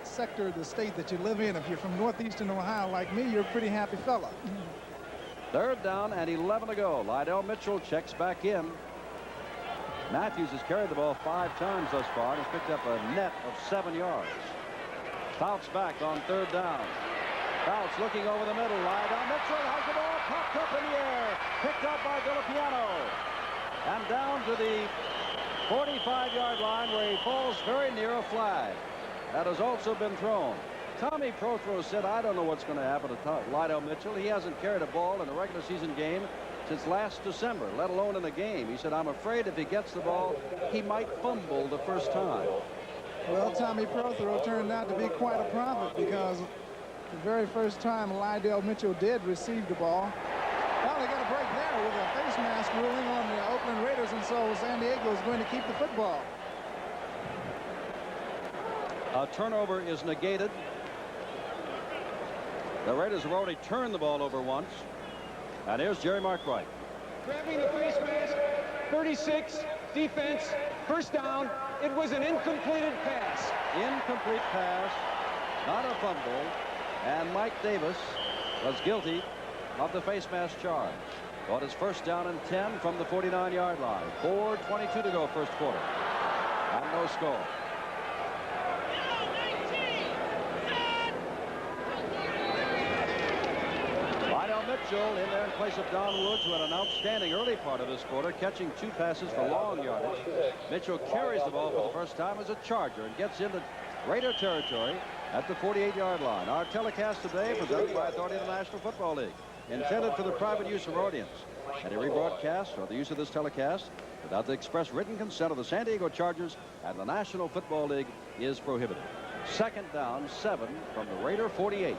sector of the state that you live in. If you're from northeastern Ohio like me, you're a pretty happy fella. Third down and 11 to go. Lydell Mitchell checks back in. Matthews has carried the ball 5 times thus far and has picked up a net of 7 yards. Fouts back on third down. Fouts looking over the middle. Lydell Mitchell has the ball popped up in the air. Picked up by Villapiano. And down to the 45-yard line where he falls very near a flag. That has also been thrown. Tommy Prothro said, I don't know what's going to happen to Lydell Mitchell. He hasn't carried a ball in a regular season game since last December, let alone in a game. He said, I'm afraid if he gets the ball, he might fumble the first time. Well, Tommy Prothro turned out to be quite a prophet, because the very first time Lydell Mitchell did receive the ball, well, they got a break there with a face mask ruling on the Oakland Raiders, and so San Diego is going to keep the football. A turnover is negated. The Raiders have already turned the ball over once. And here's Jerry Markwright. Grabbing the face mask, 36, defense, first down. It was an incompleted pass. Incomplete pass, not a fumble. And Mike Davis was guilty of the face mask charge. Got his first down and 10 from the 49-yard line. 4:22 to go first quarter. And no score. Mitchell in there in place of Don Woods, who had an outstanding early part of this quarter, catching 2 passes for long yardage. Mitchell carries the ball for the first time as a Charger and gets into Raider territory at the 48-yard line. Our telecast today presented by authority of the National Football League, intended for the private use of our audience. Any rebroadcast or the use of this telecast without the express written consent of the San Diego Chargers and the National Football League is prohibited. Second down, 7 from the Raider 48.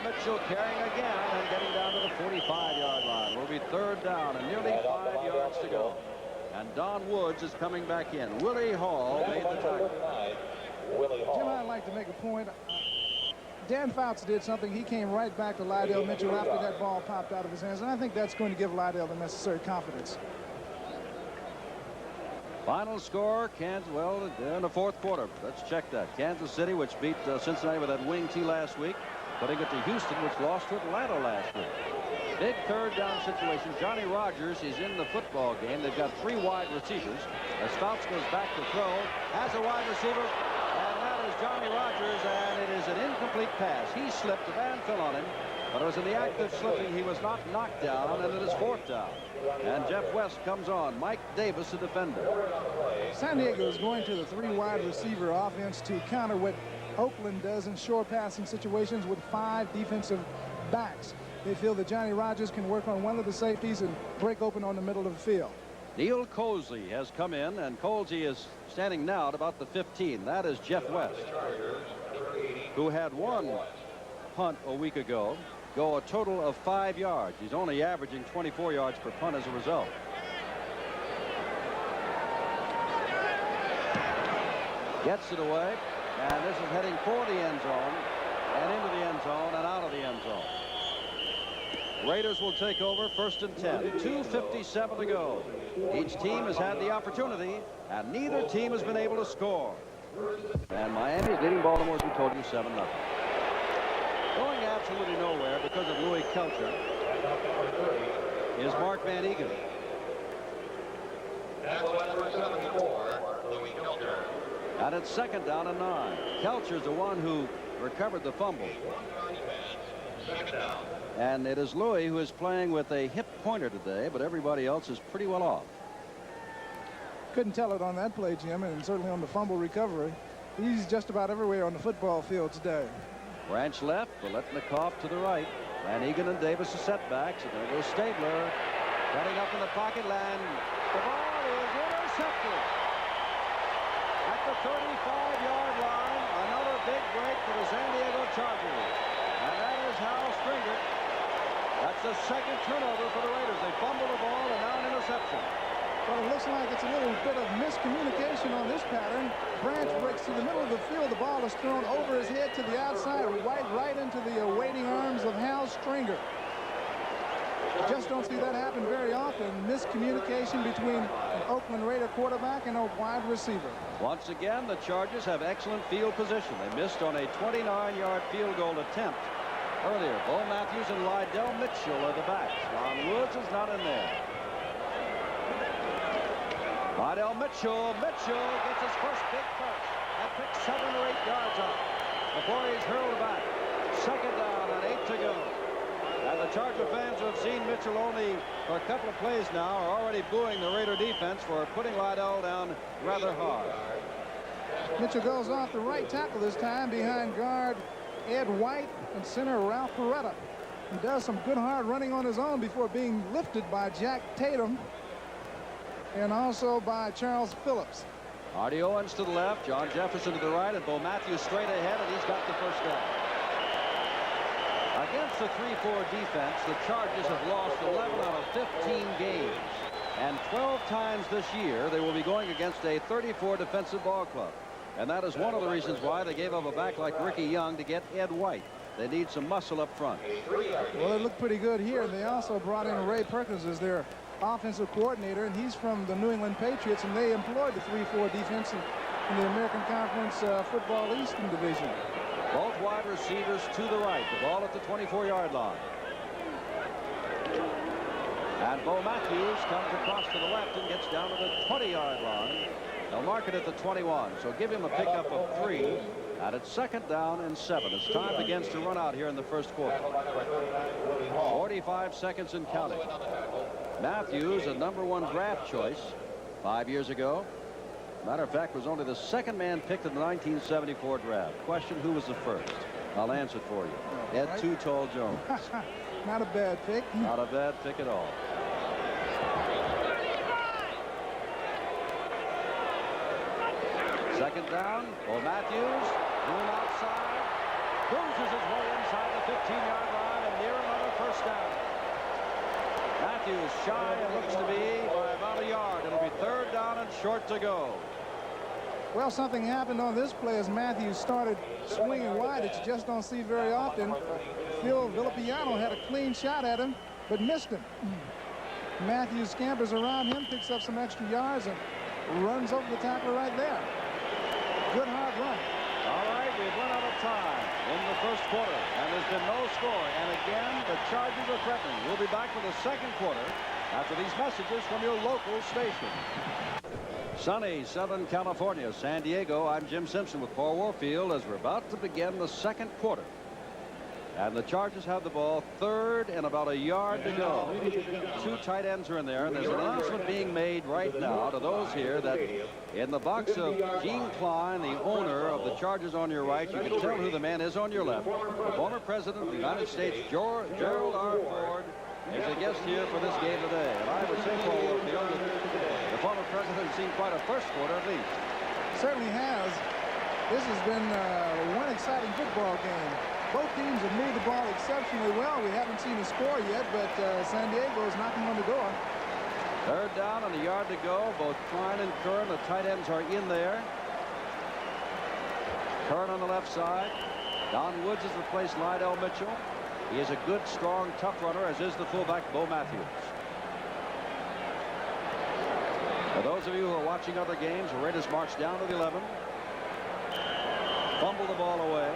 Mitchell carrying again and getting down to the 45-yard line. Will be third down and nearly 5 yards to go. And Don Woods is coming back in. Willie Hall made the tackle. Jim, I'd like to make a point. Dan Fouts did something. He came right back to Lydell Mitchell after that ball popped out of his hands, and I think that's going to give Lydell the necessary confidence. Final score, Kansas, well, in the fourth quarter. Let's check that. Kansas City, which beat Cincinnati with that wing tee last week, putting it to Houston, which lost to Atlanta last week. Big third down situation. Johnny Rodgers is in the football game. They've got 3 wide receivers. As Fouts goes back to throw, has a wide receiver, and that is Johnny Rodgers, and it is an incomplete pass. He slipped, the band fell on him, but it was in the act of slipping. He was not knocked down, and it is fourth down. And Jeff West comes on. Mike Davis, the defender. San Diego is going to the 3 wide receiver offense to counter what Oakland does in short passing situations with 5 defensive backs. They feel that Johnny Rodgers can work on one of the safeties and break open on the middle of the field. Neil Colsey has come in, and Colsey is standing now at about the 15. That is Jeff West, who had 1 punt a week ago, go a total of 5 yards. He's only averaging 24 yards per punt as a result. Gets it away, and this is heading for the end zone, and into the end zone, and out of the end zone. Raiders will take over, first and 10. 2:57 to go. Each team has had the opportunity, and neither team has been able to score. And Miami is leading Baltimore, as we told you, 7-0. Going absolutely nowhere because of Louis Kelcher is Mark Van Egan. And it's second down and 9. Kelcher's the one who recovered the fumble. And it is Louis who is playing with a hip pointer today, but everybody else is pretty well off. Couldn't tell it on that play, Jim, and certainly on the fumble recovery. He's just about everywhere on the football field today. Branch left, Biletnikoff to the right. Van Egan and Davis are setbacks. And there goes Stabler. Cutting up in the pocket land. The ball is intercepted. At the 35-yard line, another big break for the San Diego Chargers. And that is Hal Stringer. That's the second turnover for the Raiders. They fumble the ball and now an interception. Well, it looks like it's a little bit of miscommunication on this pattern. Branch breaks to the middle of the field. The ball is thrown over his head to the outside, right into the waiting arms of Hal Stringer. Just don't see that happen very often. Miscommunication between an Oakland Raider quarterback and a wide receiver. Once again, the Chargers have excellent field position. They missed on a 29-yard field goal attempt earlier. Bo Matthews and Lydell Mitchell are the backs. Ron Woods is not in there. Lydell Mitchell gets his first big push. That picks 7 or 8 yards up before he's hurled back. Second down and 8 to go. And the Charger fans who have seen Mitchell only for a couple of plays now are already booing the Raider defense for putting Lydell down rather hard. Mitchell goes off the right tackle this time behind guard Ed White and center Ralph Peretta. He does some good hard running on his own before being lifted by Jack Tatum and also by Charles Phillips. Artie Owens to the left, John Jefferson to the right, and Bo Matthews straight ahead, and he's got the first down. Against the 3-4 defense, the Chargers have lost 11 out of 15 games. And 12 times this year, they will be going against a 34 defensive ball club. And that is one of the reasons why they gave up a back like Ricky Young to get Ed White. They need some muscle up front. Well, it looked pretty good here. They also brought in Ray Perkins as their offensive coordinator, and he's from the New England Patriots, and they employed the 3-4 defense in the American Conference Football Eastern Division. Both wide receivers to the right. The ball at the 24-yard line. And Bo Matthews comes across to the left and gets down to the 20-yard line. They'll mark it at the 21, so give him a pickup of 3. And it's second down and 7. As time begins to run out here in the first quarter. 45 seconds and counting. Matthews, a #1 draft choice 5 years ago. Matter of fact, was only the second man picked in the 1974 draft. Question, who was the first? I'll answer it for you. Ed Too Tall Jones. Not a bad pick. Not a bad pick at all. Second down. Bo Matthews. Room outside. Bruises his way inside the 15-yard line and near another first down. Matthews shy, it looks to be, by about a yard. It'll be third down and short to go. Well, something happened on this play as Matthews started swinging wide that you just don't see very often. Phil Villapiano had a clean shot at him, but missed him. Matthews scampers around him, picks up some extra yards, and runs over the tackler right there. Good hard run. All right, we've run out of time in the first quarter, and there's been no score. And again, the Chargers are threatening. We'll be back for the second quarter after these messages from your local station. Sunny Southern California, San Diego. I'm Jim Simpson with Paul Warfield as we're about to begin the second quarter. And the Chargers have the ball, third and about a yard to go. 2 tight ends are in there, and there's an announcement being made right now to those here that in the box of Gene Klein, the owner of the Chargers on your right, you can tell who the man is on your left. The former president of the United States, Gerald R. Ford, is a guest here for this game today. And I would say, Paul Warfield, that the former president has seen quite a first quarter at least. Certainly has. This has been one exciting football game. Both teams have moved the ball exceptionally well. We haven't seen a score yet, but San Diego is knocking on the door. Third down and a yard to go. Both Klein and Curran, the tight ends, are in there. Curran on the left side. Don Woods has replaced Lydell Mitchell. He is a good, strong, tough runner, as is the fullback, Bo Matthews. For those of you who are watching other games, the Raiders march down to the 11. Fumble the ball away.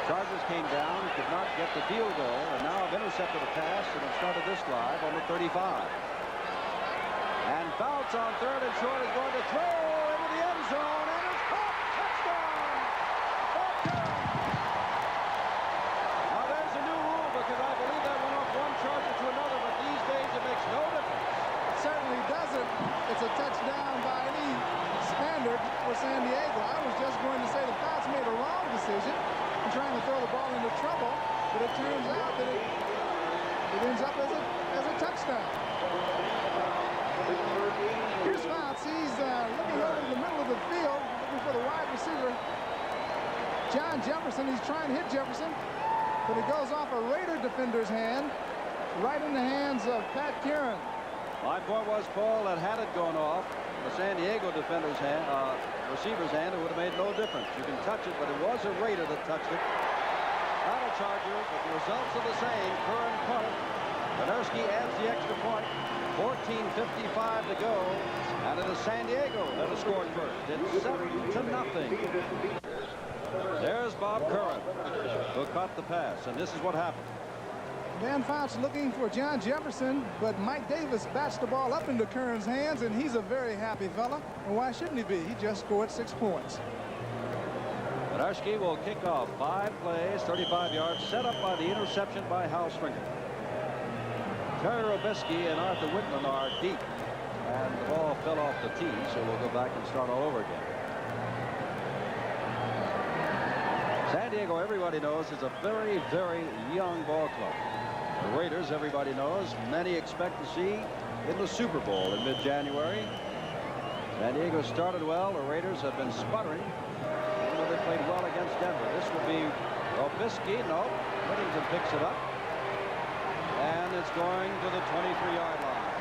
Chargers came down, could not get the field goal, and now have intercepted a pass and have started this drive on the 35. And Fouts on third and short is going to throw into the end zone, and it's caught. Touchdown! Now there's a new rule because I believe that went off one Charger to another, but these days it makes no difference. It certainly doesn't. It's a touchdown by any standard for San Diego. I was just going to say the Fouts made a wrong decision in trying to throw the ball into trouble, but it turns out that it ends up as a touchdown. Here's Fouts. He's looking over to the middle of the field, looking for the wide receiver, John Jefferson. He's trying to hit Jefferson, but it goes off a Raider defender's hand, right in the hands of Pat Kieran. My point was, Paul, that had it gone off the San Diego defender's hand, receiver's hand, it would have made no difference. You can touch it, but it was a Raider that touched it. Not a Charger, but the results are the same. Curran caught it. Poderski adds the extra point. 14:55 to go. And it is San Diego that has scored first. It's 7-0. There's Bob Curran, who caught the pass. And this is what happened. Dan Fouts looking for John Jefferson, but Mike Davis bats the ball up into Curran's hands, and he's a very happy fella. And why shouldn't he be? He just scored 6 points. Poderski will kick off 5 plays, 35 yards, set up by the interception by Hal Stringer. Terry Robisky and Arthur Whitman are deep, and the ball fell off the tee, so we'll go back and start all over again. San Diego, everybody knows, is a very, very young ball club. The Raiders, everybody knows, many expect to see in the Super Bowl in mid-January. San Diego started well. The Raiders have been sputtering, even though they played well against Denver. This will be Robisky. No, Whittington picks it up. And it's going to the 23-yard line.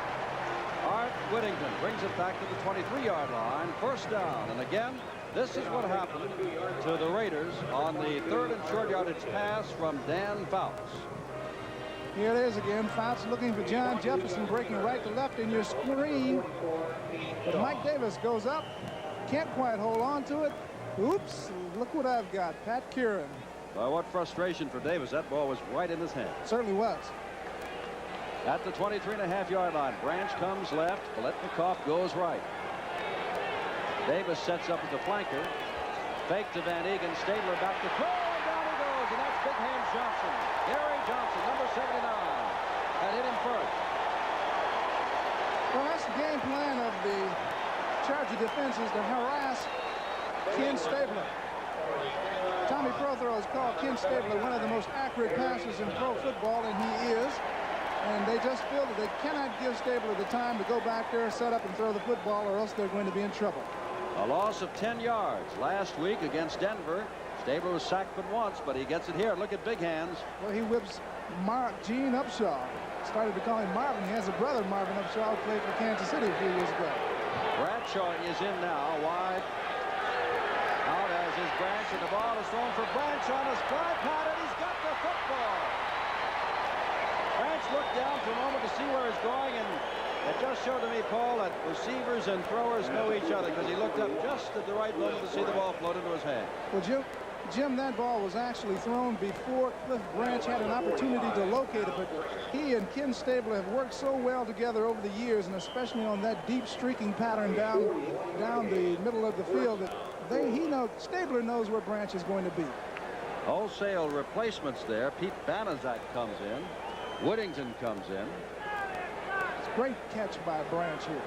Art Whittington brings it back to the 23-yard line. First down. And again, this is what happened to the Raiders on the 3rd and short yardage pass from Dan Fouts. Here it is again. Fouts looking for John Jefferson, breaking right to left in your screen. But Mike Davis goes up. Can't quite hold on to it. Oops. Look what I've got. Pat Kieran. Well, what frustration for Davis. That ball was right in his hand. Certainly was. At the 23.5-yard line. Branch comes left. Biletnikoff goes right. Davis sets up with the flanker. Fake to Van Egan. Stabler back to throw. And down he goes. And that's Big Hands Johnson. Gary Johnson, number 79. That hit him first. Well, that's the game plan of the Charger defense, is to harass Ken Stabler. Tommy Prothero has called Ken Stabler one of the most accurate passers in pro football, and he is. And they just feel that they cannot give Stabler the time to go back there, set up, and throw the football, or else they're going to be in trouble. A loss of 10 yards last week against Denver. Stabler was sacked but once, but he gets it here. Look at Big Hands. Well, he whips Gene Upshaw. Started to call him Marvin. He has a brother, Marvin Upshaw, who played for Kansas City a few years ago. Bradshaw is in now, wide. Out as is Branch, and the ball is thrown for Branch on his fly pattern. He's got the football. Branch looked down for a moment to see where he's going, and it just showed to me, Paul, that receivers and throwers know each other, because he looked up just at the right moment to see the ball float into his hand. Well, Jim, that ball was actually thrown before Cliff Branch had an opportunity to locate it, but he and Ken Stabler have worked so well together over the years, and especially on that deep streaking pattern down the middle of the field, that Stabler knows where Branch is going to be. Wholesale replacements there. Pete Banaszak comes in. Whittington comes in. It's a great catch by Branch here.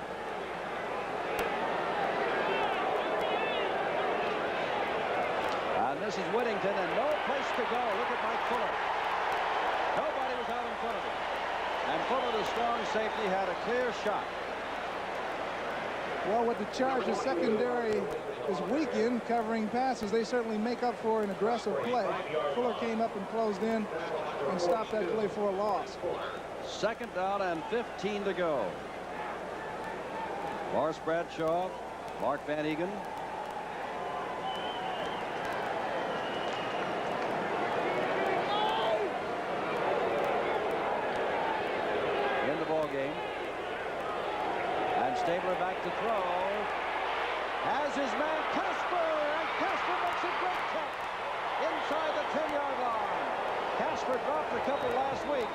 And this is Whittington, and no place to go. Look at Mike Fuller. Nobody was out in front of him. And Fuller, the strong safety, had a clear shot. Well, what the Chargers secondary is weak in, covering passes, they certainly make up for an aggressive play. Fuller came up and closed in and stopped that play for a loss. 2nd down and 15 to go. Morris Bradshaw, Mark Van Egan. In the ball game. And Stabler back to throw. Has his man Casper, and Casper makes a great catch inside the 10-yard line. Casper dropped a couple last week,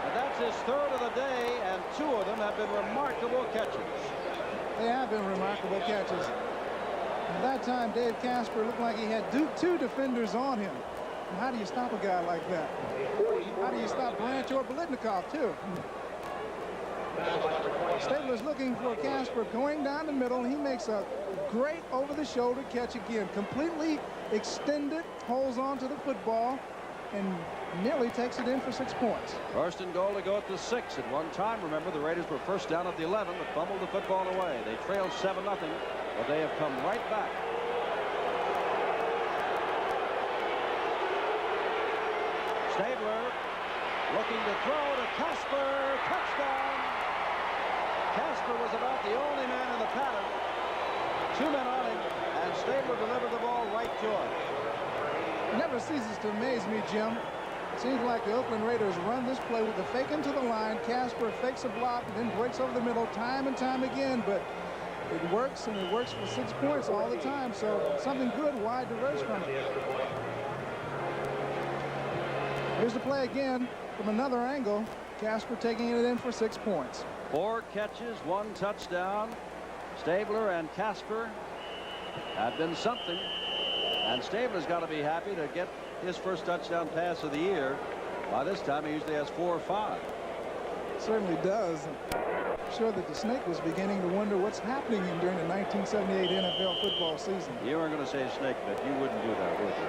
and that's his 3rd of the day, and 2 of them have been remarkable catches. They have been remarkable catches. At that time, Dave Casper looked like he had 2 defenders on him. And how do you stop a guy like that? How do you stop Branch or Biletnikoff, too? Stabler's looking for Casper going down the middle. He makes a great over-the-shoulder catch again. Completely extended, holds on to the football, and nearly takes it in for 6 points. 1st and goal to go at the 6. At one time, remember, the Raiders were first down at the 11, but fumbled the football away. They trailed 7-0, but they have come right back. Stabler looking to throw to Casper. Touchdown. Casper was about the only man in the pattern. 2 men on him, and Stabler delivered the ball right to him. It never ceases to amaze me, Jim, It seems like the Oakland Raiders run this play with the fake into the line. Casper fakes a block and then breaks over the middle time and time again, but it works, and it works for 6 points all the time. So something good, wide diverse from it. Here's the play again from another angle. Casper taking it in for 6 points. 4 catches, 1 touchdown. Stabler and Casper have been something. And Stabler's got to be happy to get his first touchdown pass of the year. By this time, he usually has 4 or 5. Certainly does. I'm sure that the Snake was beginning to wonder what's happening during the 1978 NFL football season. You weren't going to say Snake, but you wouldn't do that, would you?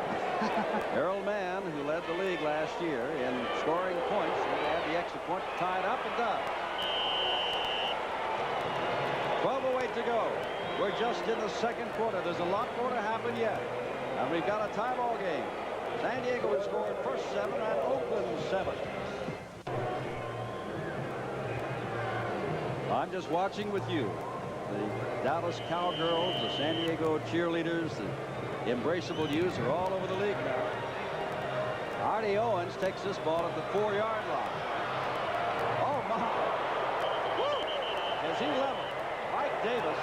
Harold Mann, who led the league last year in scoring points, had the extra point tied up and done. 12:08 to go. We're just in the second quarter. There's a lot more to happen yet. And we've got a tie ball game. San Diego has scored first 7 and Oakland 7. I'm just watching with you. The Dallas Cowgirls, the San Diego cheerleaders, the embraceable youths are all over the league now. Artie Owens takes this ball at the 4-yard line. Oh, my. Woo! Is he level? Mike Davis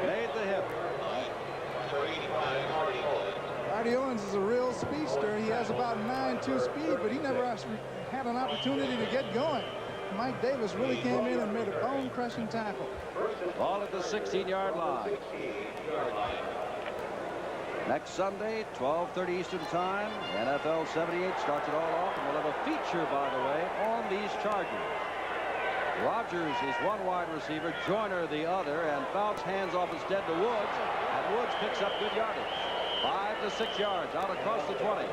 made the hip. Artie Owens is a real speedster. He has about 9.2 speed, but he never actually had an opportunity to get going. Mike Davis really came in and made a bone-crushing tackle. Ball at the 16-yard line. Next Sunday, 12:30 Eastern Time, NFL 78 starts it all off, and we'll have a feature, by the way, on these Chargers. Rogers is one wide receiver, Joyner the other, and Fouts hands off instead to Woods, and Woods picks up good yardage. 5 to 6 yards out across the 20.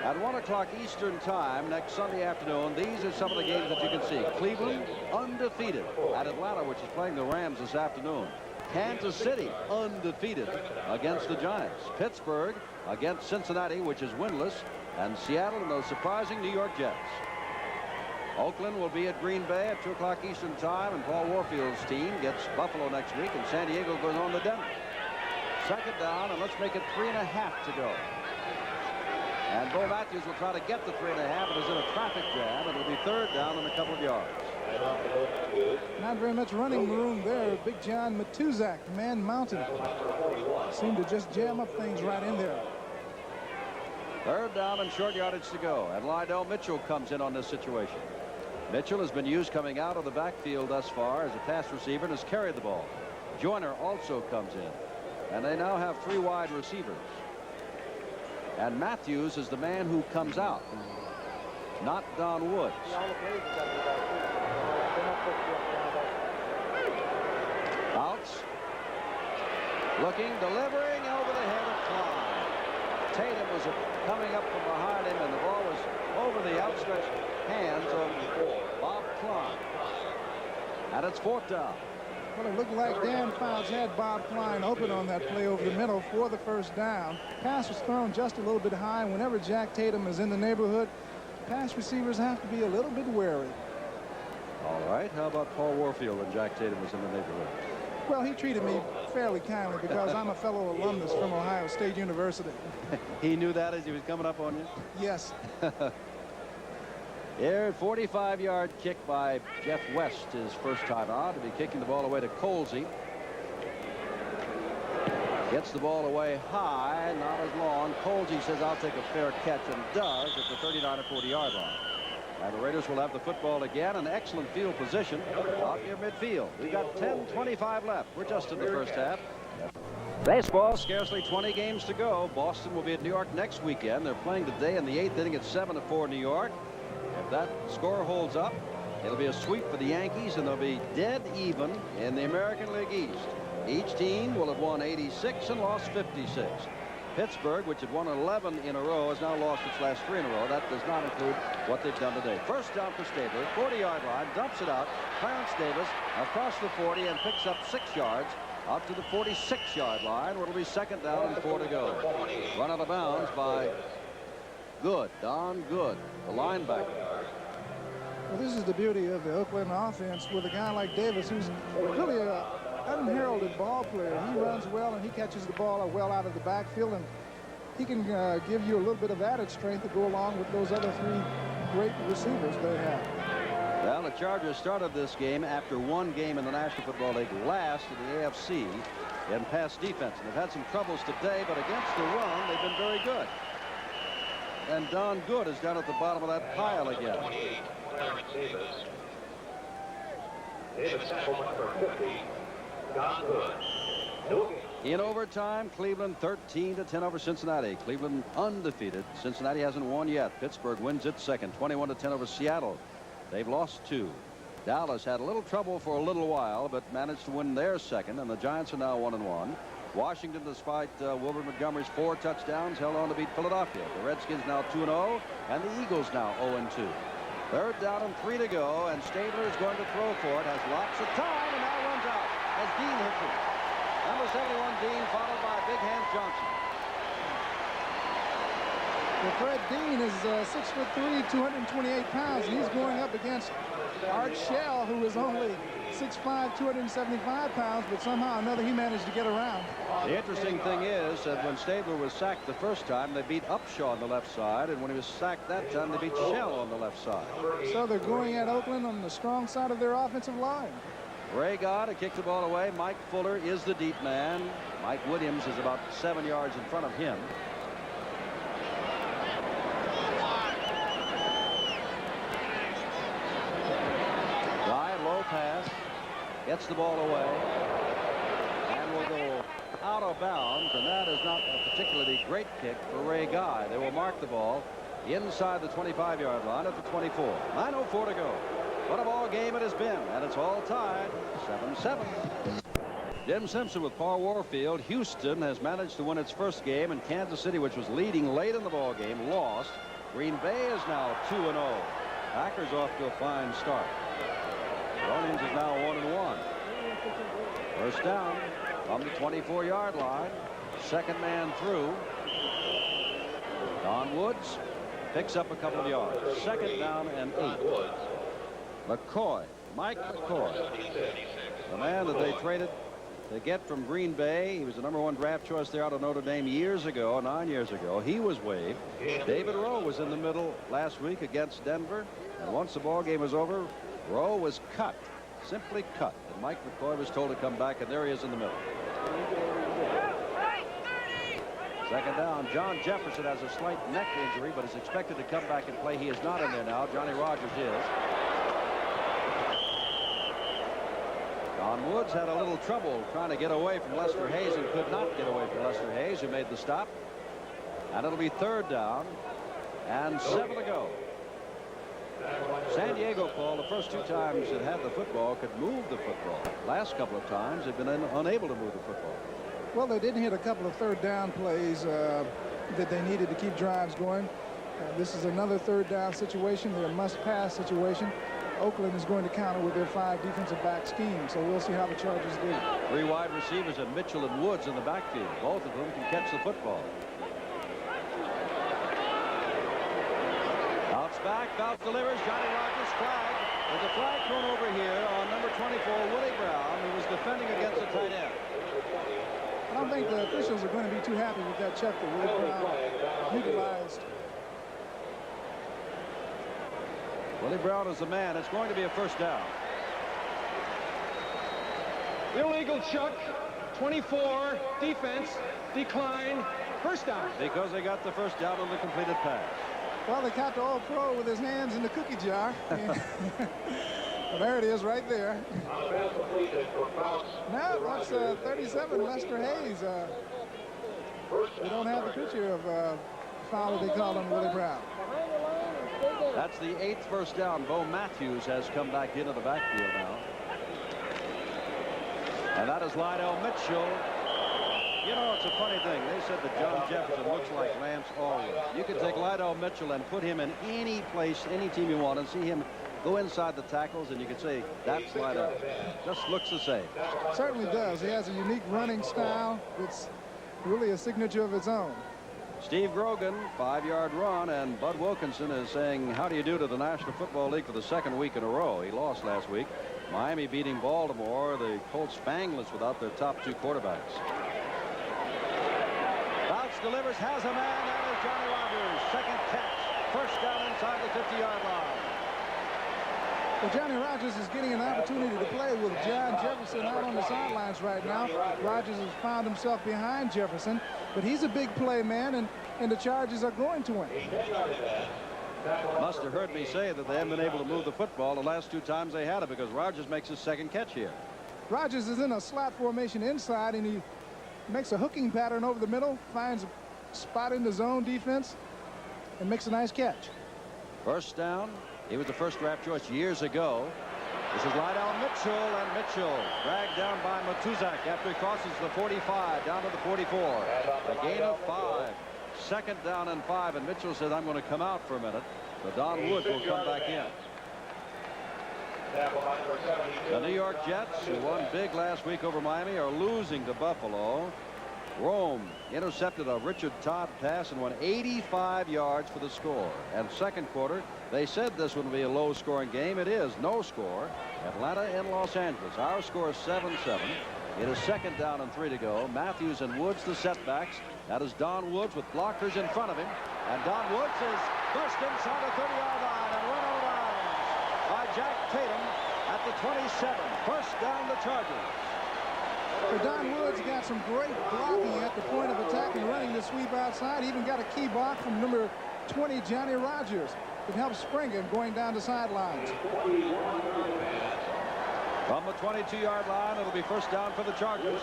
At 1 o'clock Eastern Time next Sunday afternoon, these are some of the games that you can see. Cleveland undefeated at Atlanta, which is playing the Rams this afternoon. Kansas City undefeated against the Giants. Pittsburgh against Cincinnati, which is winless, and Seattle and those surprising New York Jets. Oakland will be at Green Bay at 2 o'clock Eastern Time, and Paul Warfield's team gets Buffalo next week, and San Diego goes on to Denver. Second down, and let's make it 3.5 to go. And Bo Matthews will try to get the 3.5. It is in a traffic jam. It'll be third down and a couple of yards. Not very much running room there. Big John Matuzak, man mounted, seemed to just jam up things right in there. Third down and short yardage to go. And Lydell Mitchell comes in on this situation. Mitchell has been used coming out of the backfield thus far as a pass receiver and has carried the ball. Joyner also comes in. And they now have 3 wide receivers. And Matthews is the man who comes out, not Don Woods. Outs. Looking, delivering over the head of Klein. Tatum was coming up from behind him, and the ball was over the outstretched hands of Bob Klein. And it's 4th down. Well, it looked like Dan Fouts had Bob Klein open on that play over the middle for the first down. Pass was thrown just a little bit high. Whenever Jack Tatum is in the neighborhood, pass receivers have to be a little bit wary. All right. How about Paul Warfield when Jack Tatum was in the neighborhood? Well, he treated me fairly kindly because I'm a fellow alumnus from Ohio State University. He knew that as he was coming up on you? Yes. Here, 45-yard kick by Jeff West, his first time out, to be kicking the ball away to Colsey. Gets the ball away high, not as long. Colsey says, I'll take a fair catch, and does at the 39 or 40-yard line. And the Raiders will have the football again. An excellent field position out near midfield. We've got 10:25 left. We're just in the first half. Baseball, scarcely 20 games to go. Boston will be at New York next weekend. They're playing today in the 8th inning at 7-4 New York. If that score holds up, it'll be a sweep for the Yankees, and they'll be dead even in the American League East. Each team will have won 86 and lost 56. Pittsburgh, which had won 11 in a row, has now lost its last 3 in a row. That does not include what they've done today. First down for Stabler, 40-yard line, dumps it out. Clarence Davis across the 40 and picks up 6 yards out to the 46-yard line, where it'll be second down and 4 to go. Run out of bounds by Good, Don Good, the linebacker. Well, this is the beauty of the Oakland offense with a guy like Davis, who's really unheralded ball player. He runs well and he catches the ball well out of the backfield, and he can give you a little bit of added strength to go along with those other three great receivers they have. Well, the Chargers started this game after one game in the National Football League, last in the AFC in pass defense. And they've had some troubles today, but against the run, they've been very good. And Don Good is down at the bottom of that pile again. Davis tackle number 50, Don Good. In overtime, Cleveland 13-10 over Cincinnati. Cleveland undefeated. Cincinnati hasn't won yet. Pittsburgh wins its second, 21-10 over Seattle. They've lost 2. Dallas had a little trouble for a little while, but managed to win their second, and the Giants are now 1-1. Washington, despite Wilbur Montgomery's 4 touchdowns, held on to beat Philadelphia. The Redskins now 2-0, and the Eagles now 0-2. Third down and 3 to go, and Stabler is going to throw for it. Has lots of time, and now runs out as Dean hits it. Number 71, Dean, followed by Big Hands Johnson. Well, Fred Dean is 6'3", 228 pounds, and he's going up against Art Shell, who is only 6'5", 275 pounds, but somehow or another he managed to get around. The interesting thing is that when Stabler was sacked the first time, they beat Upshaw on the left side, and when he was sacked that time, they beat Shell on the left side. So they're going at Oakland on the strong side of their offensive line. Ray Gott kicked the ball away. Mike Fuller is the deep man. Mike Williams is about 7 yards in front of him. Low pass, gets the ball away, and will go out of bounds, and that is not a particularly great kick for Ray Guy. They will mark the ball inside the 25-yard line at the 24. 9:04 to go. What a ball game it has been, and it's all tied 7-7. Jim Simpson with Paul Warfield. Houston has managed to win its first game, and Kansas City, which was leading late in the ball game, lost. Green Bay is now 2-0. Packers off to a fine start. New Orleans is now 1-1. First down from the 24-yard line. Second man through. Don Woods picks up a couple of yards. Second down and 8. McCoy, Mike McCoy, the man that they traded to get from Green Bay. He was the #1 draft choice there out of Notre Dame years ago, 9 years ago. He was waived. David Rowe was in the middle last week against Denver, and once the ball game was over, Rowe was cut, simply cut, and Mike McCoy was told to come back, and there he is in the middle. Second down. John Jefferson has a slight neck injury, but is expected to come back and play. He is not in there now. Johnny Rogers is. Don Woods had a little trouble trying to get away from Lester Hayes and could not get away from Lester Hayes, who made the stop. And it'll be third down and 7 to go. San Diego, Paul, the first 2 times it had the football, could move the football. Last couple of times they've been unable to move the football. Well, they didn't hit a couple of third down plays that they needed to keep drives going. This is another third down situation. They're a must-pass situation. Oakland is going to counter with their 5 defensive back scheme, so we'll see how the Chargers do. 3 wide receivers and Mitchell and Woods in the backfield. Both of them can catch the football. Bounce back, Bounce delivers. Johnny Rogers flag. There's a flag thrown over here on number 24, Willie Brown, who was defending against the tight end. I don't think the officials are going to be too happy with that check that Willie Brown utilized. Willie Brown is the man. It's going to be a first down. Illegal chuck. 24. Defense. Decline. First down. Because they got the first down on the completed pass. Well, they caught the old pro with his hands in the cookie jar. Well, there it is right there. Now that's 37, Lester Hayes. We don't have the picture of foul that they called on Willie Brown. That's the 8th first down. Bo Matthews has come back into the backfield now. And that is Lydell Mitchell. You know, it's a funny thing. They said that John Jefferson looks like Lance Allred. You could take Lydell Mitchell and put him in any place, any team you want, and see him go inside the tackles, and you could say, that's Lydell. Just looks the same. Certainly does. He has a unique running style. It's really a signature of its own. Steve Grogan, 5-yard run, and Bud Wilkinson is saying how do you do to the National Football League for the second week in a row. He lost last week. Miami beating Baltimore. The Colts fangless without their top 2 quarterbacks. Fouts delivers, has a man. That is Johnny Rodgers. Second catch. First down inside the 50-yard line. Well, Johnny Rodgers is getting an opportunity to play with John Jefferson out on the sidelines right now. Rodgers has found himself behind Jefferson, but he's a big play man, and the Chargers are going to win. Must have heard me say that they haven't been able to move the football the last 2 times they had it because Rodgers makes his second catch here. Rodgers is in a slot formation inside, and he makes a hooking pattern over the middle, finds a spot in the zone defense, and makes a nice catch. First down. He was the first draft choice years ago. This is Lydell Mitchell, and Mitchell dragged down by Matuzak after he crosses the 45 down to the 44. A gain of 5. Second down and 5, and Mitchell said, I'm going to come out for a minute. So Don Woods will come back in. The New York Jets, who won big last week over Miami, are losing to Buffalo. Rome intercepted a Richard Todd pass and won 85 yards for the score. And second quarter, they said this would be a low-scoring game. It is. No score. Atlanta and Los Angeles. Our score is 7-7. It is second down and 3 to go. Matthews and Woods the setbacks. That is Don Woods with blockers in front of him. And Don Woods is first inside the 30-yard line and run out of bounds by Jack Tatum at the 27. First down the Chargers. So Don Woods got some great blocking at the point of attack and running the sweep outside. He even got a key block from number 20, Johnny Rodgers. It helps spring him going down the sidelines. From the 22-yard line, it'll be first down for the Chargers.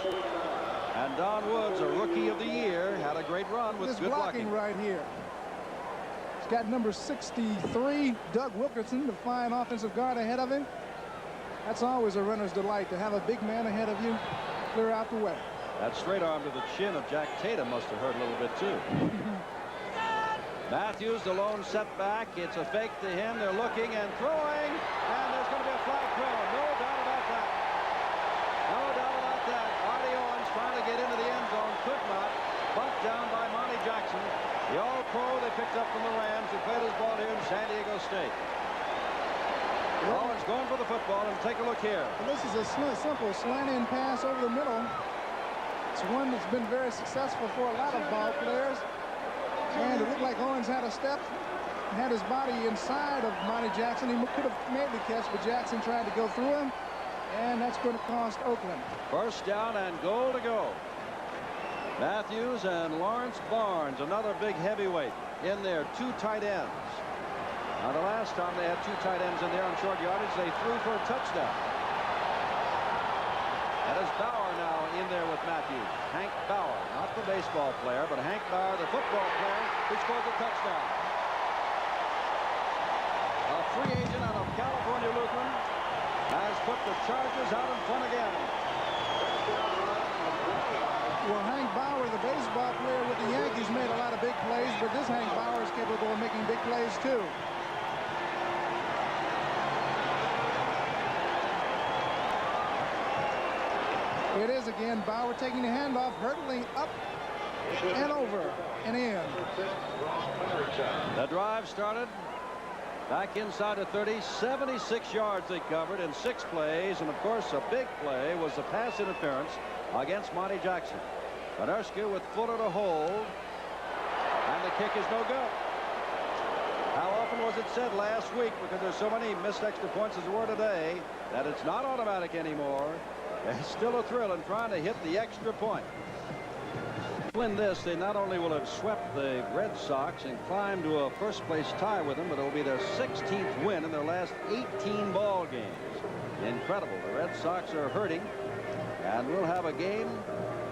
And Don Woods, a rookie of the year, had a great run with good blocking right here. He's got number 63, Doug Wilkerson, the fine offensive guard ahead of him. That's always a runner's delight to have a big man ahead of you, clear out the way. That straight arm to the chin of Jack Tatum must have hurt a little bit too. Matthews, the lone setback. It's a fake to him. They're looking and throwing, and there's going to be a flag thrown. No doubt about that. No doubt about that. Artie Owens trying to get into the end zone, could not. Bumped down by Monty Jackson, the All-Pro they picked up from the Rams, who played his ball here in San Diego State. Owens going for the football, and take a look here. And this is a simple slant-in pass over the middle. It's one that's been very successful for a lot of ball players. And it looked like Owens had a step, had his body inside of Monty Jackson. He could have made the catch, but Jackson tried to go through him, and that's going to cost Oakland. First down and goal to go. Matthews and Lawrence Barnes, another big heavyweight in there, 2 tight ends. Now, the last time they had 2 tight ends in there on short yardage, they threw for a touchdown. That is Bauer now in there with Matthews. Hank Bauer, not the baseball player, but Hank Bauer, the football player, who scores a touchdown. A free agent out of California Lutheran has put the Chargers out in front again. Well, Hank Bauer, the baseball player with the Yankees, made a lot of big plays, but this Hank Bauer is capable of making big plays too. It is again. Bauer taking the handoff, hurtling up and over and in. The drive started back inside the 30. 76 yards they covered in 6 plays. And, of course, a big play was the pass interference against Monty Jackson. Banerska with Fuller to hold. And the kick is no good. How often was it said last week, because there's so many missed extra points as there were today, that it's not automatic anymore. There's still a thrill in trying to hit the extra point. In this, they not only will have swept the Red Sox and climbed to a first-place tie with them, but it will be their 16th win in their last 18 ball games. Incredible. The Red Sox are hurting, and we'll have a game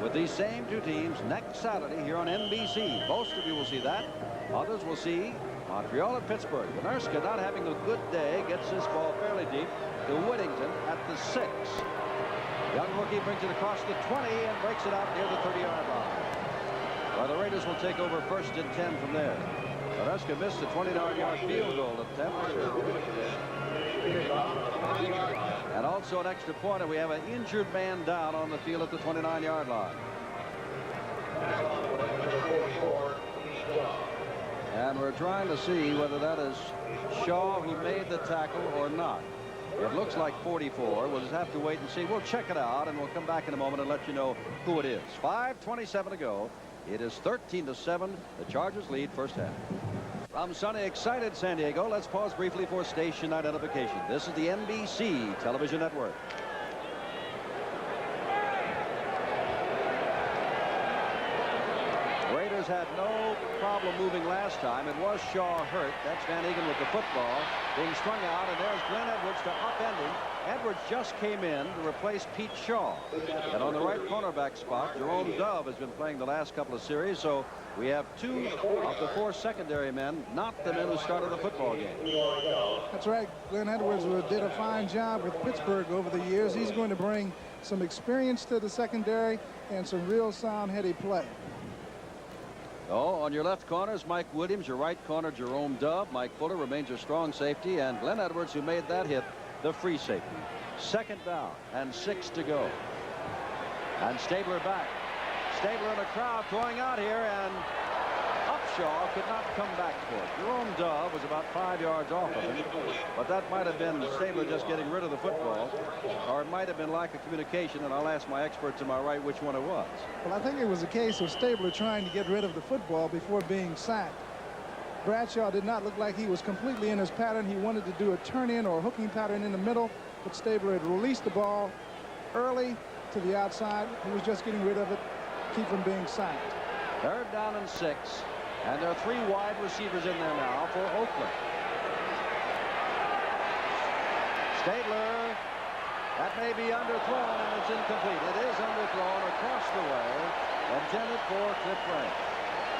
with these same 2 teams next Saturday here on NBC. Most of you will see that. Others will see Montreal and Pittsburgh. Banerska, not having a good day, gets this ball fairly deep to Whittington at the 6. Young rookie brings it across the 20 and breaks it out near the 30-yard line. Well, the Raiders will take over first and 10 from there. Banerska missed the 29-yard field goal attempt. And also an extra point, and we have an injured man down on the field at the 29-yard line. And we're trying to see whether that is Shaw who made the tackle or not. It looks like 44. We'll just have to wait and see. We'll check it out, and we'll come back in a moment and let you know who it is. 5:27 to go. It is 13-7. The Chargers lead first half. From sunny, excited San Diego, let's pause briefly for station identification. This is the NBC television network. Raiders had no problem moving last time. It was Shaw hurt. That's Van Egan with the football being strung out, and there's Glenn Edwards to upend him. Edwards just came in to replace Pete Shaw. And on the right cornerback spot, Jerome Dove has been playing the last couple of series, so we have 2 of the 4 secondary men, not the men who started the football game. That's right. Glenn Edwards did a fine job with Pittsburgh over the years. He's going to bring some experience to the secondary and some real sound heady play. Oh, on your left corner is Mike Williams. Your right corner, Jerome Dove. Mike Fuller remains your strong safety, and Glenn Edwards, who made that hit, the free safety. Second down and 6 to go. And Stabler back. Stabler in the crowd throwing out here, and Upshaw could not come back for it. Jerome Dove was about 5 yards off of him, but that might have been Stabler just getting rid of the football, or it might have been lack of communication, and I'll ask my expert to my right which one it was. Well, I think it was a case of Stabler trying to get rid of the football before being sacked. Bradshaw did not look like he was completely in his pattern. He wanted to do a turn-in or hooking pattern in the middle, but Stabler had released the ball early to the outside. He was just getting rid of it, keep from being sacked. Third down and 6, and there are 3 wide receivers in there now for Oakland. Stabler, that may be underthrown, and it's incomplete. It is underthrown across the way, intended for Cliff Rank.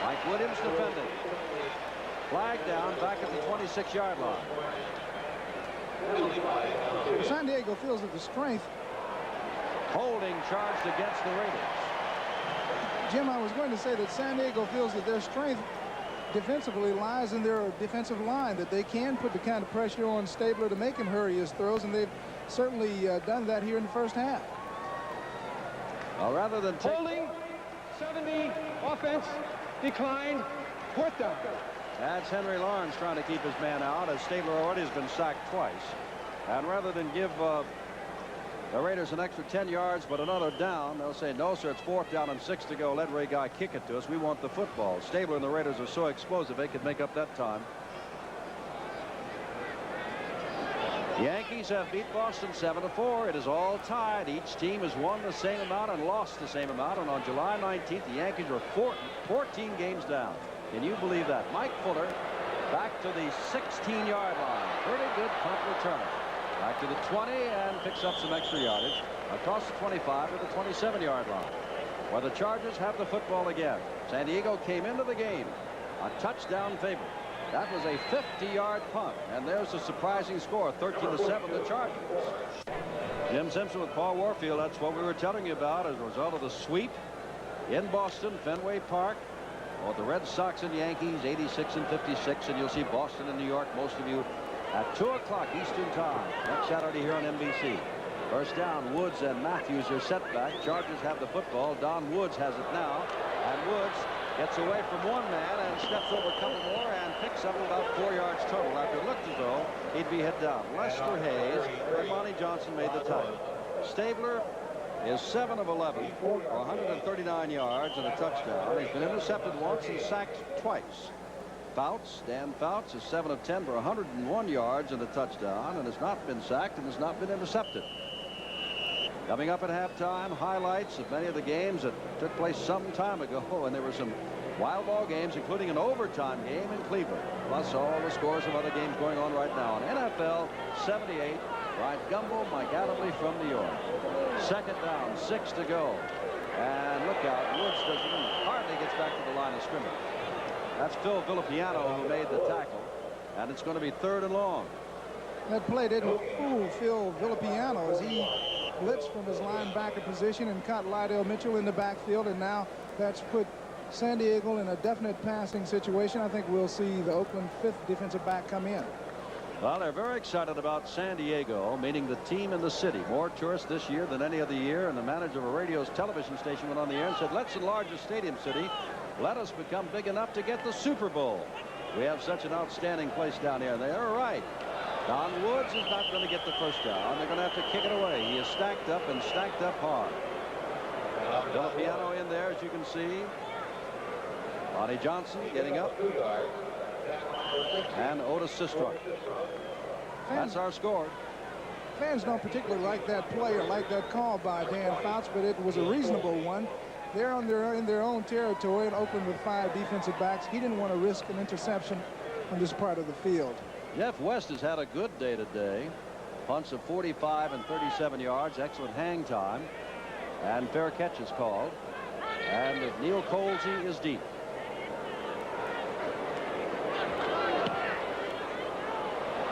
Mike Williams defending. Flag down back at the 26-yard line. San Diego feels that the strength. Holding charged against the Raiders. Jim, I was going to say that San Diego feels that their strength defensively lies in their defensive line, that they can put the kind of pressure on Stabler to make him hurry his throws, and they've certainly done that here in the first half. Well, rather than holding 70, offense declined, 4th down. That's Henry Lawrence trying to keep his man out, as Stabler already has been sacked twice. And rather than give the Raiders an extra 10 yards but another down, they'll say, no, sir, it's 4th down and 6 to go. Let Ray Guy kick it to us. We want the football. Stabler and the Raiders are so explosive they could make up that time. The Yankees have beat Boston 7-4. It is all tied. Each team has won the same amount and lost the same amount. And on July 19th, the Yankees are 14 games down. Can you believe that? Mike Fuller back to the 16-yard line. Pretty good punt return. Back to the 20 and picks up some extra yardage across the 25 to the 27-yard line, where the Chargers have the football again. San Diego came into the game a touchdown favorite. That was a 50-yard punt, and there's a surprising score, 13-7, the Chargers. Jim Simpson with Paul Warfield. That's what we were telling you about as a result of the sweep in Boston, Fenway Park. Well, the Red Sox and Yankees, 86 and 56, and you'll see Boston and New York, most of you, at 2 o'clock Eastern Time next Saturday here on NBC. First down, Woods and Matthews are set back. Chargers have the football. Don Woods has it now, and Woods gets away from one man and steps over a couple more and picks up about 4 yards total after it looked as though he'd be hit down. Lester Hayes and Monty Johnson made the tackle. Stabler is 7 of 11 for 139 yards and a touchdown. He's been intercepted once and sacked twice. Dan Fouts is 7 of 10 for 101 yards and a touchdown, and has not been sacked and has not been intercepted. Coming up at halftime, highlights of many of the games that took place some time ago, and there were some wild ball games, including an overtime game in Cleveland, plus all the scores of other games going on right now. On NFL 78, Bryant Gumbel, Mike Adamley from New York. Second down, 6 to go, and look out, Woods hardly gets back to the line of scrimmage. That's Phil Villapiano who made the tackle, and it's going to be 3rd and long. That play didn't fool Phil Villapiano as he blitzed from his linebacker position and caught Lydell Mitchell in the backfield, and now that's put San Diego in a definite passing situation. I think we'll see the Oakland 5th defensive back come in. Well, they're very excited about San Diego, meaning the team in the city. More tourists this year than any other year, and the manager of a radio's television station went on the air and said, let's enlarge the stadium city let us become big enough to get the Super Bowl. We have such an outstanding place down here. They are right. Don Woods is not going to get the first down. They're going to have to kick it away. He is stacked up and stacked up hard. Piano in there, as you can see. Lonnie Johnson getting up. And Otis Sistrunk. That's our score. Fans don't particularly like that play or like that call by Dan Fouts, but it was a reasonable one. They're in their own territory in Oakland with 5 defensive backs. He didn't want to risk an interception on this part of the field. Jeff West has had a good day today. Punts of 45 and 37 yards. Excellent hang time. And fair catch is called. And Neil Colsey is deep.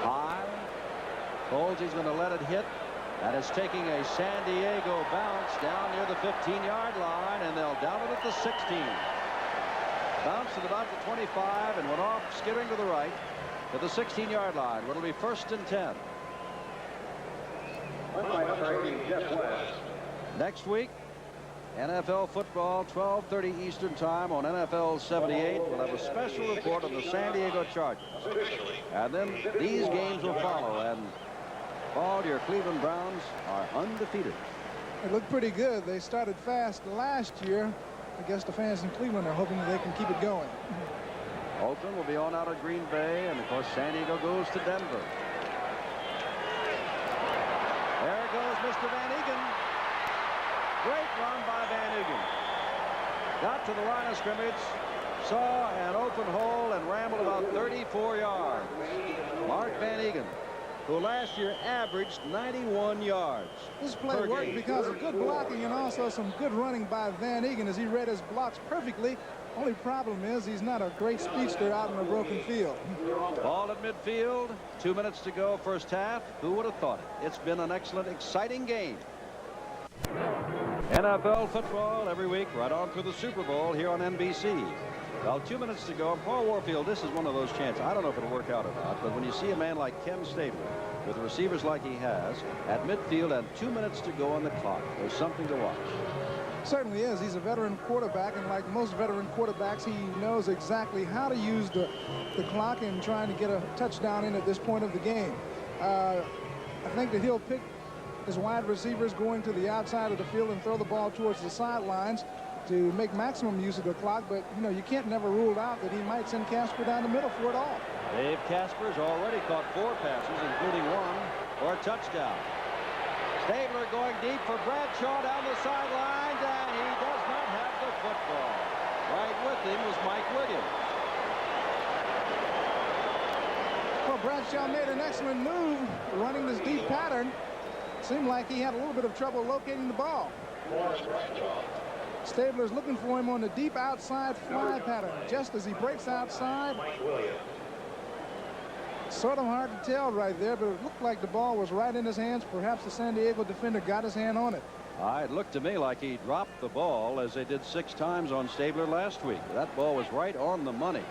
High. Colsey's going to let it hit. That is taking a San Diego bounce down near the 15-yard line, and they'll down it at the 16. Bounced at about the 25 and went off skidding to the right to the 16-yard line. It'll be 1st and 10. Next week, NFL football, 12:30 Eastern time on NFL 78. We'll have a special report on the San Diego Chargers. And then these games will follow. And Paul, your Cleveland Browns are undefeated. It looked pretty good. They started fast last year. I guess the fans in Cleveland are hoping that they can keep it going. Oakland will be on out of Green Bay, and of course San Diego goes to Denver. There goes Mr. Van Egan. Great run by Van Egan. Got to the line of scrimmage, saw an open hole, and rambled about 34 yards. Mark Van Egan, who last year averaged 91 yards. This play worked because of good blocking and also some good running by Van Egan as he read his blocks perfectly. Only problem is he's not a great speedster out in a broken field. Ball at midfield. 2 minutes to go, first half. Who would have thought it? It's been an excellent, exciting game. NFL football every week right on through the Super Bowl here on NBC. Well, 2 minutes to go. Paul Warfield, this is one of those chances. I don't know if it'll work out or not, but when you see a man like Ken Stabler with receivers like he has at midfield and 2 minutes to go on the clock, there's something to watch. Certainly is. He's a veteran quarterback, and like most veteran quarterbacks, he knows exactly how to use the clock and trying to get a touchdown in at this point of the game. I think that he'll pick his wide receivers going to the outside of the field and throw the ball towards the sidelines to make maximum use of the clock, but you know, you can't never rule out that he might send Casper down the middle for it all. Dave Casper's already caught 4 passes, including 1 for a touchdown. Stabler going deep for Bradshaw down the sidelines, and he does not have the football. Right with him was Mike Williams. Well, Bradshaw made an excellent move running this deep pattern. Seemed like he had a little bit of trouble locating the ball. Stabler's looking for him on the deep outside fly pattern. Just as he breaks outside, sort of hard to tell right there, but it looked like the ball was right in his hands. Perhaps the San Diego defender got his hand on it. It looked to me like he dropped the ball as they did 6 times on Stabler last week. That ball was right on the money.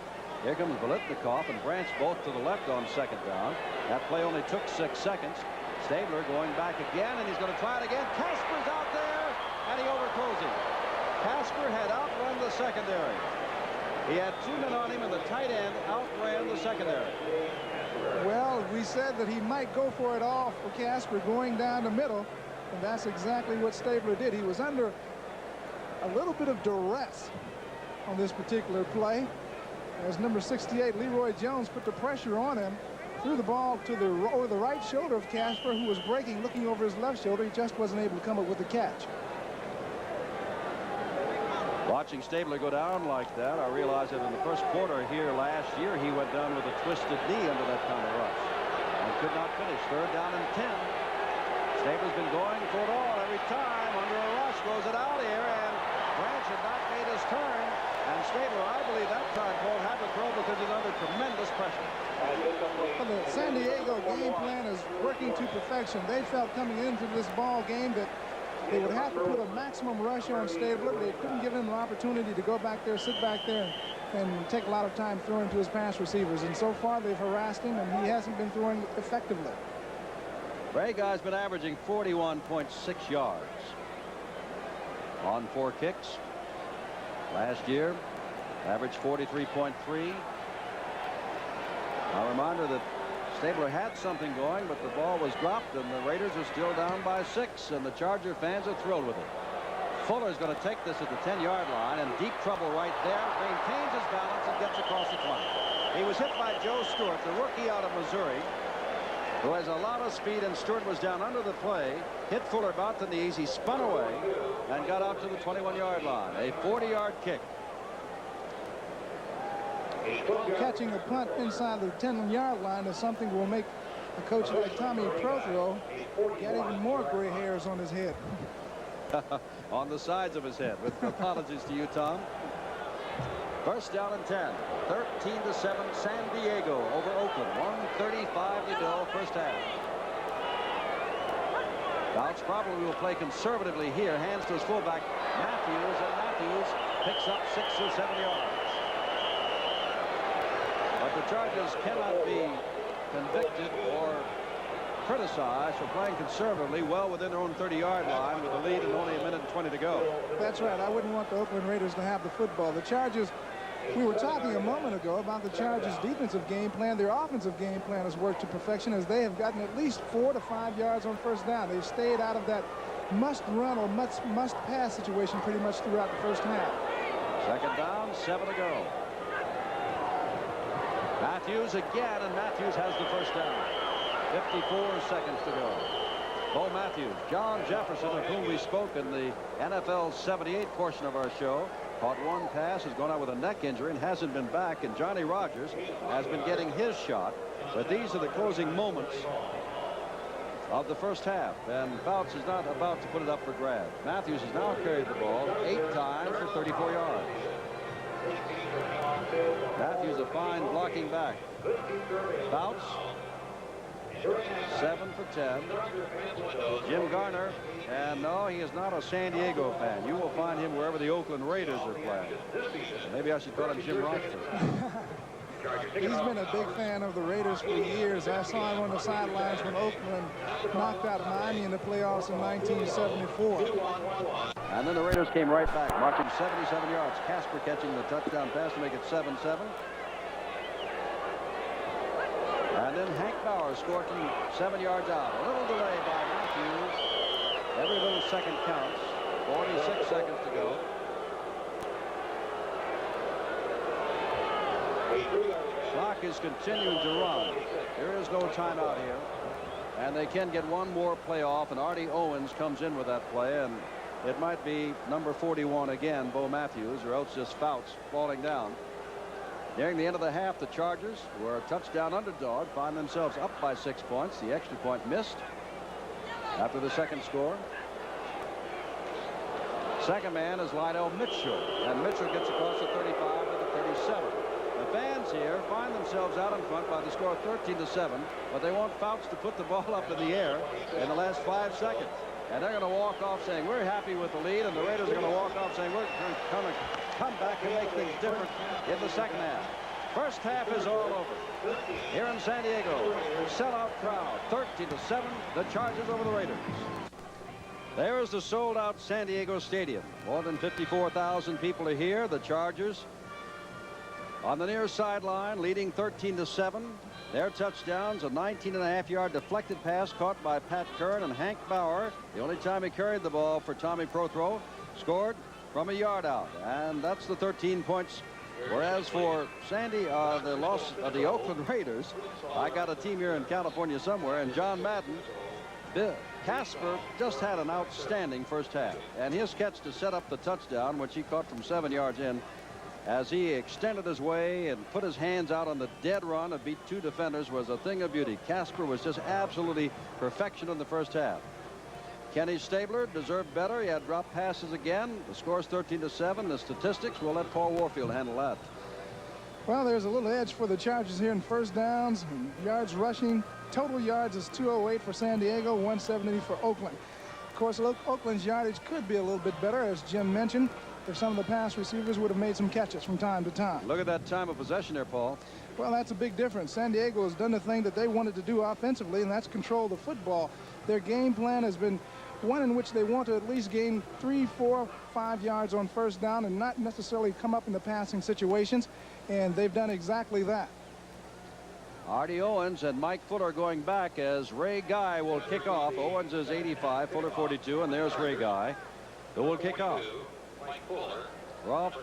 Here comes Biletnikoff and Branch both to the left on 2nd down. That play only took 6 seconds. Stabler going back again, and he's going to try it again. Casper's out there, and he overthrows him. Casper had outrun the secondary. He had 2 men on him, and the tight end outran the secondary. Well, we said that he might go for it all for Casper going down the middle, and that's exactly what Stabler did. He was under a little bit of duress on this particular play as number 68 Leroy Jones put the pressure on him, threw the ball to over the right shoulder of Casper, who was breaking, looking over his left shoulder. He just wasn't able to come up with the catch. Watching Stabler go down like that, I realized that in the first quarter here last year, he went down with a twisted knee under that kind of rush and could not finish. 3rd down and 10. Stabler's been going for it all every time under a rush. Goes it out here, and Branch had not made his turn. And Stabler, I believe that time, Paul, had to throw because he's under tremendous pressure. Well, the San Diego game plan is working to perfection. They felt coming into this ball game that they would have to put a maximum rush on Stabler. They couldn't give him an opportunity to go back there, sit back there, and take a lot of time throwing to his pass receivers. And so far, they've harassed him, and he hasn't been throwing effectively. Ray Guy's been averaging 41.6 yards on 4 kicks. Last year, Average 43.3. A reminder that Stabler had something going, but the ball was dropped, and the Raiders are still down by 6, and the Charger fans are thrilled with it. Fuller's going to take this at the 10-yard line, and deep trouble right there. Maintains his balance and gets across the 20. He was hit by Joe Stewart, the rookie out of Missouri, who has a lot of speed, and Stewart was down under the play, hit Fuller about the knees. He spun away and got out to the 21-yard line. A 40-yard kick. Catching a punt inside the 10-yard line is something that will make a coach like Tommy Prothero get even more gray hairs on his head. On the sides of his head. With apologies to you, Tom. First down and 10. 13-7 San Diego over Oakland. 1:35 to go, first half. Fouts probably will play conservatively here. Hands to his fullback Matthews, and Matthews picks up 6 or 7 yards. But the Chargers cannot be convicted or criticized for playing conservatively well within their own 30-yard line with a lead and only 1:20 to go. That's right. I wouldn't want the Oakland Raiders to have the football. The Chargers, we were talking a moment ago about the Chargers' defensive game plan. Their offensive game plan has worked to perfection, as they have gotten at least 4 to 5 yards on first down. They've stayed out of that must-run or must-pass situation pretty much throughout the first half. Second down, 7 to go. Matthews again, and Matthews has the first down. 54 seconds to go. Bo Matthews, John Jefferson, of whom we spoke in the NFL 78 portion of our show, caught one pass, has gone out with a neck injury and hasn't been back, and Johnny Rodgers has been getting his shot. But these are the closing moments of the first half, and Fouts is not about to put it up for grabs. Matthews has now carried the ball 8 times for 34 yards. Matthews a fine blocking back. Fouts 7 for 10. Jim Garner, and no, he is not a San Diego fan. You will find him wherever the Oakland Raiders are playing. Maybe I should call him Jim Rochford. He's been a big fan of the Raiders for years. I saw him on the sidelines when Oakland knocked out Miami in the playoffs in 1974. And then the Raiders came right back, marching 77 yards. Casper catching the touchdown pass to make it 7-7. And then Hank Bauer scored from 7 yards out. A little delay by Matthews. Every little second counts. 46 seconds to go. Clock is continuing to run. There is no timeout here. And they can get one more play off, and Artie Owens comes in with that play, and it might be number 41 again, Bo Matthews, or else just Fouts falling down. Nearing the end of the half, the Chargers, who are a touchdown underdog, find themselves up by 6 points. The extra point missed after the second score. Second man is Lionel Mitchell, and Mitchell gets across the 35 to the 37. The fans here find themselves out in front by the score of 13-7, but they want Fouts to put the ball up in the air in the last 5 seconds. And they're going to walk off saying, we're happy with the lead, and the Raiders are going to walk off saying, we're going to come back and make things different in the second half. First half is all over. Here in San Diego, sellout crowd, 13-7, the Chargers over the Raiders. There is the sold-out San Diego Stadium. More than 54,000 people are here. The Chargers on the near sideline, leading 13-7. Their touchdowns, a 19.5-yard deflected pass caught by Pat Curran, and Hank Bauer, the only time he carried the ball for Tommy Prothero, scored from a yard out. And that's the 13 points. Whereas for the loss of the Oakland Raiders, I got a team here in California somewhere, and John Madden, Casper just had an outstanding first half. And his catch to set up the touchdown, which he caught from 7 yards in, as he extended his way and put his hands out on the dead run and beat 2 defenders, was a thing of beauty. Casper was just absolutely perfection in the first half. Kenny Stabler deserved better. He had dropped passes again. The score's 13-7. The statistics, we'll let Paul Warfield handle that. Well, there's a little edge for the Chargers here in first downs and yards rushing. Total yards is 208 for San Diego, 170 for Oakland. Of course, Oakland's yardage could be a little bit better, as Jim mentioned, if some of the pass receivers would have made some catches from time to time. Look at that time of possession there, Paul. Well, that's a big difference. San Diego has done the thing that they wanted to do offensively, and that's control the football. Their game plan has been one in which they want to at least gain 3, 4, 5 yards on first down and not necessarily come up in the passing situations, and they've done exactly that. Artie Owens and Mike Fuller going back as Ray Guy will kick off. Owens is 85, Fuller 42, and there's Ray Guy who will kick off. Ralph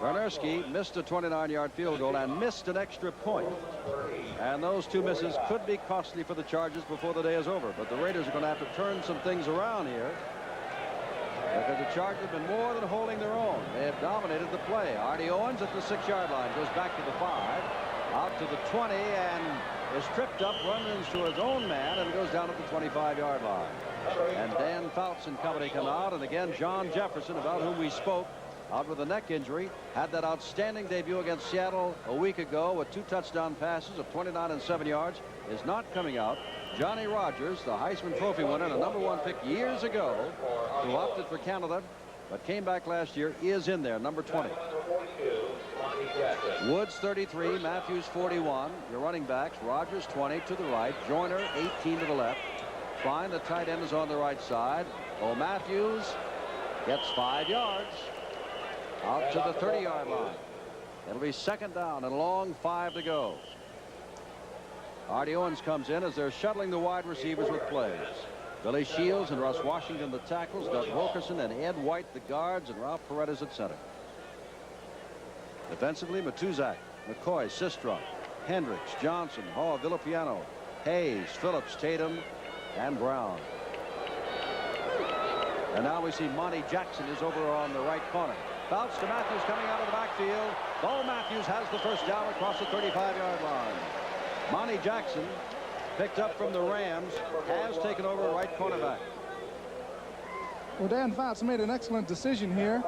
Wernerski missed a 29-yard field goal and missed an extra point. And those two misses could be costly for the Chargers before the day is over. But the Raiders are going to have to turn some things around here, because the Chargers have been more than holding their own. They have dominated the play. Artie Owens at the 6-yard line goes back to the 5, out to the 20, and is tripped up, runs into his own man, and goes down at the 25-yard line. And Dan Fouts and company come out, and again John Jefferson, about whom we spoke, out with a neck injury, had that outstanding debut against Seattle a week ago with 2 touchdown passes of 29 and 7 yards, is not coming out. Johnny Rodgers, the Heisman Trophy winner and a #1 pick years ago, who opted for Canada but came back last year, is in there, number 20. Woods 33, Matthews 41. Your running backs, Rodgers 20 to the right, Joyner 18 to the left. Fine, the tight end is on the right side. Bo Matthews gets 5 yards. Out to the 30-yard line. It'll be second down and a long 5 to go. Artie Owens comes in as they're shuttling the wide receivers with plays. Billy Shields and Russ Washington the tackles, Doug Wilkerson and Ed White the guards, and Ralph Paredes at center. Defensively, Matuzak, McCoy, Sistrom, Hendricks, Johnson, Hall, Villapiano, Hayes, Phillips, Tatum, and Brown. And now we see Monty Jackson is over on the right corner. Fouts to Matthews coming out of the backfield. Bo Matthews has the first down across the 35-yard line. Monty Jackson, picked up from the Rams, has taken over right cornerback. Well, Dan Fouts made an excellent decision here.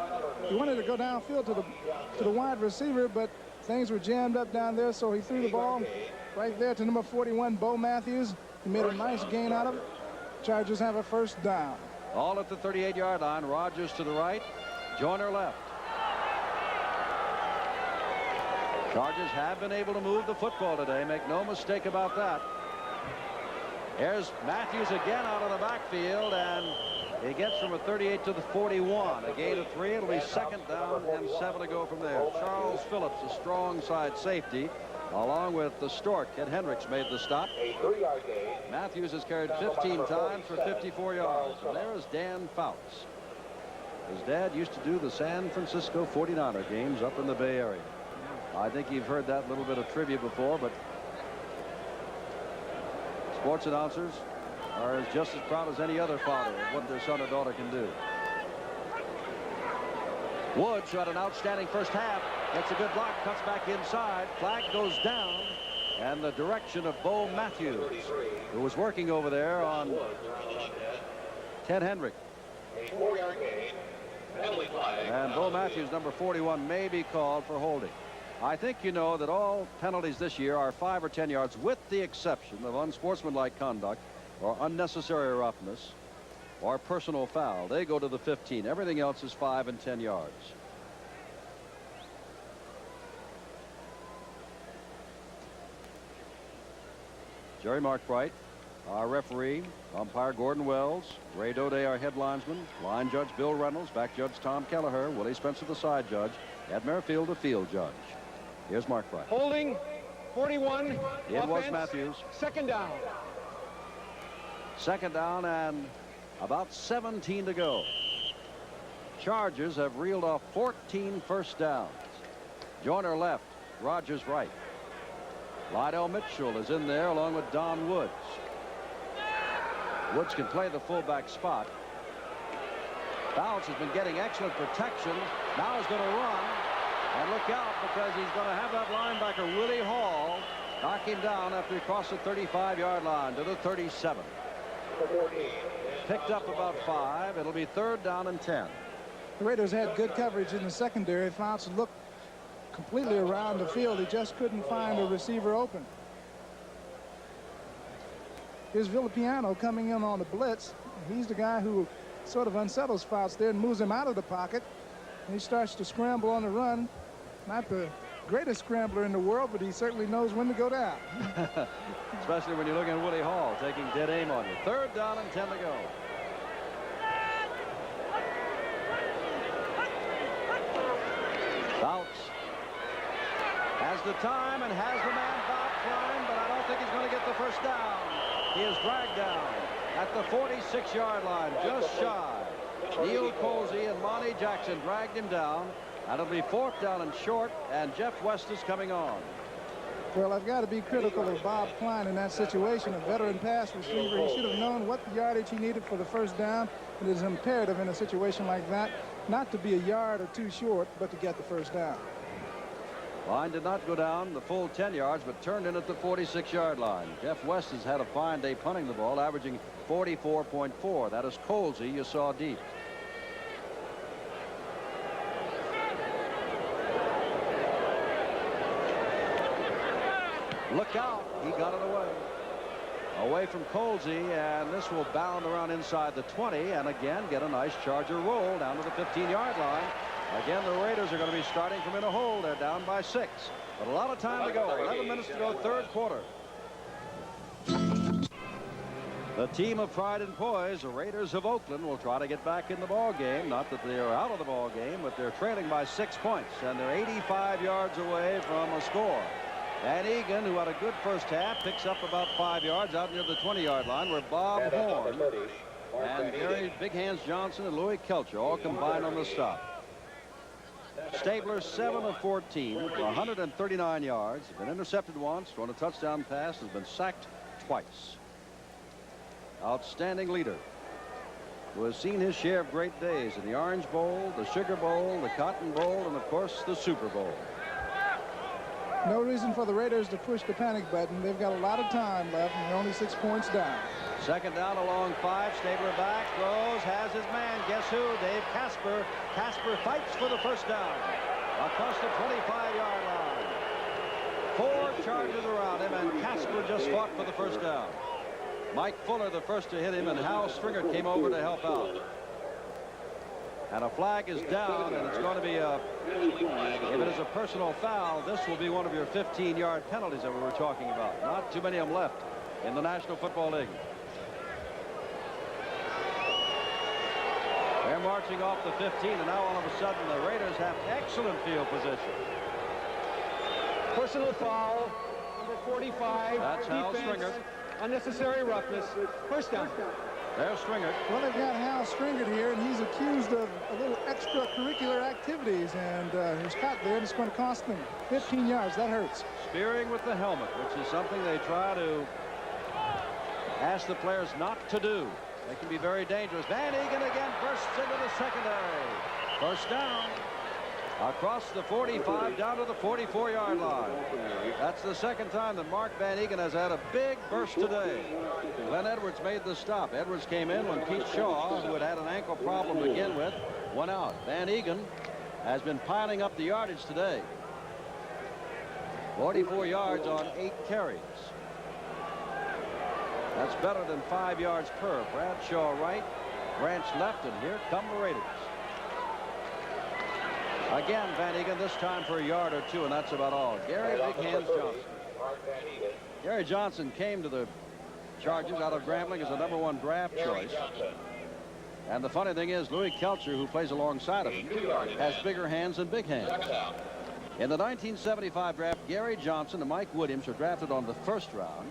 He wanted to go downfield to the wide receiver, but things were jammed up down there, so he threw the ball right there to number 41, Bo Matthews. He made a nice gain out of it. Chargers have a first down. All at the 38-yard line. Rodgers to the right, Joyner left. Chargers have been able to move the football today. Make no mistake about that. Here's Matthews again out of the backfield, and he gets from a 38 to the 41. A gain of 3. It'll be second down and 7 to go from there. Charles Phillips, a strong side safety, along with the Stork. Ed Hendricks made the stop. A 3-yard gain. Matthews has carried 15 times for 54 yards. And there is Dan Fouts. His dad used to do the San Francisco 49er games up in the Bay Area. I think you've heard that little bit of trivia before, but sports announcers are just as proud as any other father of what their son or daughter can do. Woods, who had an outstanding first half, gets a good block, cuts back inside. Flag goes down, and the direction of Bo Matthews, who was working over there on Ted Hendrick. A 4-yard gain. Penalty flag. And Bo Matthews, number 41, may be called for holding. I think you know that all penalties this year are 5 or 10 yards, with the exception of unsportsmanlike conduct or unnecessary roughness or personal foul. They go to the 15. Everything else is 5 and 10 yards. Jerry Markbright, our referee. Umpire Gordon Wells. Ray Doday, our head linesman. Line judge Bill Reynolds. Back judge Tom Kelleher. Willie Spencer, the side judge. Ed Merrifield, the field judge. Here's Markbright. Holding 41. It was Matthews. Second down. Second down and about 17 to go. Chargers have reeled off 14 first downs. Joyner left, Rodgers right. Lydell Mitchell is in there along with Don Woods. Woods can play the fullback spot. Fouts has been getting excellent protection. Now he's going to run. And look out, because he's going to have that linebacker, Willie Hall, knock him down after he crossed the 35-yard line to the 37. Picked up about 5. It'll be third down and 10. The Raiders had good coverage in the secondary. Fouts looked completely around the field. He just couldn't find a receiver open. Here's Villapiano coming in on the blitz. He's the guy who sort of unsettles Fouts there and moves him out of the pocket. And he starts to scramble on the run. Not the greatest scrambler in the world, but he certainly knows when to go down. Especially when you're looking at Willie Hall taking dead aim on you. Third down and 10 to go. Bouts has the time and has the man Bob Klein, but I don't think he's going to get the first down. He is dragged down at the 46-yard line, just shy. Neil Colsey and Monty Jackson dragged him down, and it'll be 4th down and short, and Jeff West is coming on. Well, I've got to be critical of Bob Klein in that situation. A veteran pass receiver, he should have known what yardage he needed for the first down. It is imperative in a situation like that not to be a yard or two short, but to get the first down. Line did not go down the full 10 yards, but turned in at the 46-yard line. Jeff West has had a fine day punting the ball, averaging 44.4. That is Colsey you saw deep. Look out. He got it away from Colsey, and this will bound around inside the 20 and again get a nice Charger roll down to the 15-yard line. Again, the Raiders are going to be starting from in a hole. They're down by 6, but a lot of time to go. 11 minutes to go, third quarter. The team of pride and poise, the Raiders of Oakland, will try to get back in the ball game. Not that they are out of the ball game, but they're trailing by 6 points, and they're 85 yards away from a score. Van Egan, who had a good first half, picks up about 5 yards out near the 20-yard line, where Bob Horn and Gary Big Hands Johnson and Louis Kelcher all combined on the stop. Stabler 7 of 14 for 139 yards. Been intercepted once, thrown a touchdown pass, has been sacked twice. Outstanding leader who has seen his share of great days in the Orange Bowl, the Sugar Bowl, the Cotton Bowl, and of course the Super Bowl. No reason for the Raiders to push the panic button. They've got a lot of time left, and they're only 6 points down. Second down along 5. Stabler back, throws, has his man. Guess who? Dave Casper. Casper fights for the first down across the 25-yard line. 4 charges around him, and Casper just fought for the first down. Mike Fuller the first to hit him, and Hal Stringer came over to help out. And a flag is down, and it's going to be if it is a personal foul, this will be one of your 15-yard penalties that we were talking about. Not too many of them left in the National Football League. They're marching off the 15, and now all of a sudden the Raiders have excellent field position. Personal foul, number 45. That's Hal Stringer. Unnecessary roughness. First down. There's Stringer. Well, they've got Hal Stringer here, and he's accused of a little extracurricular activities, and he's caught there, and it's going to cost them 15 yards. That hurts. Spearing with the helmet, which is something they try to ask the players not to do. They can be very dangerous. Van Egan again bursts into the secondary. First down. Across the 45 down to the 44-yard line. That's the second time that Mark Van Egan has had a big burst today. Glenn Edwards made the stop. Edwards came in when Pete Shaw, who had had an ankle problem to begin with, went out. Van Egan has been piling up the yardage today. 44 yards on 8 carries. That's better than 5 yards per. Bradshaw right, Branch left, and here come the Raiders. Again, Van Egan, this time for a yard or two, and that's about all. Gary Big Hands Johnson. Gary Johnson came to the Chargers out of Grambling as a #1 draft choice. And the funny thing is, Louis Kelcher, who plays alongside of him, has bigger hands than Big Hands. In the 1975 draft, Gary Johnson and Mike Williams were drafted on the first round.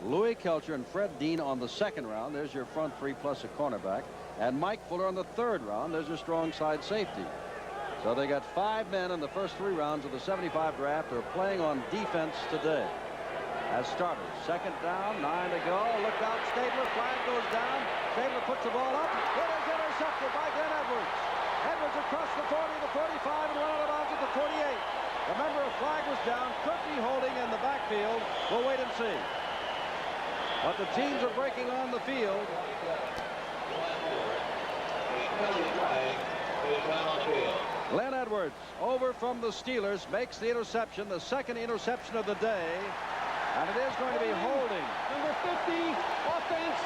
Louis Kelcher and Fred Dean on the second round. There's your front three plus a cornerback. And Mike Fuller on the third round. There's your strong side safety. So they got 5 men in the first 3 rounds of the 75 draft who are playing on defense today as starters. Second down, 9 to go. Look out, Stabler. Flag goes down. Stabler puts the ball up. It is intercepted by Glenn Edwards. Edwards across the 40, the 45, and run out of bounds at the 48. Remember, a flag was down. Could be holding in the backfield. We'll wait and see. But the teams are breaking on the field. Glenn Edwards, over from the Steelers, makes the interception, the second interception of the day, and it is going to be holding. Number 50, offense,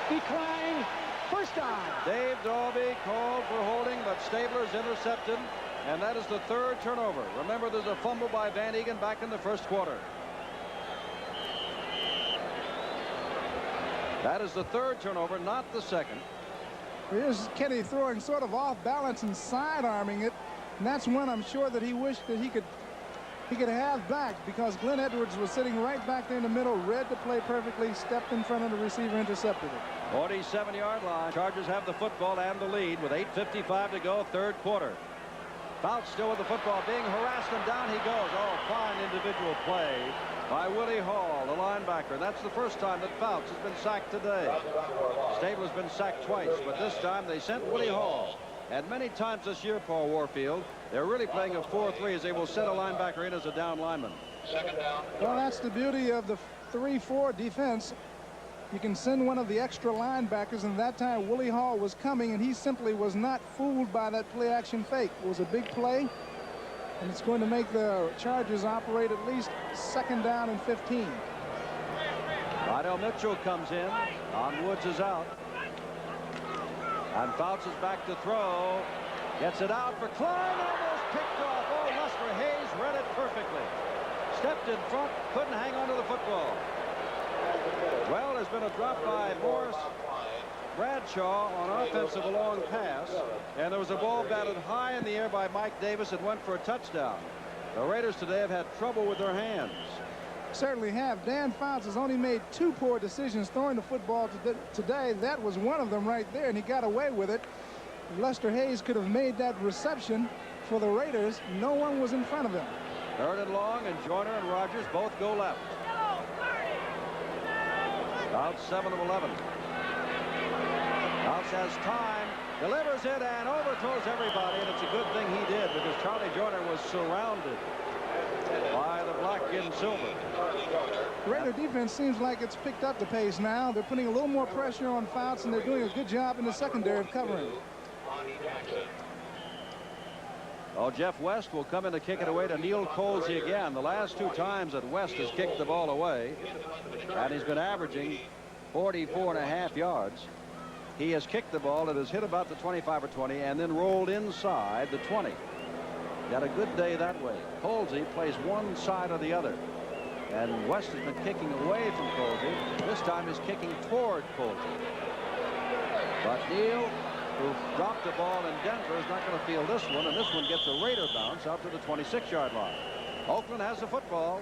decline, first down. Dave Dalby called for holding, but Stabler's intercepted, and that is the 3rd turnover. Remember, there's a fumble by Van Egan back in the first quarter. That is the 3rd turnover, not the 2nd. Here's Kenny throwing sort of off balance and side arming it. And that's one I'm sure that he wished that he could have back, because Glenn Edwards was sitting right back there in the middle, read the play perfectly, stepped in front of the receiver, intercepted it. 47-yard line. Chargers have the football and the lead with 8:55 to go, third quarter. Fouts still with the football, being harassed, and down he goes. Oh, fine individual play by Willie Hall, the linebacker. That's the first time that Fouts has been sacked today. Stable has been sacked twice, but this time they sent Willie Hall. And many times this year, Paul Warfield, they're really playing a 4-3 as they will set a linebacker in as a down lineman. Second down. Well, that's the beauty of the 3-4 defense. You can send one of the extra linebackers, and that time Willie Hall was coming, and he simply was not fooled by that play-action fake. It was a big play, and it's going to make the Chargers operate at least second down and 15. Lydell Mitchell comes in. Don Woods is out. And Fouts is back to throw. Gets it out for Klein. Almost picked off. Oh, Lester Hayes read it perfectly. Stepped in front. Couldn't hang on to the football. Well, there's been a drop by Morris Bradshaw on offensive, a long pass. And there was a ball batted high in the air by Mike Davis and went for a touchdown. The Raiders today have had trouble with their hands. Certainly have. Dan Fouts has only made 2 poor decisions throwing the football today. That was one of them right there, and he got away with it. Lester Hayes could have made that reception for the Raiders. No one was in front of him. Third and long, and Joyner and Rogers both go left. Fouts 7 of 11. Fouts has time, delivers it, and overthrows everybody, and it's a good thing he did, because Charlie Joyner was surrounded by the black and silver. The Raider defense seems like it's picked up the pace now. They're putting a little more pressure on Fouts, and they're doing a good job in the secondary of covering. Oh, Jeff West will come in to kick it away to Neil Colsey again. The last 2 times that West has kicked the ball away, and he's been averaging 44.5 yards. He has kicked the ball. It has hit about the 25 or 20 and then rolled inside the 20. Got a good day that way. Colsey plays one side or the other. And West has been kicking away from Colsey. This time he's kicking toward Colsey. But Neal, who dropped the ball in Denver, is not going to field this one, and this one gets a Raider bounce out to the 26-yard line. Oakland has the football.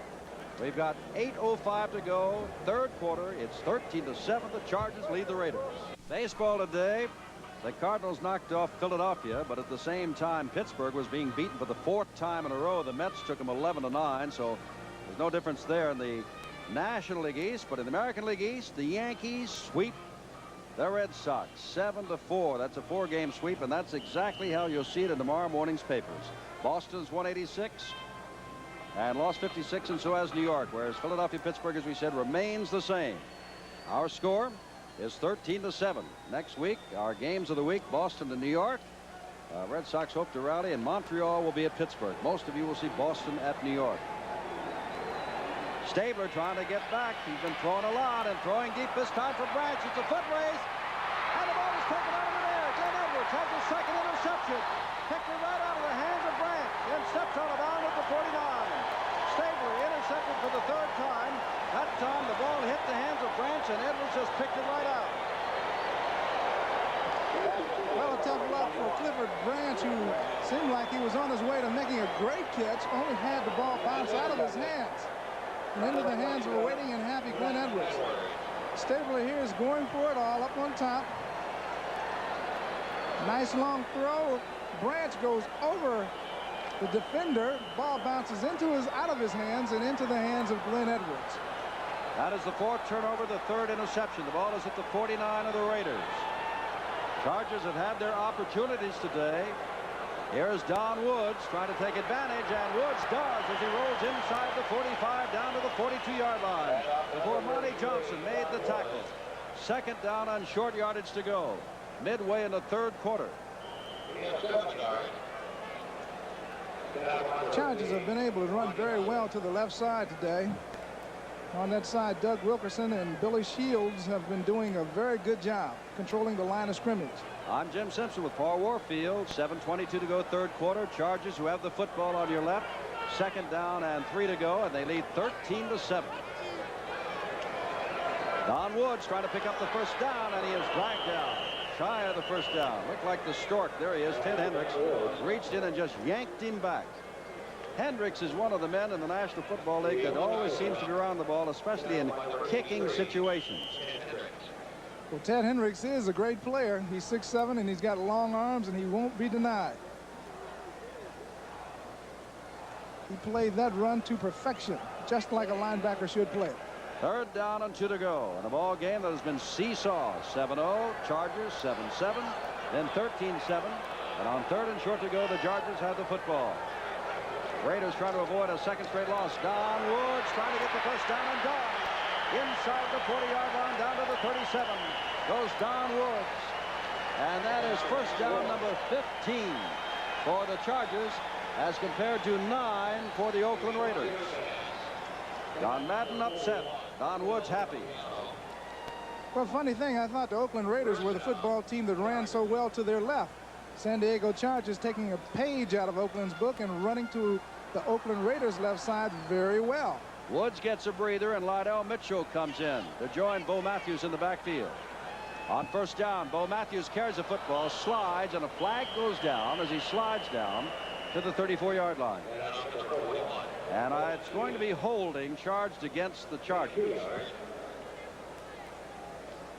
We've got 8:05 to go, third quarter. It's 13-7. The Chargers lead the Raiders. Baseball today. The Cardinals knocked off Philadelphia, but at the same time, Pittsburgh was being beaten for the 4th time in a row. The Mets took them 11-9, so there's no difference there in the National League East. But in the American League East, the Yankees sweep the Red Sox 7-4. That's a 4-game sweep, and that's exactly how you'll see it in tomorrow morning's papers. Boston's 186 and lost 56, and so has New York, whereas Philadelphia, Pittsburgh, as we said, remains the same. Our score is 13-7. Next week, our games of the week, Boston and New York. Red Sox hope to rally, and Montreal will be at Pittsburgh. Most of you will see Boston at New York. Stabler trying to get back. He's been throwing a lot and throwing deep this time for Branch. It's a foot race, and the ball is taken out of midair. Glenn Edwards has his second interception. Picked it right out of the hands of Branch. Then steps out of bounds at the 49. Stabler intercepted for the 3rd time. That time the ball hit the hands of Branch, and Edwards just picked it right out. Well, a tough luck for Clifford Branch, who seemed like he was on his way to making a great catch, only had the ball bounce out of his hands and into the hands of a waiting and happy Glenn Edwards. Stabler here is going for it all up on top. Nice long throw. Branch goes over the defender. Ball bounces out of his hands and into the hands of Glenn Edwards. That is the 4th turnover, the 3rd interception. The ball is at the 49 of the Raiders. Chargers have had their opportunities today. Here's Don Woods trying to take advantage, and Woods does as he rolls inside the 45 down to the 42-yard line before Monty Johnson made the tackle. 2nd down on short yardage to go. Midway in the 3rd quarter. Chargers have been able to run very well to the left side today. On that side, Doug Wilkerson and Billy Shields have been doing a very good job controlling the line of scrimmage. I'm Jim Simpson with Paul Warfield. 7:22 to go, 3rd quarter. Chargers, who have the football on your left. 2nd down and 3 to go, and they lead 13-7. Don Woods trying to pick up the 1st down, and he is dragged down. shy of the first down. Looked like the stork. There he is. Ted Hendricks reached in and just yanked him back. Hendricks is one of the men in the National Football League that always seems to be around the ball, especially in kicking situations. Well, Ted Hendricks is a great player. He's 6'7", and he's got long arms, and he won't be denied. He played that run to perfection, just like a linebacker should play. Third down and 2 to go in a ball game that has been seesaw. 7-0, Chargers 7-7, then 13-7, and on third and short to go, the Chargers have the football. Raiders trying to avoid a second straight loss. Don Woods trying to get the first down and gone. Inside the 40-yard line down to the 37 goes Don Woods. And that is first down number 15 for the Chargers as compared to 9 for the Oakland Raiders. Don Madden upset. Don Woods happy. Well, funny thing, I thought the Oakland Raiders were the football team that ran so well to their left. San Diego Chargers taking a page out of Oakland's book and running to the Oakland Raiders left side very well. Woods gets a breather, and Lydell Mitchell comes in to join Bo Matthews in the backfield. On first down, Bo Matthews carries the football, slides, and a flag goes down as he slides down to the 34-yard line. And it's going to be holding charged against the Chargers.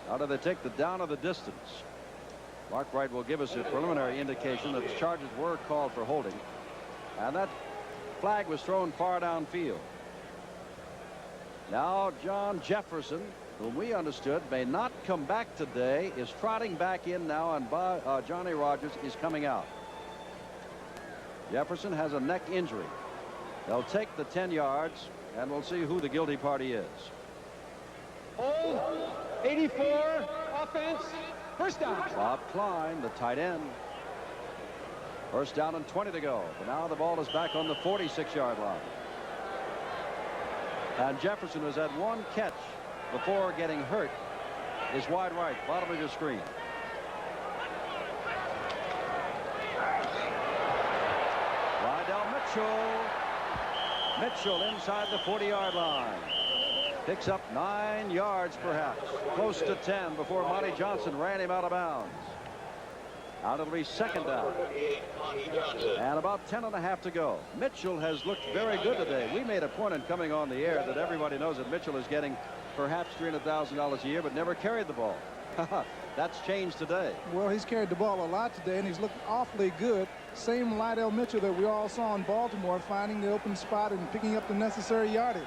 How do they take the down of the distance? Mark Wright will give us a preliminary indication that the Chargers were called for holding. And that flag was thrown far downfield. Now John Jefferson, whom we understood may not come back today, is trotting back in now, and Johnny Rodgers is coming out. Jefferson has a neck injury. They'll take the 10 yards, and we'll see who the guilty party is. Hold. 84. Offense. First down. Bob Klein, the tight end. First down and 20 to go. But now the ball is back on the 46-yard line. And Jefferson has had one catch before getting hurt. Is wide right, bottom of your screen. Lydell Mitchell. Mitchell inside the 40-yard line. Picks up 9 yards, perhaps. Close to 10 before Monty Johnson ran him out of bounds. Out it'll be second down. And about 10.5 to go. Mitchell has looked very good today. We made a point in coming on the air that everybody knows that Mitchell is getting perhaps $300,000 a year, but never carried the ball. That's changed today. Well, he's carried the ball a lot today, and he's looked awfully good. Same Lydell Mitchell that we all saw in Baltimore, finding the open spot and picking up the necessary yardage.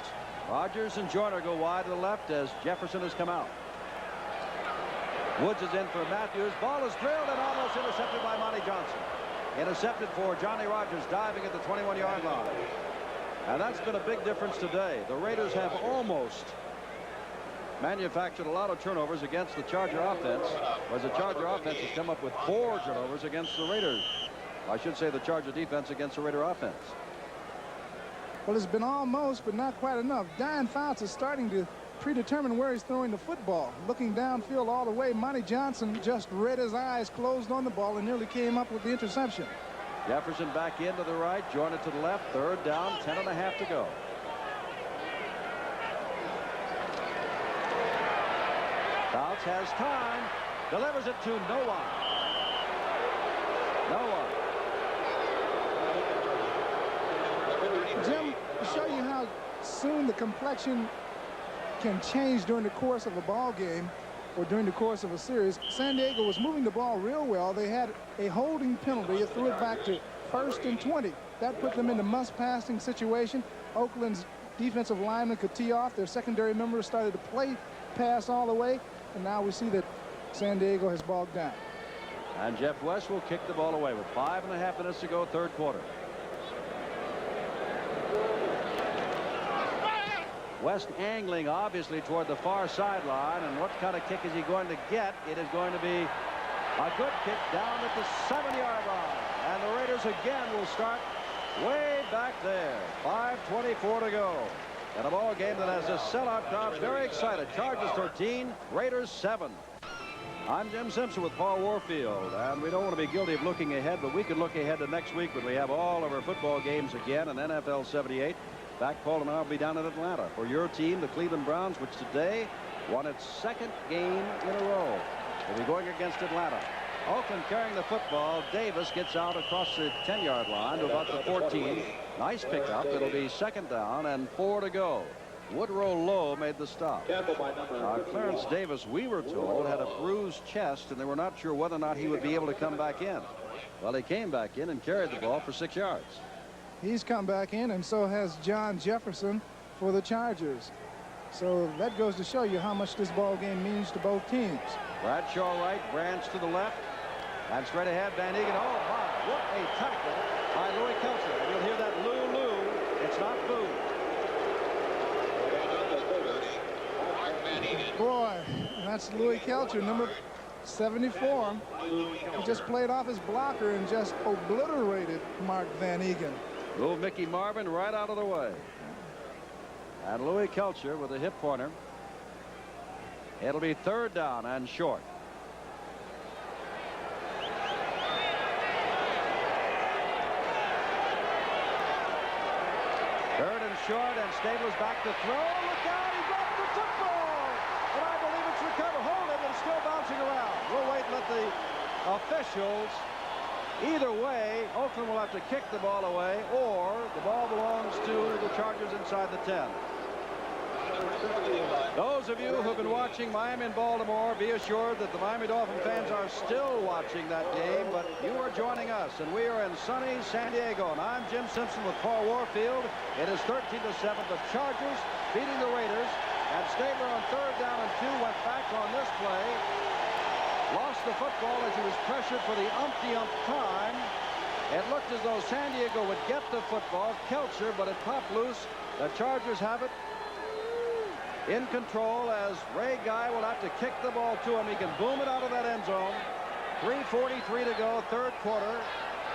Rodgers and Joyner go wide to the left as Jefferson has come out. Woods is in for Matthews. Ball is drilled and almost intercepted by Monty Johnson. Intercepted for Johnny Rodgers, diving at the 21-yard line. And that's been a big difference today. The Raiders have almost manufactured a lot of turnovers against the Charger offense, whereas the Charger offense has come up with 4 turnovers against the Raiders. I should say the Charger defense against the Raider offense. Well, it's been almost, but not quite enough. Diane Fouts is starting to predetermine where he's throwing the football. Looking downfield all the way, Monty Johnson just read his eyes closed on the ball and nearly came up with the interception. Jefferson back into the right, Joyner to the left. Third down, 10.5 to go. Fouts has time, delivers it to no one. No one. Jim, to show you how soon the complexion can change during the course of a ball game or during the course of a series, San Diego was moving the ball real well. They had a holding penalty. It threw it back to 1st and 20. That put them in the must-passing situation. Oakland's defensive linemen could tee off. Their secondary members started to play pass all the way, and now we see that San Diego has bogged down. And Jeff West will kick the ball away with 5.5 minutes to go, third quarter. West angling obviously toward the far sideline, and what kind of kick is he going to get? It is going to be a good kick down at the 7-yard line, and the Raiders again will start way back there. 5:24 to go in a ball game that has a sellout crowd very excited. Chargers 13, Raiders 7. I'm Jim Simpson with Paul Warfield, and we don't want to be guilty of looking ahead, but we can look ahead to next week when we have all of our football games again in NFL 78. In fact, Paul and I will be down in Atlanta for your team, the Cleveland Browns, which today won its 2nd game in a row. will be going against Atlanta. Oakland carrying the football. Davis gets out across the 10-yard line to about the 14. Nice pickup. It'll be 2nd down and 4 to go. Woodrow Lowe made the stop. Clarence Davis, we were told, had a bruised chest, and they were not sure whether or not he would be able to come back in. Well, he came back in and carried the ball for 6 yards. He's come back in, and so has John Jefferson for the Chargers. So that goes to show you how much this ball game means to both teams. Bradshaw right, Branch to the left, and straight ahead, Van Egan. Oh, my, what a tackle by Louis Kelcher. And you'll hear that Lou. It's not boo. Boy, that's Louis Kelcher, number 74. He just played off his blocker and just obliterated Mark Van Egan. Move Mickey Marvin right out of the way. And Louis Kelcher with a hip pointer. It'll be 3rd down and short. Third and short, and Stabler's back to throw. Look out, he dropped the football. And I believe it's recovered. Hold it, and still bouncing around. We'll wait and let the officials. Either way, Oakland will have to kick the ball away, or the ball belongs to the Chargers inside the 10. Those of you who've been watching Miami and Baltimore, be assured that the Miami Dolphin fans are still watching that game, but you are joining us, and we are in sunny San Diego. And I'm Jim Simpson with Paul Warfield. It is 13-7. The Chargers beating the Raiders, and Stabler on 3rd down and 2 went back on this play. Lost the football as he was pressured for the umpty-umpth time. It looked as though San Diego would get the football. Kelcher, but it popped loose. The Chargers have it in control as Ray Guy will have to kick the ball to him. He can boom it out of that end zone. 3:43 to go, 3rd quarter.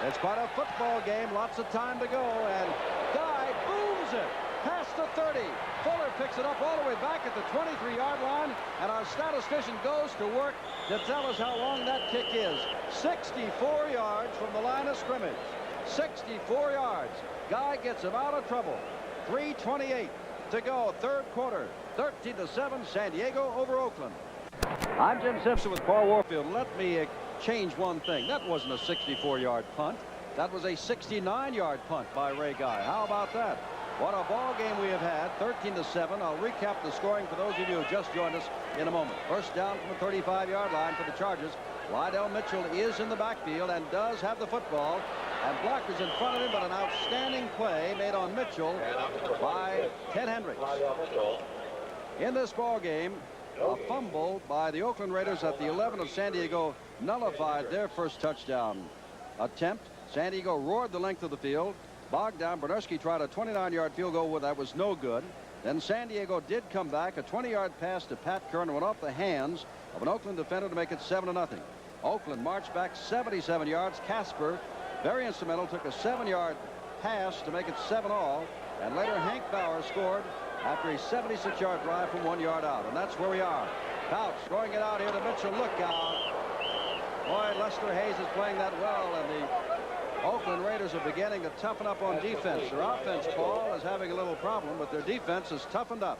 It's quite a football game. Lots of time to go, and Guy booms it past the 30. Fuller picks it up all the way back at the 23-yard line, and our statistician goes to work to tell us how long that kick is. 64 yards from the line of scrimmage. 64 yards. Guy gets him out of trouble. 3:28 to go, 3rd quarter. 13-7, San Diego over Oakland. I'm Jim Simpson with Paul Warfield. Let me change one thing. That wasn't a 64-yard punt. That was a 69-yard punt by Ray Guy. How about that? What a ball game we have had. 13-7. I'll recap the scoring for those of you who just joined us in a moment. First down from the 35-yard line for the Chargers. Lydell Mitchell is in the backfield and does have the football. And blockers in front of him, but an outstanding play made on Mitchell by Ted Hendricks. In this ball game, a fumble by the Oakland Raiders at the 11 of San Diego nullified their first touchdown attempt. San Diego roared the length of the field. Bogged down. Bernurski tried a 29-yard field goal. That was no good. Then San Diego did come back. A 20-yard pass to Pat Kern went off the hands of an Oakland defender to make it 7-0. Oakland marched back 77 yards. Casper, very instrumental, took a 7-yard pass to make it 7-all. And later Hank Bauer scored after a 76-yard drive from 1 yard out. And that's where we are. Couch throwing it out here to Mitchell. Look out. Boy, Lester Hayes is playing that well, and the Oakland Raiders are beginning to toughen up on defense. Their offense, Paul, is having a little problem, but their defense is toughened up.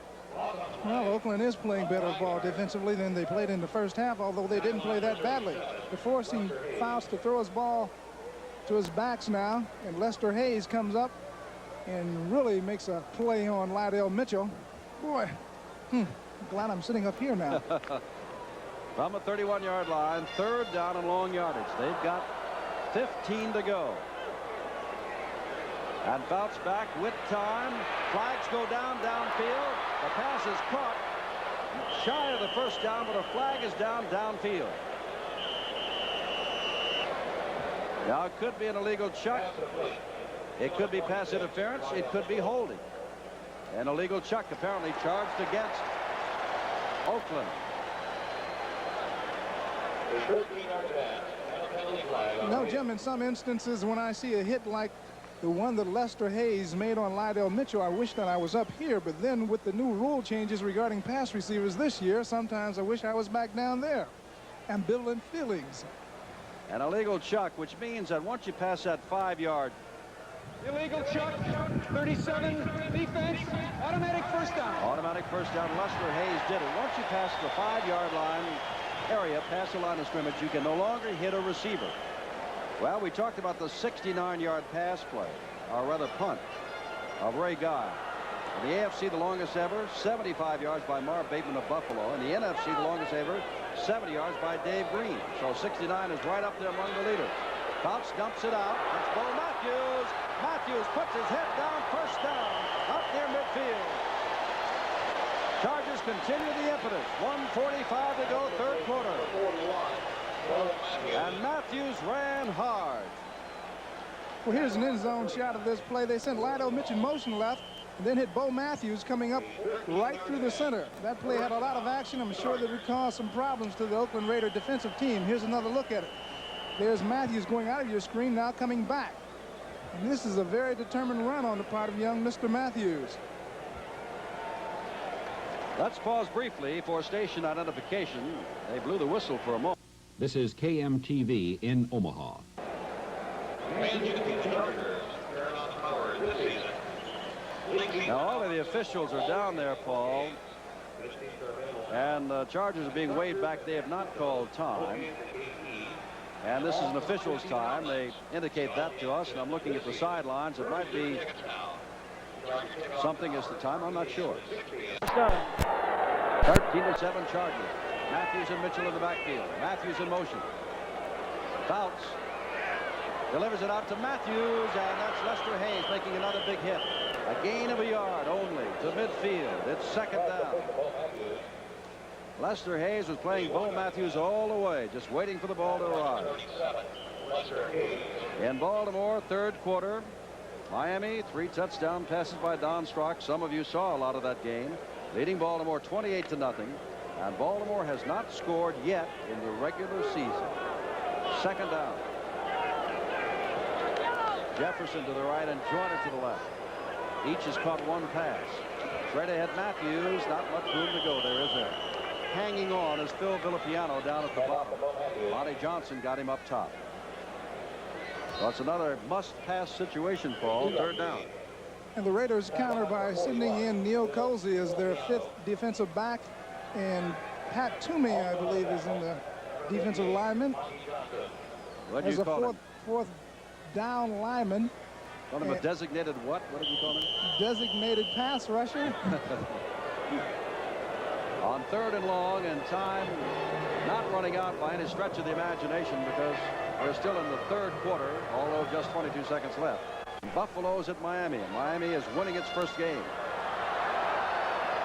Well, Oakland is playing better ball defensively than they played in the first half, although they didn't play that badly. They're forcing Faust to throw his ball to his backs now, and Lester Hayes comes up and really makes a play on Lydell Mitchell. Boy, glad I'm sitting up here now. From the 31-yard line, 3rd down and long yardage. They've got 15 to go. And bounce back with time. Flags go down downfield. The pass is caught shy of the first down, but a flag is down downfield. Now it could be an illegal chuck. It could be pass interference. It could be holding. An illegal chuck apparently charged against Oakland. No, Jim, in some instances when I see a hit like the one that Lester Hayes made on Lydell Mitchell, I wish that I was up here. But then with the new rule changes regarding pass receivers this year, sometimes I wish I was back down there. Ambivalent feelings. An illegal chuck, which means that once you pass that 5-yard. Illegal chuck, 37, defense, automatic first down. Automatic first down. Lester Hayes did it. Once you pass the 5-yard line, area past the line of scrimmage, you can no longer hit a receiver. Well, we talked about the 69-yard pass play, or rather punt, of Ray Guy. In the AFC, the longest ever, 75 yards by Marv Bateman of Buffalo. In the NFC, the longest ever, 70 yards by Dave Green. So 69 is right up there among the leaders. Fouts dumps it out. That's Bo Matthews. Matthews puts his head down, first down, up near midfield. Chargers continue the impetus. 1:45 to go, third quarter. And Matthews ran hard. Well, here's an end zone shot of this play. They sent Lydell Mitchell motion left and then hit Bo Matthews coming up right through the center. That play had a lot of action. I'm sure that would cause some problems to the Oakland Raider defensive team. Here's another look at it. There's Matthews going out of your screen, now coming back. And this is a very determined run on the part of young Mr. Matthews. Let's pause briefly for station identification. They blew the whistle for a moment. This is KMTV in Omaha. And you can see the Chargers turn on the power this season. Now all of the officials are down there, Paul, and the Chargers are being weighed back. They have not called time, and this is an official's time. They indicate that to us, and I'm looking at the sidelines. It might be something as the time. I'm not sure. 13-7 Chargers. Matthews and Mitchell in the backfield. Matthews in motion. Fouts delivers it out to Matthews, and that's Lester Hayes making another big hit. A gain of a yard only to midfield. It's second down. Lester Hayes was playing Bo Matthews all the way, just waiting for the ball to arrive. In Baltimore, third quarter, Miami, 3 touchdown passes by Don Strock. Some of you saw a lot of that game, leading Baltimore 28-0. And Baltimore has not scored yet in the regular season. Second down. Jefferson to the right and Joyner to the left. Each has caught one pass. Straight ahead Matthews. Not much room to go there, is there? Hanging on is Phil Villapiano down at the bottom. Monty Johnson got him up top. So it's another must-pass situation, Paul. Third down. And the Raiders counter by sending in Neil Colsey as their 5th defensive back. And Pat Toomey, I believe, is in the defensive lineman. What do you call him? Fourth down lineman. Call him a designated what? What did you call him? Designated pass rusher. On third and long, and time not running out by any stretch of the imagination because we're still in the third quarter, although just 22 seconds left. Buffalo's at Miami, and Miami is winning its first game.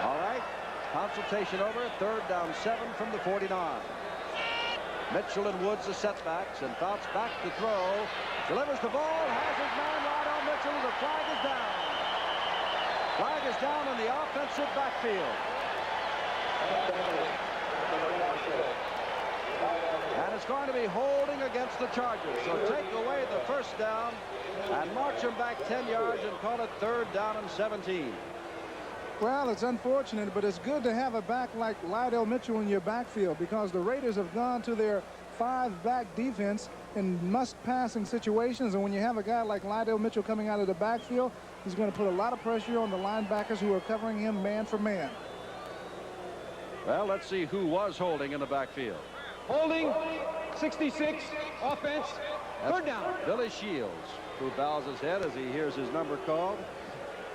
All right, consultation over. Third down 7 from the 49. Mitchell and Woods the setbacks, and Fouts back to throw. Delivers the ball, has his man right on Mitchell. The flag is down. Flag is down in the offensive backfield. And it's going to be holding against the Chargers. So take away the first down and march them back 10 yards and call it third down and 17. Well, it's unfortunate, but it's good to have a back like Lydell Mitchell in your backfield because the Raiders have gone to their 5-back defense in must-passing situations. And when you have a guy like Lydell Mitchell coming out of the backfield, he's going to put a lot of pressure on the linebackers who are covering him man for man. Well, let's see who was holding in the backfield. Holding, 66, offense, third down. Billy Shields, who bows his head as he hears his number called.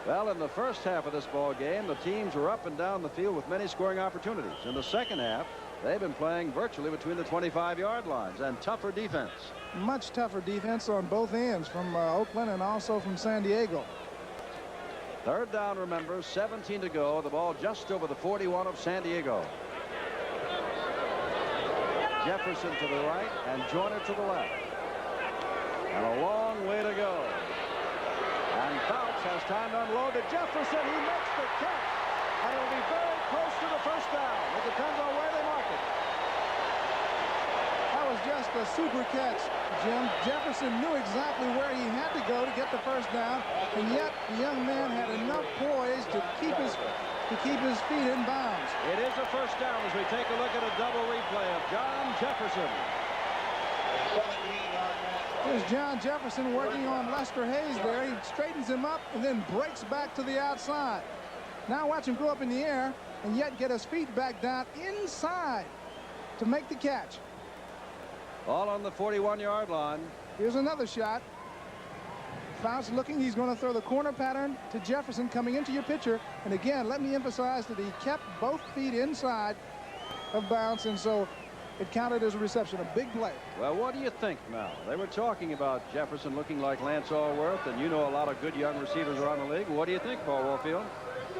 Well, in the first half of this ball game, the teams were up and down the field with many scoring opportunities. In the second half, they've been playing virtually between the 25-yard lines and tougher defense. Much tougher defense on both ends from Oakland and also from San Diego. Third down, remember, 17 to go. The ball just over the 41 of San Diego. Jefferson to the right and Joyner to the left. And a long way to go. And Fouts has time to unload to Jefferson. He makes the catch. And it'll be very close to the first down. It depends on where they mark it. That was just a super catch, Jim. Jefferson knew exactly where he had to go to get the first down, and yet the young man had enough poise to keep his feet in bounds. It is a first down as we take a look at a double replay of John Jefferson. Here's John Jefferson working on Lester Hayes there. He straightens him up and then breaks back to the outside. Now watch him go up in the air and yet get his feet back down inside. to make the catch. All on the 41-yard line. Here's another shot. Fouts looking. He's going to throw the corner pattern to Jefferson coming into your pitcher. And again, let me emphasize that he kept both feet inside of bounds, and so it counted as a reception. A big play. Well, what do you think, Mel? They were talking about Jefferson looking like Lance Allworth, and you know a lot of good young receivers around the league. What do you think, Paul Warfield?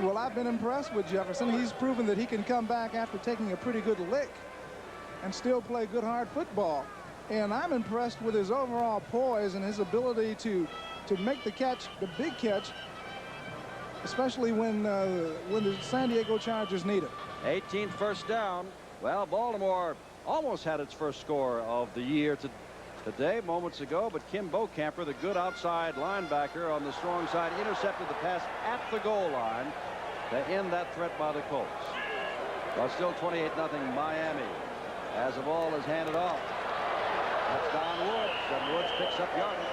Well, I've been impressed with Jefferson. He's proven that he can come back after taking a pretty good lick and still play good hard football. And I'm impressed with his overall poise and his ability to make the catch, the big catch, especially when the San Diego Chargers need it. 18th first down. Well, Baltimore almost had its first score of the year today, moments ago, but Kim Bocamper, the good outside linebacker on the strong side, intercepted the pass at the goal line to end that threat by the Colts. Well, still 28-0 Miami as the ball is handed off. That's Don Woods, and Woods picks up yardage.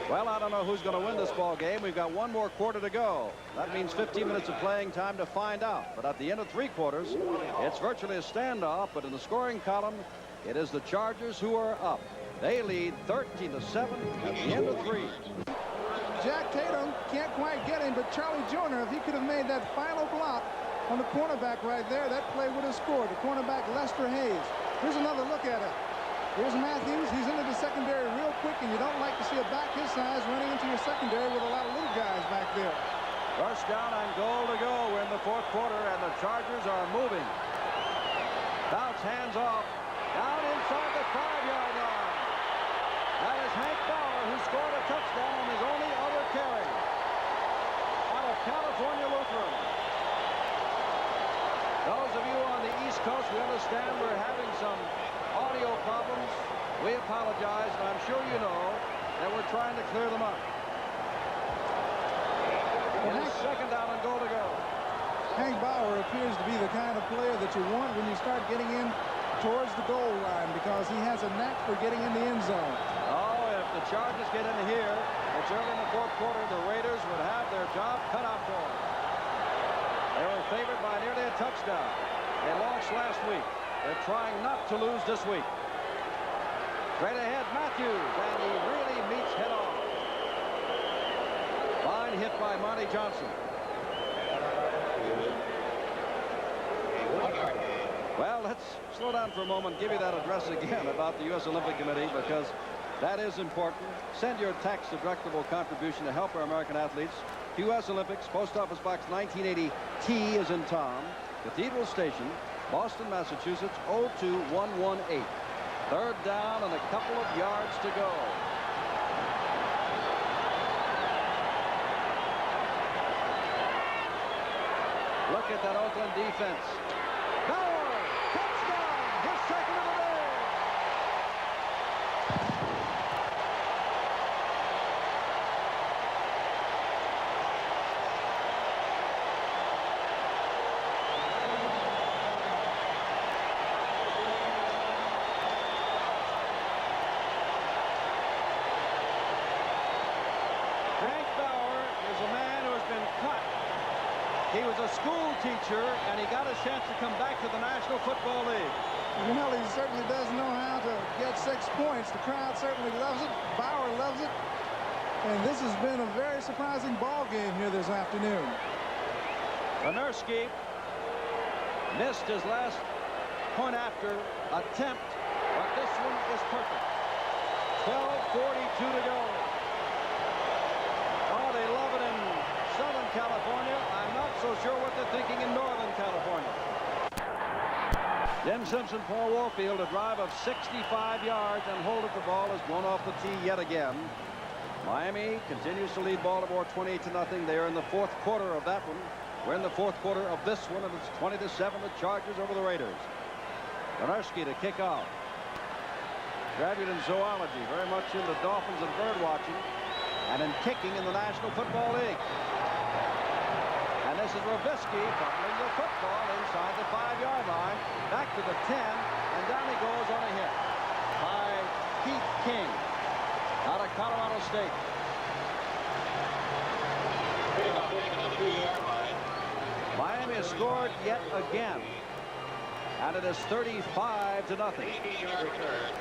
Well, I don't know who's going to win this ball game. We've got one more quarter to go. That means 15 minutes of playing time to find out. But at the end of 3 quarters, it's virtually a standoff. But in the scoring column, it is the Chargers who are up. They lead 13-7 at the end of 3. Jack Tatum can't quite get him, but Charlie Joyner, if he could have made that final block on the cornerback right there, that play would have scored. The cornerback, Lester Hayes. Here's another look at it. Here's Matthews. He's into the secondary real quick, and you don't like to see a back his size running into your secondary with a lot of little guys back there. First down and goal to go. We're in the 4th quarter, and the Chargers are moving. Bounce hands off. Down inside the 5-yard line. That is Hank Bauer, who scored a touchdown on his only other carry out of California Lutheran. Those of you on the East Coast, we understand we're having some audio problems. We apologize, and I'm sure you know that we're trying to clear them up. It is 2nd down and goal to go. Hank Bauer appears to be the kind of player that you want when you start getting in towards the goal line, because he has a knack for getting in the end zone. Oh, if the Chargers get in here, it's early in the 4th quarter, the Raiders would have their job cut out for them. They were favored by nearly a touchdown. They lost last week. They're trying not to lose this week. Straight ahead, Matthews, and he really meets head on. Fine hit by Monty Johnson. Well, let's slow down for a moment and give you that address again about the U.S. Olympic Committee, because that is important. Send your tax-deductible contribution to help our American athletes. U.S. Olympics, Post Office Box 1980, T as in Tom, Cathedral Station, Boston, Massachusetts, 02118. 3rd down and a couple of yards to go. Look at that Oakland defense. Bauer, touchdown, his 2nd of the day. He was a school teacher, and he got a chance to come back to the National Football League. You know, he certainly does know how to get 6 points. The crowd certainly loves it. Bauer loves it. And this has been a very surprising ball game here this afternoon. Panerski missed his last point after attempt, but this one is perfect. 12:42 to go. Oh, they love it in Southern California. I'm not so sure what they're thinking in Northern California. Jim Simpson, Paul Warfield, a drive of 65 yards, and hold at the ball is blown off the tee yet again. Miami continues to lead Baltimore 28-0. They are in the 4th quarter of that one. We're in the 4th quarter of this one, and it's 20-7, the Chargers over the Raiders. Panerski to kick off. Graduate in zoology, very much into dolphins and bird watching, and in kicking in the National Football League. And this is Robisky fumbling the football inside the 5-yard line, back to the 10, and down he goes on a hit by Keith King out of Colorado State. Miami has scored yet again. and it is 35 to nothing. 18-yard return.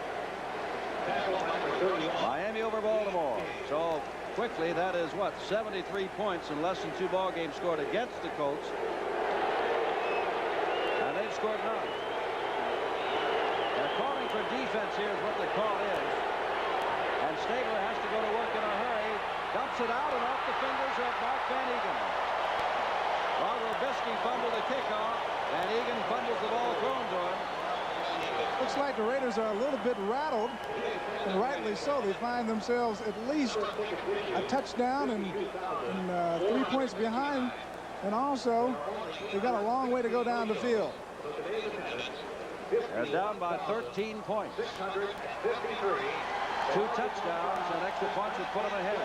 Tackle number 31. Miami over Baltimore. So quickly, that is what, 73 points in less than 2 ball games scored against the Colts, and they've scored none. They're calling for defense here is what the call is, and Stabler has to go to work in a hurry. Dumps it out and off the fingers of Mark Van Egan. While Robisky fumbled the kickoff, and Egan fumbles the ball thrown to him. Looks like the Raiders are a little bit rattled, and rightly so. They find themselves at least a touchdown and 3 points behind, and also they've got a long way to go down the field. They're down by 13 points. 2 touchdowns and extra points would put them ahead.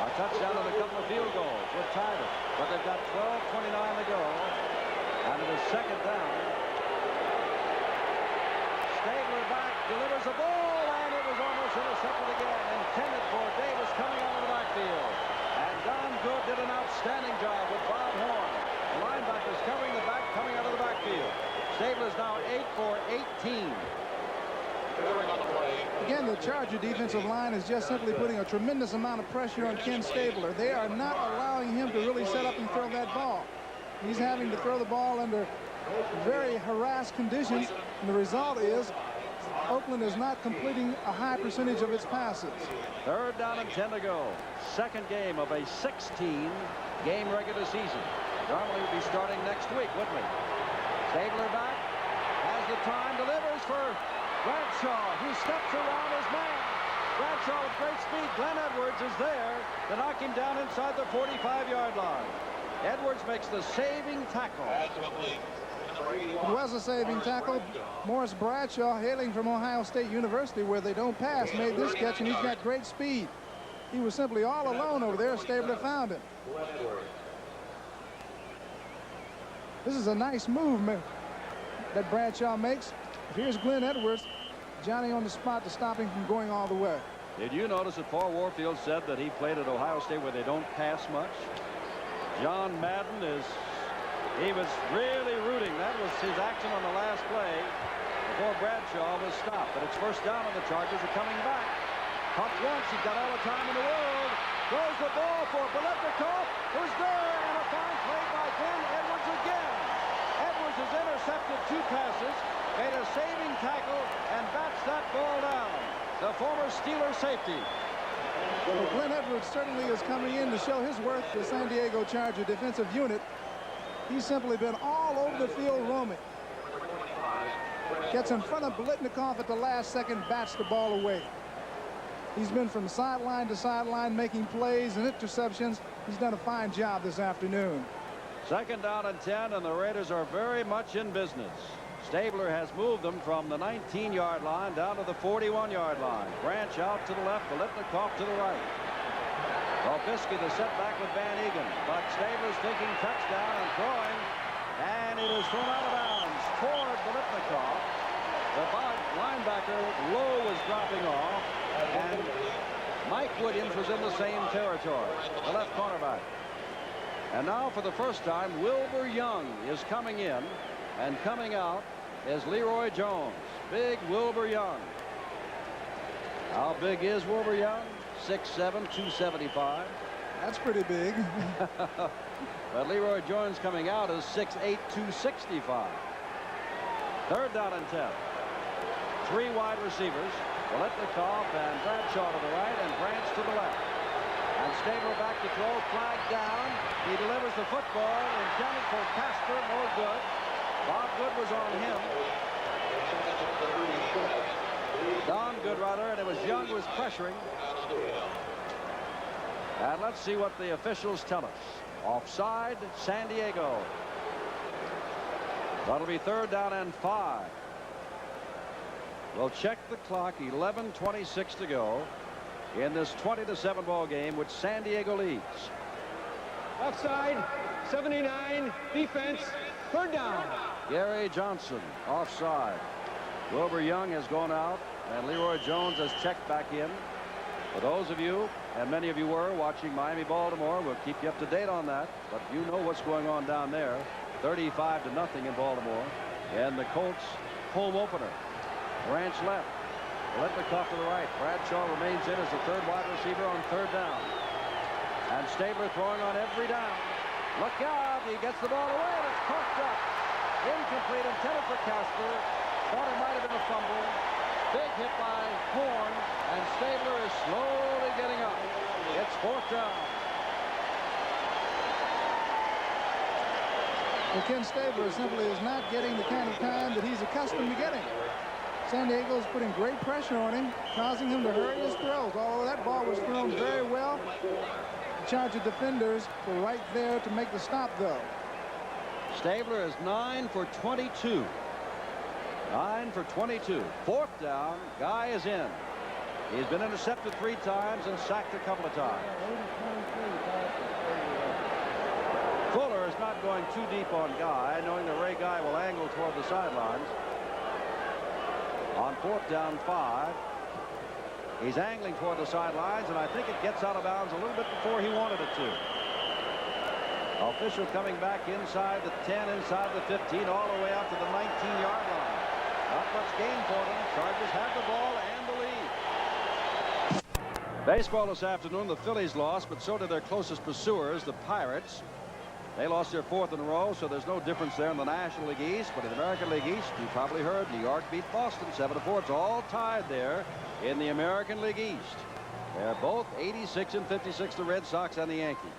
A touchdown and a couple of field goals would tie them, but they've got 12:29 to go, and it is second down. Stabler back, delivers the ball, and it was almost intercepted again. Intended for Davis coming out of the backfield. And Don Good did an outstanding job with Bob Horn. The linebackers covering the back, coming out of the backfield. Stabler's now 8 for 18. Again, the Charger defensive line is just simply putting a tremendous amount of pressure on Ken Stabler. They are not allowing him to really set up and throw that ball. He's having to throw the ball under very harassed conditions, and the result is Oakland is not completing a high percentage of its passes. Third down and 10 to go. Second game of a 16-game regular season. Normally would be starting next week, wouldn't we? Stabler back, has the time, delivers for Bradshaw, who steps around his man. Bradshaw with great speed. Glenn Edwards is there to knock him down inside the 45-yard line. Edwards makes the saving tackle. It was a saving tackle. Morris Bradshaw, hailing from Ohio State University, where they don't pass, made this catch, and he's got great speed. He was simply all alone over there. Stabler found him. This is a nice move that Bradshaw makes. Here's Glenn Edwards, Johnny on the spot to stop him from going all the way. Did you notice that Paul Warfield said that he played at Ohio State where they don't pass much? John Madden he was really rooting. That was his action on the last play before Bradshaw was stopped. But it's first down, and the Chargers are coming back. Pumped once, he's got all the time in the world. Throws the ball for Biletnikoff, who's there, and a fine play by Glenn Edwards again. Edwards has intercepted 2 passes, made a saving tackle, and bats that ball down. The former Steeler safety. Well, Glenn Edwards certainly is coming in to show his worth to the San Diego Charger defensive unit. He's simply been all over the field roaming. Gets in front of Biletnikoff at the last second, bats the ball away. He's been from sideline to sideline making plays and interceptions. He's done a fine job this afternoon. Second down and 10, and the Raiders are very much in business. Stabler has moved them from the 19-yard line down to the 41-yard line. Branch out to the left, Biletnikoff to the right. Robisky the setback with Van Egan, but Stabler's thinking touchdown and throwing, and it is thrown out of bounds toward Biletnikoff. The linebacker Lowe was dropping off, and Mike Williams was in the same territory, the left cornerback. And now for the first time, Wilbur Young is coming in, and coming out is Leroy Jones. Big Wilbur Young. How big is Wilbur Young? 6'7", 275. That's pretty big. But Leroy Jones coming out is 6'8", 265. Third down and 10. 3 wide receivers. Biletnikoff and Bradshaw to the right and Branch to the left. And Stabler back to throw, flag down. He delivers the football, intended for Casper, no good. Bob Good was on him. Don Good, rather, and it was Young who was pressuring. And let's see what the officials tell us. Offside, San Diego. That'll be third down and 5. We'll check the clock. 11:26 to go in this 20-7 ball game, which San Diego leads. Offside, 79, defense, third down. Gary Johnson offside. Wilbur Young has gone out, and Leroy Jones has checked back in. For those of you, and many of you were watching Miami-Baltimore, we'll keep you up to date on that. But you know what's going on down there. 35-0 in Baltimore. in the Colts home opener. Branch left. Litnikoff to the right. Bradshaw remains in as the third wide receiver on third down. And Stabler throwing on every down. Look out. He gets the ball away, and it's coughed up. Incomplete, intended for Casper. Thought it might have been a fumble. Big hit by Horn, and Stabler is slowly getting up. It's fourth down. Well, Ken Stabler simply is not getting the kind of time that he's accustomed to getting. San Diego is putting great pressure on him, causing him to hurry his throws. Although that ball was thrown very well, the Charger defenders were right there to make the stop, though. Stabler is 9 for 22. 9 for 22. Fourth down. Guy is in. He's been intercepted 3 times and sacked a couple of times. Fuller is not going too deep on Guy, knowing that Ray Guy will angle toward the sidelines. On fourth down 5. He's angling toward the sidelines, and I think it gets out of bounds a little bit before he wanted it to. Official coming back inside the 10, inside the 15, all the way out to the 19-yard line. Not much gain for them. Chargers have the ball and the lead. Baseball this afternoon, the Phillies lost, but so did their closest pursuers, the Pirates. They lost their 4th in a row, so there's no difference there in the National League East. But in the American League East, you probably heard New York beat Boston 7-4. It's all tied there in the American League East. They're both 86 and 56, the Red Sox and the Yankees.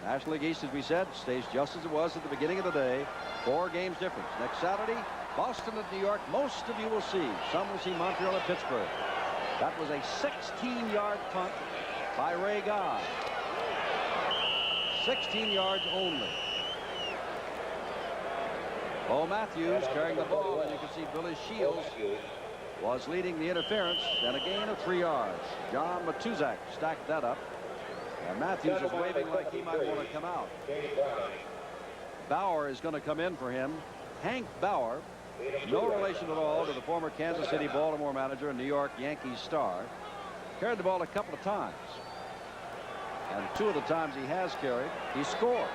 National League East, as we said, stays just as it was at the beginning of the day. 4 games difference. Next Saturday, Boston at New York. Most of you will see. Some will see Montreal at Pittsburgh. That was a 16-yard punt by Ray Guy. 16 yards only. Bo Matthews carrying the ball, and you can see Billy Shields was leading the interference, and a gain of 3 yards. John Matuzak stacked that up. And Matthews is waving like he might want to come out. Bauer is going to come in for him. Hank Bauer, no relation at all to the former Kansas City Baltimore manager and New York Yankees star. Carried the ball a couple of times. And 2 of the times he has carried, he scored.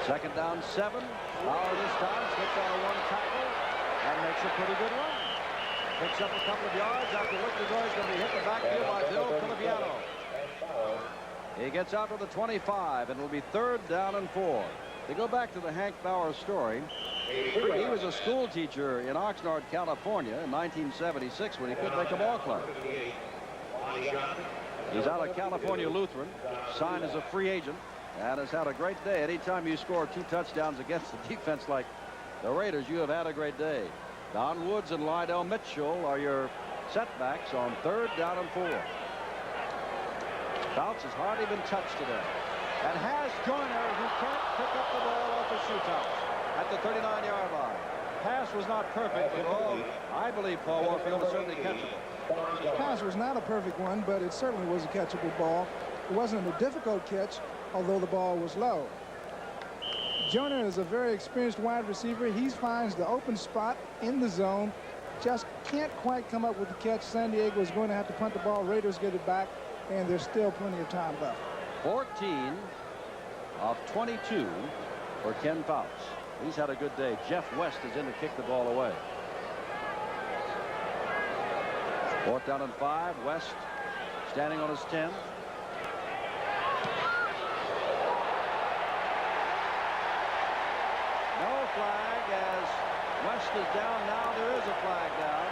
Second down 7. Bauer this time slips out of 1 tackle and makes a pretty good run. Picks up a couple of yards after Lichtenberg is going to be hit in the backfield by Bill Colabiano. He gets out to the 25, and it'll be 3rd down and 4. To go back to the Hank Bauer story, he was a school teacher in Oxnard, California in 1976 when he couldn't make a ball club. He's out of California Lutheran, signed as a free agent, and has had a great day. Anytime you score 2 touchdowns against a defense like the Raiders, you have had a great day. Don Woods and Lydell Mitchell are your setbacks on 3rd down and 4. Bounce has hardly been touched today. And has Joyner, who can't pick up the ball off the shootout at the 39-yard line. Pass was not perfect, but all, I believe, Paul Warfield is certainly catchable. The pass was not a perfect one, but it certainly was a catchable ball. It wasn't a difficult catch, although the ball was low. Joyner is a very experienced wide receiver. He finds the open spot in the zone. Just can't quite come up with the catch. San Diego is going to have to punt the ball. Raiders get it back, and there's still plenty of time left. 14 of 22 for Ken Fouts. He's had a good day. Jeff West is in to kick the ball away. 4th down and 5. West standing on his 10. No flag as West is down. Now there is a flag down.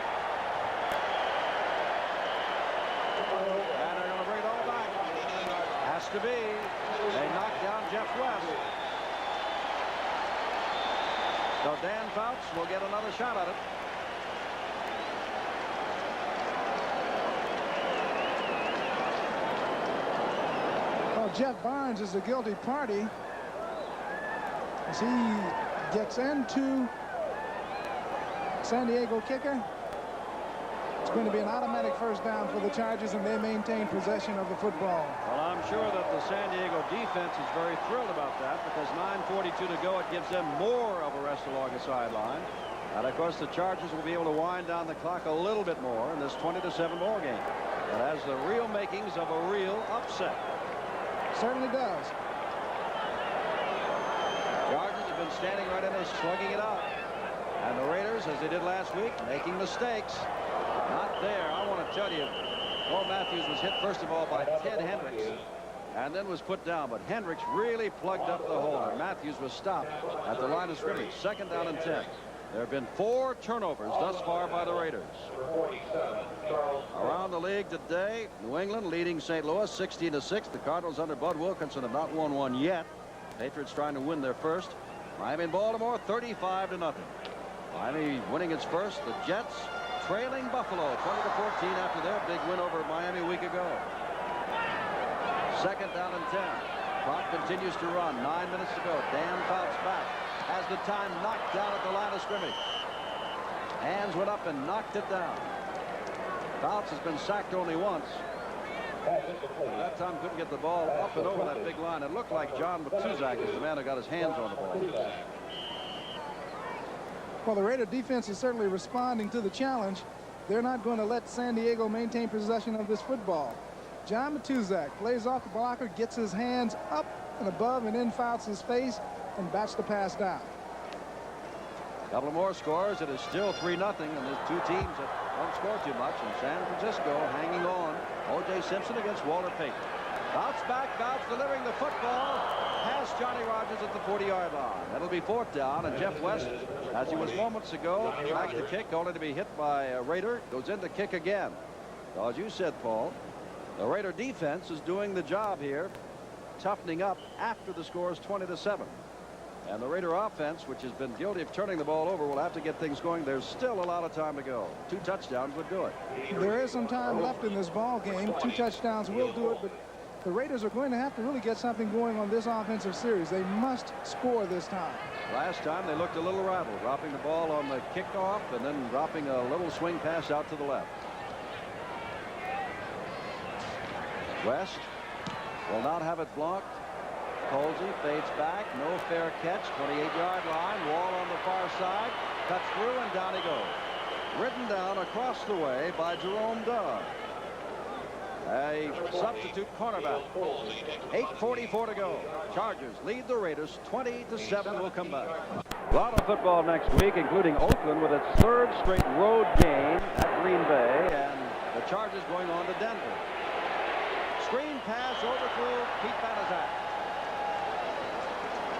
And they're going to bring it all back. Has to be. They knock down Jeff West. So Dan Fouts will get another shot at it. Well, Jeff Barnes is the guilty party as he gets into San Diego kicker. It's going to be an automatic 1st down for the Chargers, and they maintain possession of the football. Well, I'm sure that the San Diego defense is very thrilled about that, because 9:42 to go, it gives them more of a rest along the sideline. And of course, the Chargers will be able to wind down the clock a little bit more in this 20-7 ball game. It has the real makings of a real upset. Certainly does. Chargers have been standing right in there slugging it out. And the Raiders, as they did last week, making mistakes. Not there. I want to tell you, Paul Matthews was hit first of all by Ted Hendricks and then was put down. But Hendricks really plugged up the hole, and Matthews was stopped at the line of scrimmage. 2nd down and 10. There have been 4 turnovers thus far by the Raiders. Around the league today, New England leading St. Louis 16-6. The Cardinals under Bud Wilkinson have not won one yet. Patriots trying to win their first. Miami and Baltimore 35-0. Miami winning its first. The Jets trailing Buffalo 20-14 after their big win over Miami a week ago. 2nd down and 10. Clock continues to run. 9 minutes to go. Dan Fouts back. Has the time knocked down at the line of scrimmage. Hands went up and knocked it down. Fouts has been sacked only once. That time couldn't get the ball up and over that big line. It looked like John Matuzak is the man who got his hands on the ball. Well, the Raider defense is certainly responding to the challenge. They're not going to let San Diego maintain possession of this football. John Matuzak plays off the blocker, gets his hands up and above and in Fouts' face, and bats the pass down. A couple of more scores. It is still 3-0, and there's 2 teams that don't score too much. And San Francisco hanging on. O.J. Simpson against Walter Payton. Fouts back. Fouts delivering the football past Johnny Rodgers at the 40-yard line. That'll be 4th down, and Jeff West, as he was moments ago, tracks the kick, only to be hit by a Raider. Goes in to kick again. So as you said, Paul, the Raider defense is doing the job here, toughening up after the score is 20-7. And the Raider offense, which has been guilty of turning the ball over, will have to get things going. There's still a lot of time to go. 2 touchdowns would do it. There is some time left in this ball game. 2 touchdowns will do it, but the Raiders are going to have to really get something going on this offensive series. They must score this time. Last time they looked a little rattled, dropping the ball on the kickoff and then dropping a little swing pass out to the left. West will not have it blocked. Colsey fades back. No fair catch. 28-yard line. Wall on the far side. Cuts through and down he goes. Ridden down across the way by Jerome Doug. A substitute cornerback. 8:44 to go. Chargers lead the Raiders 20-7. We'll come back. A lot of football next week, including Oakland with its 3rd straight road game at Green Bay, and the Chargers going on to Denver. Screen pass overthrew Pete Banaszak.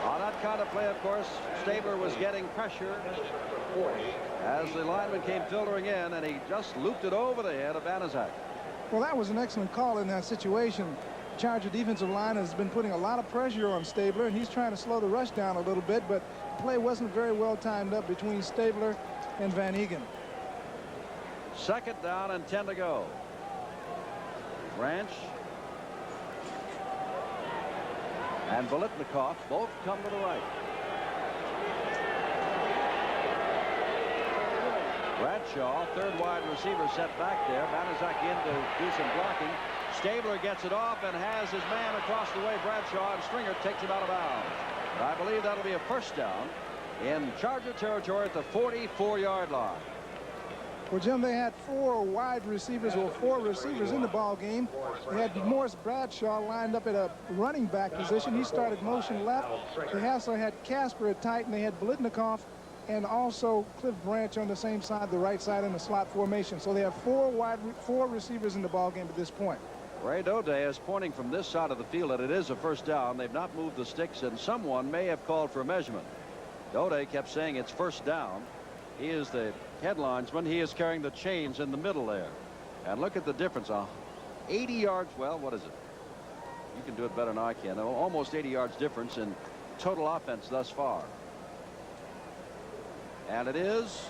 On that kind of play, of course, Stabler was getting pressure as the lineman came filtering in, and he just looped it over the head of Banaszak. Well, that was an excellent call in that situation. Charger defensive line has been putting a lot of pressure on Stabler, and he's trying to slow the rush down a little bit, but the play wasn't very well timed up between Stabler and Van Eegen. 2nd down and 10 to go. Branch and Biletnikoff both come to the right. Bradshaw, 3rd wide receiver, set back there. Banaszak in to do some blocking. Stabler gets it off and has his man across the way. Bradshaw, and Stringer takes him out of bounds. I believe that'll be a 1st down in Charger territory at the 44-yard line. Well, Jim, they had 4 wide receivers, or 4 receivers in the ball game. They had Morris Bradshaw lined up at a running back position. He started motion left. They also had Casper at tight, and they had Biletnikoff and also Cliff Branch on the same side, the right side in the slot formation. So they have 4 receivers in the ball game at this point. Ray Dode is pointing from this side of the field that it is a 1st down. They've not moved the sticks, and someone may have called for a measurement. Dode kept saying it's 1st down. He is the headlinesman. He is carrying the chains in the middle there. And look at the difference. 80 yards. Well, what is it? You can do it better than I can. Almost 80 yards difference in total offense thus far. And it is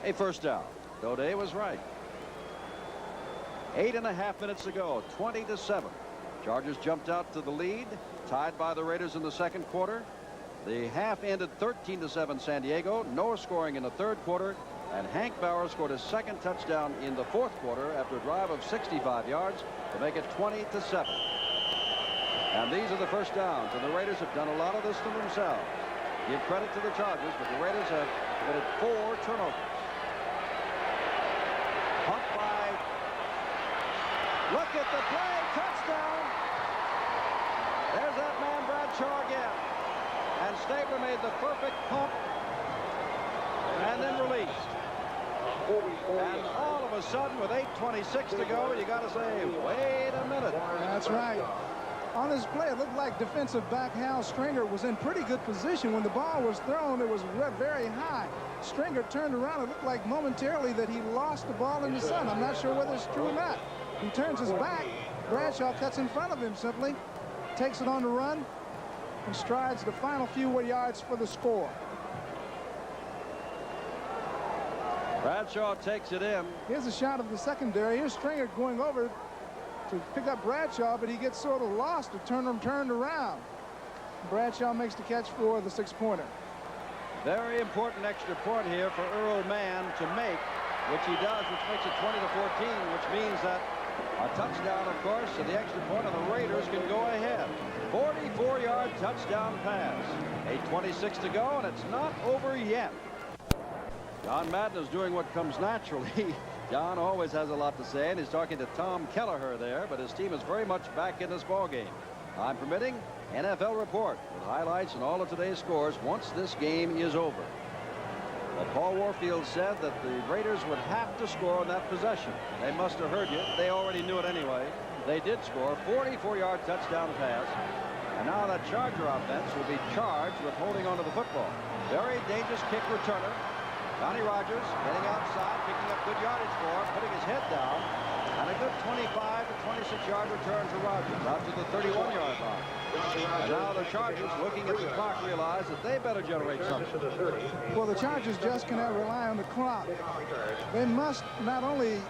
a 1st down. Dode was right. 8.5 minutes to go. 20-7. Chargers jumped out to the lead, tied by the Raiders in the 2nd quarter. The half ended 13-7 San Diego. No scoring in the 3rd quarter. And Hank Bauer scored his 2nd touchdown in the 4th quarter after a drive of 65 yards to make it 20-7. And these are the 1st downs. And the Raiders have done a lot of this to themselves. Give credit to the Chargers, but the Raiders have committed 4 turnovers. Punt by. Look at the play. Touchdown. There's that man Bradshaw again. And Stabler made the perfect pump and then released. And all of a sudden, with 8:26 to go, you got to say, wait a minute. That's right. On this play, it looked like defensive back Hal Stringer was in pretty good position. When the ball was thrown, it was very high. Stringer turned around. It looked like momentarily that he lost the ball in the sun. I'm not sure whether it's true or not. He turns his back. Bradshaw cuts in front of him simply, takes it on the run, and strides the final few yards for the score. Bradshaw takes it in. Here's a shot of the secondary. Here's Stringer going over to pick up Bradshaw, but he gets sort of lost to turn him turned around. Bradshaw makes the catch for the 6-pointer. Very important extra point here for Earl Mann to make, which he does, which makes it 20-14, which means that a touchdown, of course, and the extra point, and the Raiders can go ahead. 44-yard touchdown pass. 8:26 to go, and it's not over yet. John Madden is doing what comes naturally. John always has a lot to say, and he's talking to Tom Kelleher there, but his team is very much back in this ball game. Time permitting, NFL report with highlights and all of today's scores once this game is over. Well, Paul Warfield said that the Raiders would have to score on that possession. They must have heard you. They already knew it anyway. They did score. 44-yard touchdown pass. And now that Charger offense will be charged with holding onto the football. Very dangerous kick returner. Johnny Rodgers getting outside, picking up good yardage for him, putting his head down, and a good 25 to 26-yard return to Rodgers out to the 31-yard line. And now the Chargers, looking at the clock, realize that they better generate something. Well, the Chargers just cannot rely on the clock. They must not only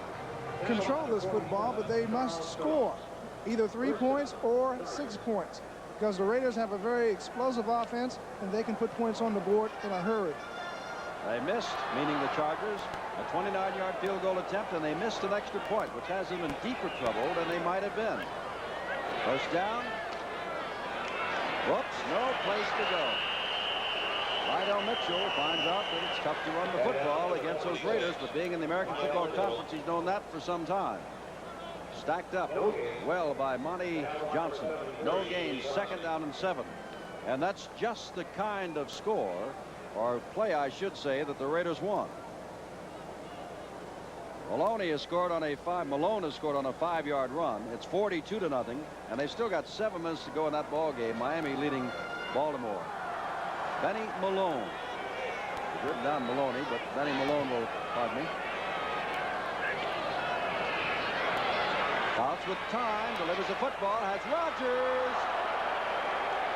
control this football, but they must score either 3 points or 6 points, because the Raiders have a very explosive offense, and they can put points on the board in a hurry. They missed, meaning the Chargers, a 29-yard field goal attempt, and they missed an extra point, which has them in deeper trouble than they might have been. First down. Whoops, no place to go. Lydell Mitchell finds out that it's tough to run the football against those Raiders, but being in the American Football Conference, he's known that for some time. Stacked up well by Monty Johnson. No gains, 2nd down and 7. And that's just the kind of score, or play, I should say, that the Raiders won. Malone has scored on a 5-yard run. It's 42-0, and they've still got 7 minutes to go in that ball game. Miami leading Baltimore. Benny Malone. He's written down Maloney, but Benny Malone will, pardon me. Bounce with time, delivers the football, has Rodgers.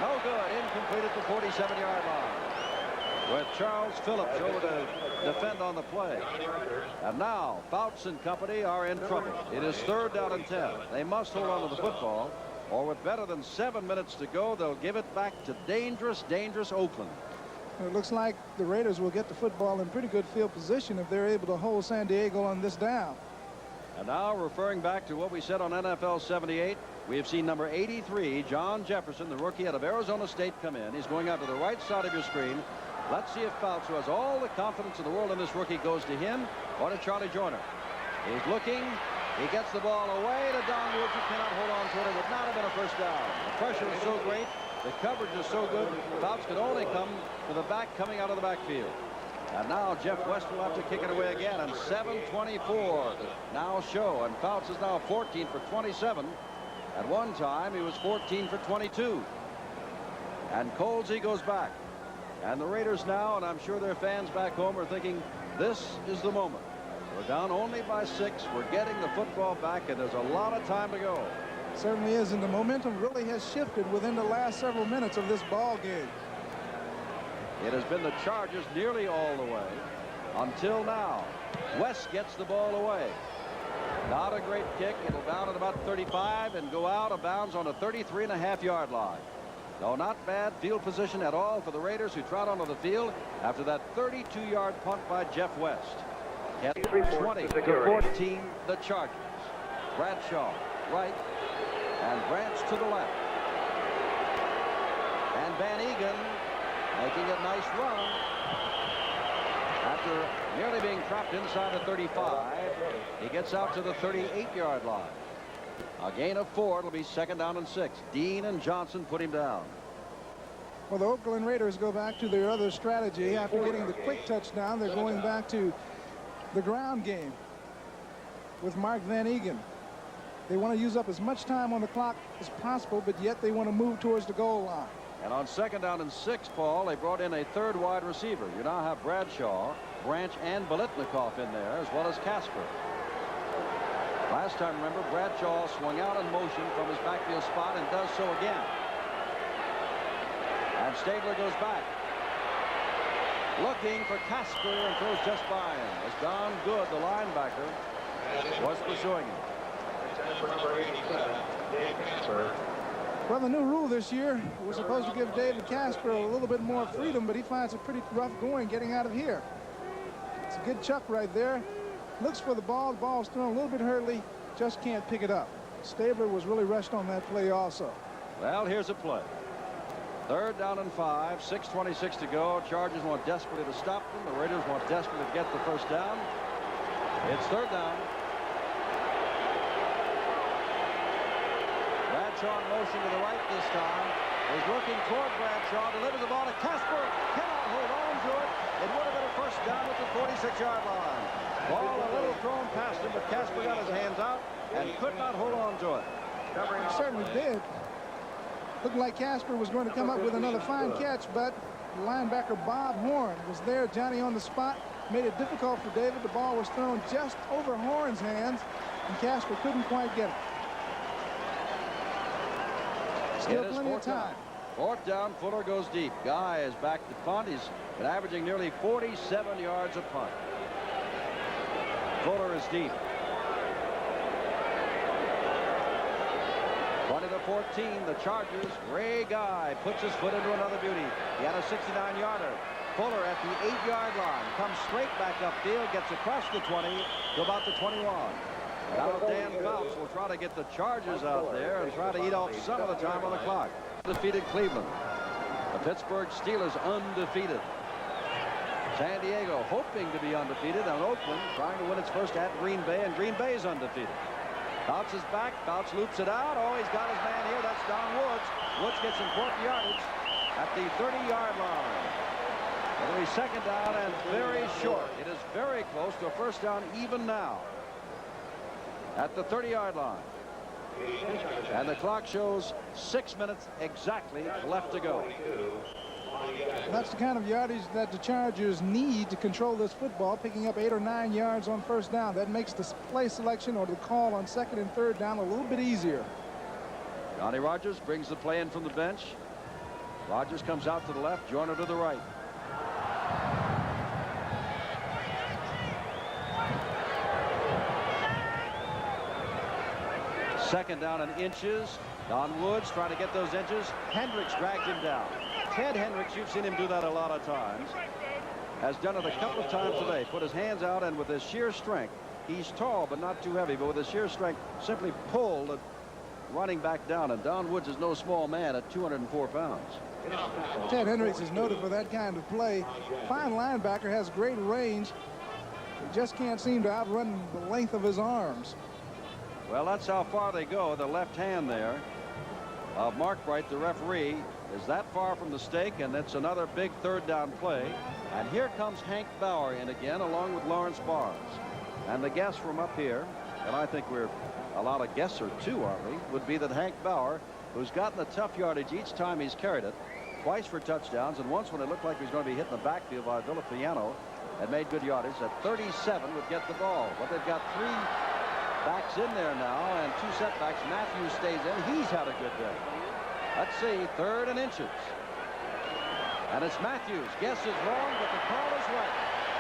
No good, incomplete at the 47-yard line. With Charles Phillips over to defend on the play. And now Fouts and company are in trouble. It is 3rd down and 10. They must hold on to the football, or with better than 7 minutes to go, they'll give it back to dangerous Oakland. It looks like the Raiders will get the football in pretty good field position if they're able to hold San Diego on this down. And now, referring back to what we said on NFL 78, we have seen number 83, John Jefferson, the rookie out of Arizona State, come in. He's going out to the right side of your screen. Let's see if Fouts, who has all the confidence in the world in this rookie, goes to him or to Charlie Joyner. He's looking. He gets the ball away to Don Woods, who cannot hold on to it. It would not have been a first down. The pressure is so great. The coverage is so good. Fouts could only come to the back coming out of the backfield. And now Jeff West will have to kick it away again. And 7:24 now show. And Fouts is now 14 for 27. At one time, he was 14 for 22. And Colsey goes back. And the Raiders now, and I'm sure their fans back home are thinking, this is the moment. We're down only by 6. We're getting the football back, and there's a lot of time to go. Certainly is, and the momentum really has shifted within the last several minutes of this ball game. It has been the Chargers nearly all the way until now. West gets the ball away. Not a great kick. It'll bound at about 35 and go out of bounds on a 33.5-yard line. No, not bad field position at all for the Raiders, who trot onto the field after that 32-yard punt by Jeff West. At 20-14, the Chargers. Bradshaw right, and Branch to the left. And Van Egan making a nice run after nearly being trapped inside the 35. He gets out to the 38-yard line. A gain of 4. It'll be 2nd down and 6. Dean and Johnson put him down. Well, the Oakland Raiders go back to their other strategy. After getting the quick touchdown, they're going back to the ground game with Mark Van Eegen. They want to use up as much time on the clock as possible, but yet they want to move towards the goal line. And on 2nd down and 6, Paul, they brought in a 3rd wide receiver. You now have Bradshaw, Branch, and Biletnikoff in there, as well as Casper. Last time, remember, Bradshaw swung out in motion from his backfield spot and does so again. And Stabler goes back. Looking for Casper and throws just by him. As Don Good, the linebacker, was pursuing him. Well, the new rule this year was supposed to give David Casper a little bit more freedom, but he finds it pretty rough going getting out of here. It's a good chuck right there. Looks for the ball. The ball's thrown a little bit hurriedly. Just can't pick it up. Stabler was really rushed on that play also. Well, here's a play. 3rd down and 5. 6:26 to go. Chargers want desperately to stop them. The Raiders want desperately to get the first down. It's 3rd down. Bradshaw in motion to the right this time. Is looking toward Bradshaw. Delivers the ball to Casper. Cannot hold on to it. It would have been a first down at the 46-yard line. Ball a little thrown past him, but Casper got his hands out and could not hold on to it. He certainly did. Looked like Casper was going to come up with another fine catch, but linebacker Bob Horn was there. Johnny on the spot. Made it difficult for David. The ball was thrown just over Horn's hands, and Casper couldn't quite get it. Still plenty of time. 4th down, Fuller goes deep. Guy is back to punt. He's been averaging nearly 47 yards a punt. Fuller is deep. 20-14, the Chargers. Ray Guy puts his foot into another beauty. He had a 69-yarder. Fuller at the 8-yard line comes straight back upfield, gets across the 20 to about the 21. Now Dan Phelps will try to get the Chargers out there and try to eat off some of the time on the clock. Defeated Cleveland. The Pittsburgh Steelers undefeated. San Diego hoping to be undefeated, and Oakland trying to win its first at Green Bay, and Green Bay is undefeated. Fouts is back. Fouts loops it out. Oh, he's got his man here. That's Don Woods. Woods gets important yardage at the 30-yard line. It'll be 2nd down and very short. It is very close to a first down even now at the 30-yard line. And the clock shows 6 minutes exactly left to go. That's the kind of yardage that the Chargers need to control this football, picking up 8 or 9 yards on first down. That makes the play selection or the call on 2nd and 3rd down a little bit easier. Johnny Rodgers brings the play in from the bench. Rodgers comes out to the left, Joyner to the right. Second down and inches. Don Woods trying to get those inches. Hendricks dragged him down. Ted Hendricks, you've seen him do that a lot of times, has done it a couple of times today. Put his hands out, and with his sheer strength, he's tall but not too heavy, but with his sheer strength simply pulled the running back down. And Don Woods is no small man at 204 pounds. Ted Hendricks is noted for that kind of play. Fine linebacker, has great range. He just can't seem to outrun the length of his arms. Well, that's how far they go. The left hand there of Mark Bright, the referee, is that far from the stake, and it's another big 3rd down play. And here comes Hank Bauer in again, along with Lawrence Barnes. And the guess from up here, and I think we're allowed a guess or two, aren't we, would be that Hank Bauer, who's gotten a tough yardage each time he's carried it, twice for touchdowns, and once when it looked like he was going to be hit in the backfield by Villapiano, had made good yardage. At 37 would get the ball. But they've got 3 backs in there now and 2 setbacks. Matthews stays in. He's had a good day. Let's see, 3rd and inches. And it's Matthews. Guess is wrong, but the call is right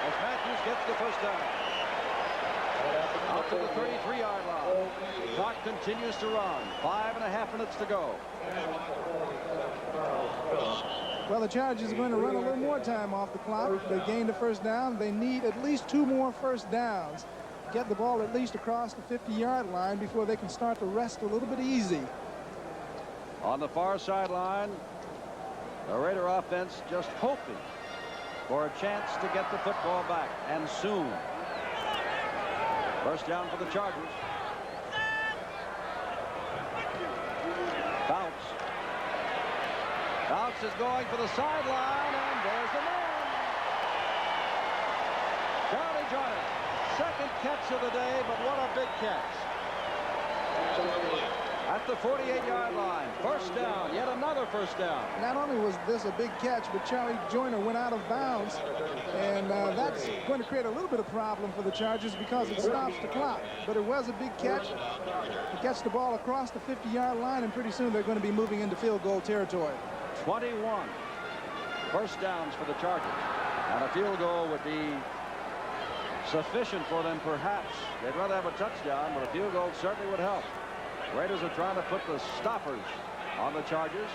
as Matthews gets the first down. Out to the 33-yard line. The clock continues to run. 5.5 minutes to go. Well, the Chargers are going to run a little more time off the clock. They gained a first down. They need at least 2 more first downs. Get the ball at least across the 50-yard line before they can start to rest a little bit easy. On the far sideline, the Raider offense just hoping for a chance to get the football back, and soon. First down for the Chargers. Fouts. Fouts is going for the sideline, and there's the man. Charlie Joyner, second catch of the day, but what a big catch. At the 48-yard line, first down, yet another first down. Not only was this a big catch, but Charlie Joyner went out of bounds, and that's going to create a little bit of problem for the Chargers because it stops the clock. But it was a big catch. He gets the ball across the 50-yard line, and pretty soon they're going to be moving into field goal territory. 21 first downs for the Chargers, and a field goal would be sufficient for them, perhaps. They'd rather have a touchdown, but a field goal certainly would help. Raiders are trying to put the stoppers on the Chargers.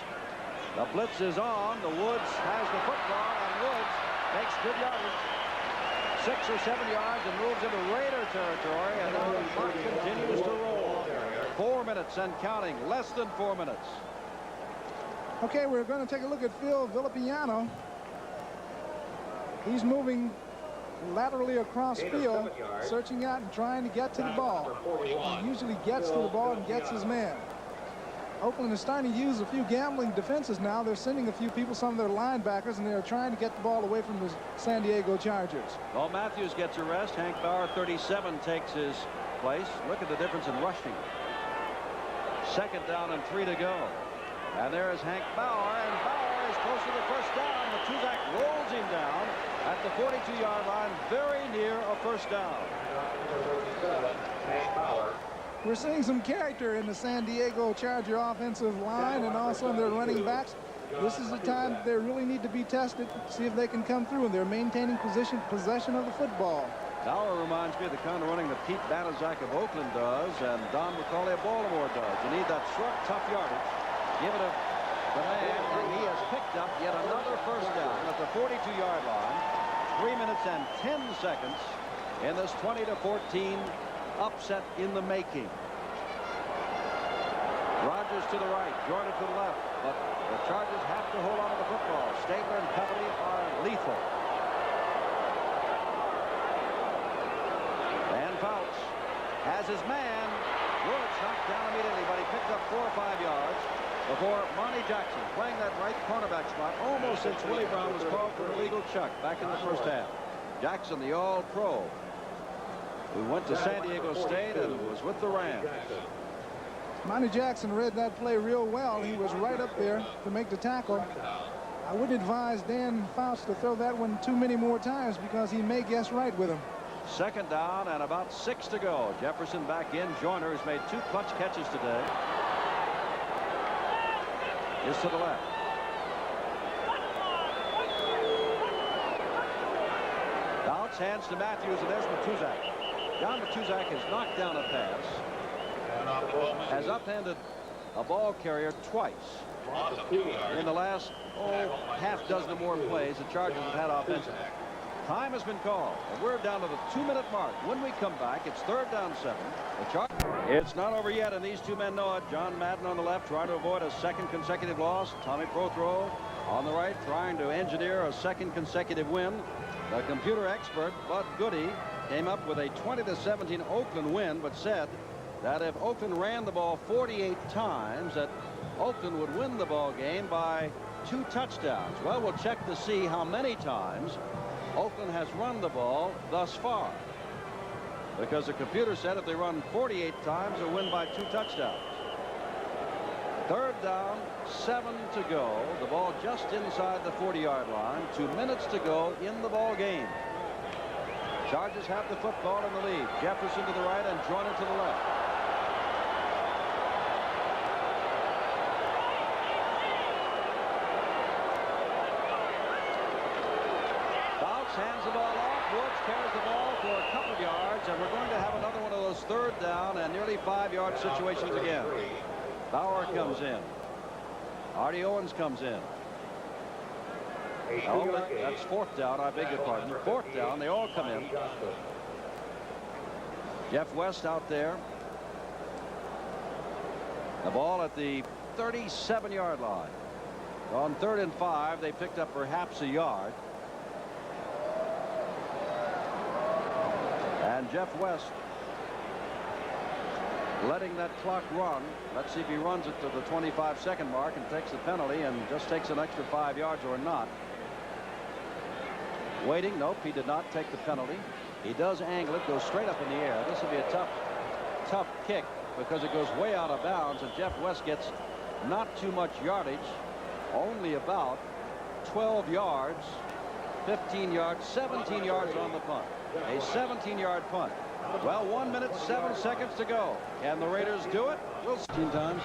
The blitz is on. The Woods has the football, and Woods makes good yardage. 6 or 7 yards and moves into Raider territory, and now the clock continues to roll. 4 minutes and counting, less than 4 minutes. Okay, we're going to take a look at Phil Villapiano. He's moving laterally across field, searching out and trying to get to the ball. He usually gets to the ball and gets his man. Oakland is starting to use a few gambling defenses now. They're sending a few people, some of their linebackers, and they're trying to get the ball away from the San Diego Chargers. Well, Matthews gets a rest. Hank Bauer, 37, takes his place. Look at the difference in rushing. Second down and 3 to go. And there is Hank Bauer, and Bauer is close to the first down. Matuzak rolls him down at the 42-yard line, very near a first down. We're seeing some character in the San Diego Charger offensive line and also in their running backs. This is the time that they really need to be tested, see if they can come through, and they're maintaining possession of the football. Bauer reminds me of the kind of running that Pete Banaszak of Oakland does and Don McCauley of Baltimore does. You need that short, tough yardage. Give it a man, and he has picked up yet another first down at the 42-yard line. 3 minutes and 10 seconds in this 20-14 upset in the making. Rodgers to the right, Joyner to the left, but the Chargers have to hold on to the football. Stabler and company are lethal. And Fouts has his man. Woods knocked down immediately, but he picked up 4 or 5 yards before Monty Jackson, playing that right cornerback spot almost since Willie Brown was called for an illegal chuck back in the first half. Jackson, the All-Pro, who went to San Diego State and was with the Rams. Monty Jackson read that play real well. He was right up there to make the tackle. I would advise Dan Fouts to throw that one too many more times because he may guess right with him. Second down and about 6 to go. Jefferson back in. Joyner has made 2 clutch catches today. Is to the left. Fouts hands to Matthews, and there's Matuzak. John Matuzak has knocked down a pass. Has upended a ball carrier twice. In the last, half dozen or more plays the Chargers have had offensively. Time has been called, and we're down to the 2-minute mark. When we come back, it's 3rd down 7. It's not over yet, and these two men know it. John Madden on the left trying to avoid a second consecutive loss. Tommy Prothro on the right trying to engineer a second consecutive win. The computer expert, Bud Goody, came up with a 20-17 Oakland win, but said that if Oakland ran the ball 48 times, that Oakland would win the ball game by 2 touchdowns. Well, we'll check to see how many times Oakland has run the ball thus far, because the computer said if they run 48 times, they'll win by 2 touchdowns. 3rd down, 7 to go. The ball just inside the 40-yard line. 2 minutes to go in the ball game. Chargers have the football in the lead. Jefferson to the right and Joyner to the left. Hands the ball off. Woods carries the ball for a couple of yards, and we're going to have another one of those 3rd down and nearly 5-yard situations again. Bauer comes in. Artie Owens comes in. That's 4th down. I beg your pardon. 4th down. They all come in. Jeff West out there. The ball at the 37-yard line. On 3rd and 5, they picked up perhaps a yard. And Jeff West letting that clock run. Let's see if he runs it to the 25-second mark and takes the penalty and just takes an extra 5 yards or not. Waiting. Nope, he did not take the penalty. He does angle it, goes straight up in the air. This will be a tough kick because it goes way out of bounds, and Jeff West gets not too much yardage, only about 12 yards, 15 yards, 17 yards on the punt. A 17-yard punt. Well, 1 minute, 7 seconds to go. Can the Raiders do it? We'll see. 16 times.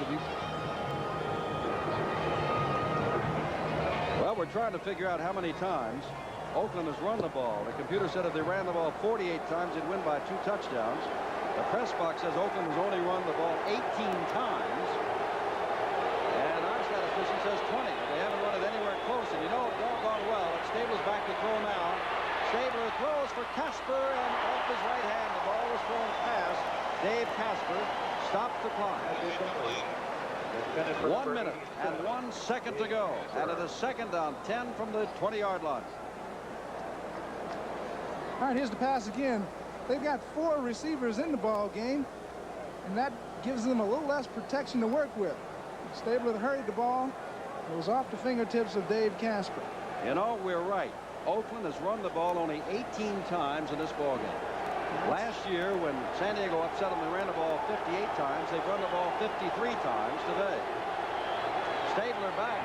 Well, we're trying to figure out how many times Oakland has run the ball. The computer said if they ran the ball 48 times, they'd win by 2 touchdowns. The press box says Oakland has only run the ball 18 times. And our statistician says 20. They haven't run it anywhere close. And you know, doggone well, it's Stabler's back to throw now. Stabler throws for Casper, and off his right hand, the ball was thrown past Dave Casper. Stops the clock. 1 minute and 1 second to go. And it is second down, 10 from the 20-yard line. All right, here's the pass again. They've got 4 receivers in the ball game, and that gives them a little less protection to work with. Stabler hurried the ball. It was off the fingertips of Dave Casper. You know, we're right. Oakland has run the ball only 18 times in this ball game. Last year, when San Diego upset them, they ran the ball 58 times. They've run the ball 53 times today. Stabler back.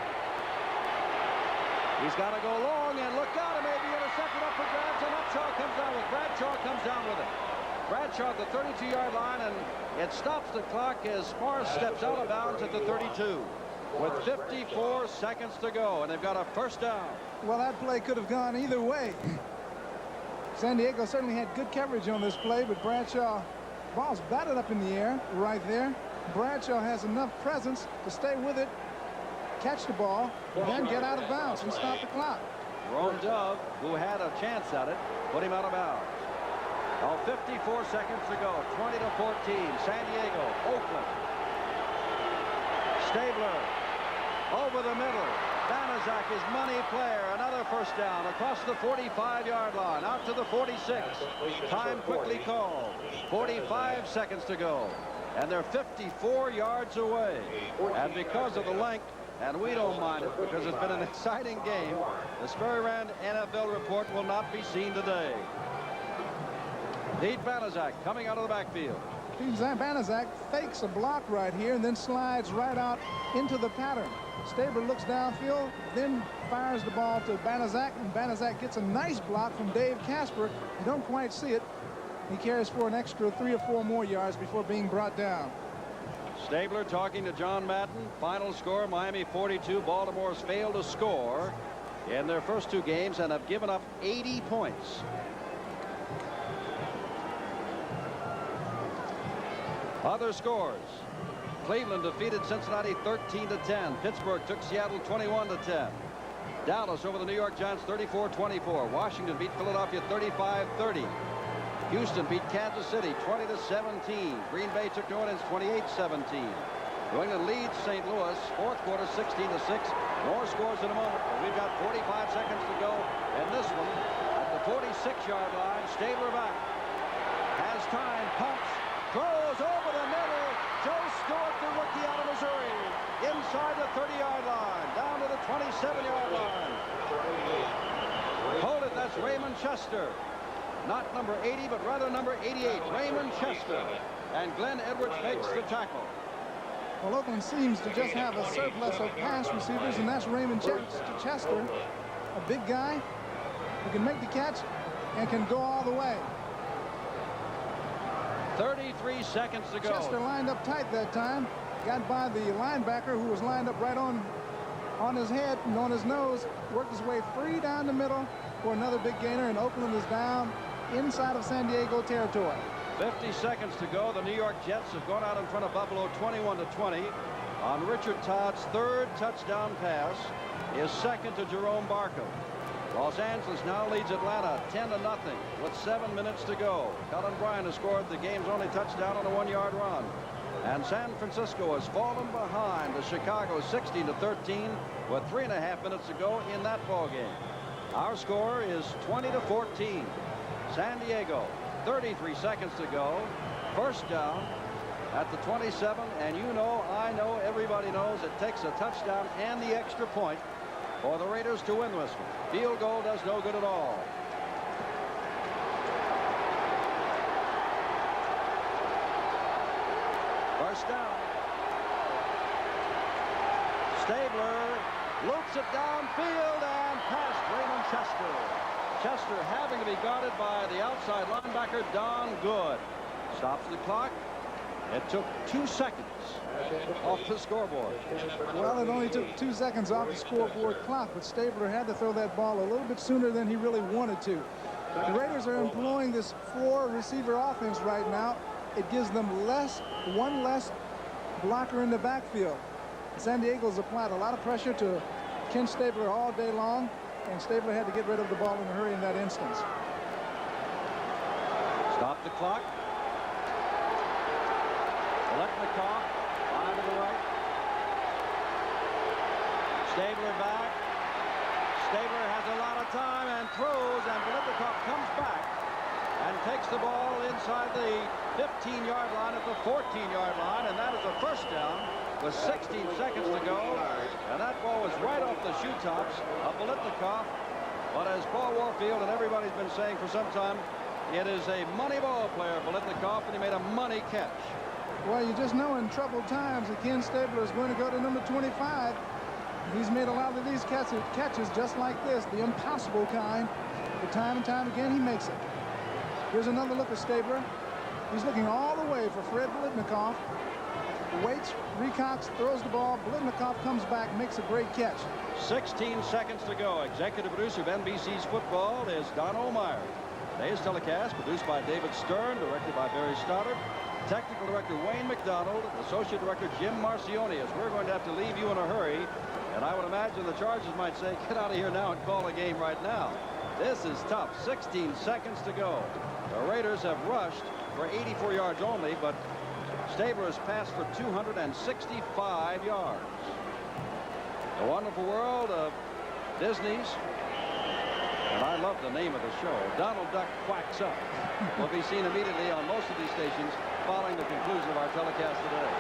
He's got to go long, and look out, it may be intercepted up for grabs, and Upshaw comes down with it. Bradshaw comes down with it. Bradshaw at the 32-yard line, and it stops the clock as Morris steps out of bounds at the 32 with 54 seconds to go, and they've got a first down. Well, that play could have gone either way. San Diego certainly had good coverage on this play, but Bradshaw, ball's batted up in the air right there. Bradshaw has enough presence to stay with it, catch the ball, and then get out of bounds and stop the clock. Ron Dove, who had a chance at it, put him out of bounds. Oh, 54 seconds to go. 20 to 14. San Diego, Oakland. Stabler over the middle. Banaszak, his money player. Another first down across the 45-yard line out to the 46. Time quickly called. 45 seconds to go. And they're 54 yards away. And because of the length, and we don't mind it because it's been an exciting game, the Sperry Rand NFL report will not be seen today. Pete Banaszak coming out of the backfield. Pete Banaszak fakes a block right here and then slides right out into the pattern. Stabler looks downfield, then fires the ball to Banaszak, and Banaszak gets a nice block from Dave Casper. You don't quite see it. He carries for an extra 3 or 4 more yards before being brought down. Stabler talking to John Madden. Final score, Miami 42. Baltimore's failed to score in their first 2 games and have given up 80 points. Other scores. Cleveland defeated Cincinnati 13-10. Pittsburgh took Seattle 21-10. Dallas over the New York Giants 34-24. Washington beat Philadelphia 35-30. Houston beat Kansas City 20-17. Green Bay took New Orleans 28-17. New England leads St. Louis, 4th quarter 16-6. More scores in a moment. But we've got 45 seconds to go. And this one at the 46-yard line. Stabler back. Has time. Pumps. Throws over the middle. Joe Stewart, the rookie out of Missouri. Inside the 30-yard line. Down to the 27-yard line. Hold it. That's Raymond Chester. Not number 80, but rather number 88, Raymond Chester. And Glenn Edwards makes the tackle. Well, Oakland seems to just have a surplus of pass receivers, and that's Raymond Chester, a big guy who can make the catch and can go all the way. 33 seconds to go. Chester lined up tight that time. Got by the linebacker, who was lined up right on his head and on his nose. Worked his way free down the middle for another big gainer, and Oakland is down inside of San Diego territory. 50 seconds to go. The New York Jets have gone out in front of Buffalo 21-20 on Richard Todd's 3rd touchdown pass, his 2nd to Jerome Barkham. Los Angeles now leads Atlanta 10-0 with 7 minutes to go. Colin Bryant has scored the game's only touchdown on a 1-yard run. And San Francisco has fallen behind to Chicago 16-13 with 3.5 minutes to go in that ball game. Our score is 20-14. San Diego, 33 seconds to go. First down at the 27, and you know, I know, everybody knows it takes a touchdown and the extra point for the Raiders to win this one. Field goal does no good at all. First down. Stabler loops it downfield and past Raymond Chester. Chester having to be guarded by the outside linebacker, Don Good. Stops the clock. It took 2 seconds off the scoreboard. Well, it only took 2 seconds off the scoreboard clock, but Stabler had to throw that ball a little bit sooner than he really wanted to. The Raiders are employing this 4-receiver offense right now. It gives them one less blocker in the backfield. San Diego's applied a lot of pressure to Ken Stabler all day long, and Stabler had to get rid of the ball in a hurry in that instance. Stop the clock. Biletnikoff, 5 to the right. Stabler back. Stabler has a lot of time and throws, and Biletnikoff comes back and takes the ball inside the 15-yard line at the 14-yard line, and that is a first down with 16 seconds to go, and that ball was right off the shoe tops of Biletnikoff. But as Paul Warfield and everybody's been saying for some time, it is a money ball player, Biletnikoff, and he made a money catch. Well, you just know in troubled times that Ken Stabler is going to go to number 25. He's made a lot of these catches just like this, the impossible kind. But time and time again, he makes it. Here's another look at Stabler. He's looking all the way for Fred Biletnikoff. Waits, recocks, throws the ball. Biletnikoff comes back, makes a great catch. 16 seconds to go. Executive producer of NBC's football is Don Ohlmeyer. Today's telecast produced by David Stern, directed by Barry Stoddard. Technical director Wayne McDonald, associate director Jim Marcioni. As we're going to have to leave you in a hurry, and I would imagine the Chargers might say, get out of here now and call a game right now. This is tough. 16 seconds to go. The Raiders have rushed for 84 yards only, but Stabler has passed for 265 yards. The Wonderful World of Disney's, and I love the name of the show, Donald Duck Quacks Up, will be seen immediately on most of these stations following the conclusion of our telecast today.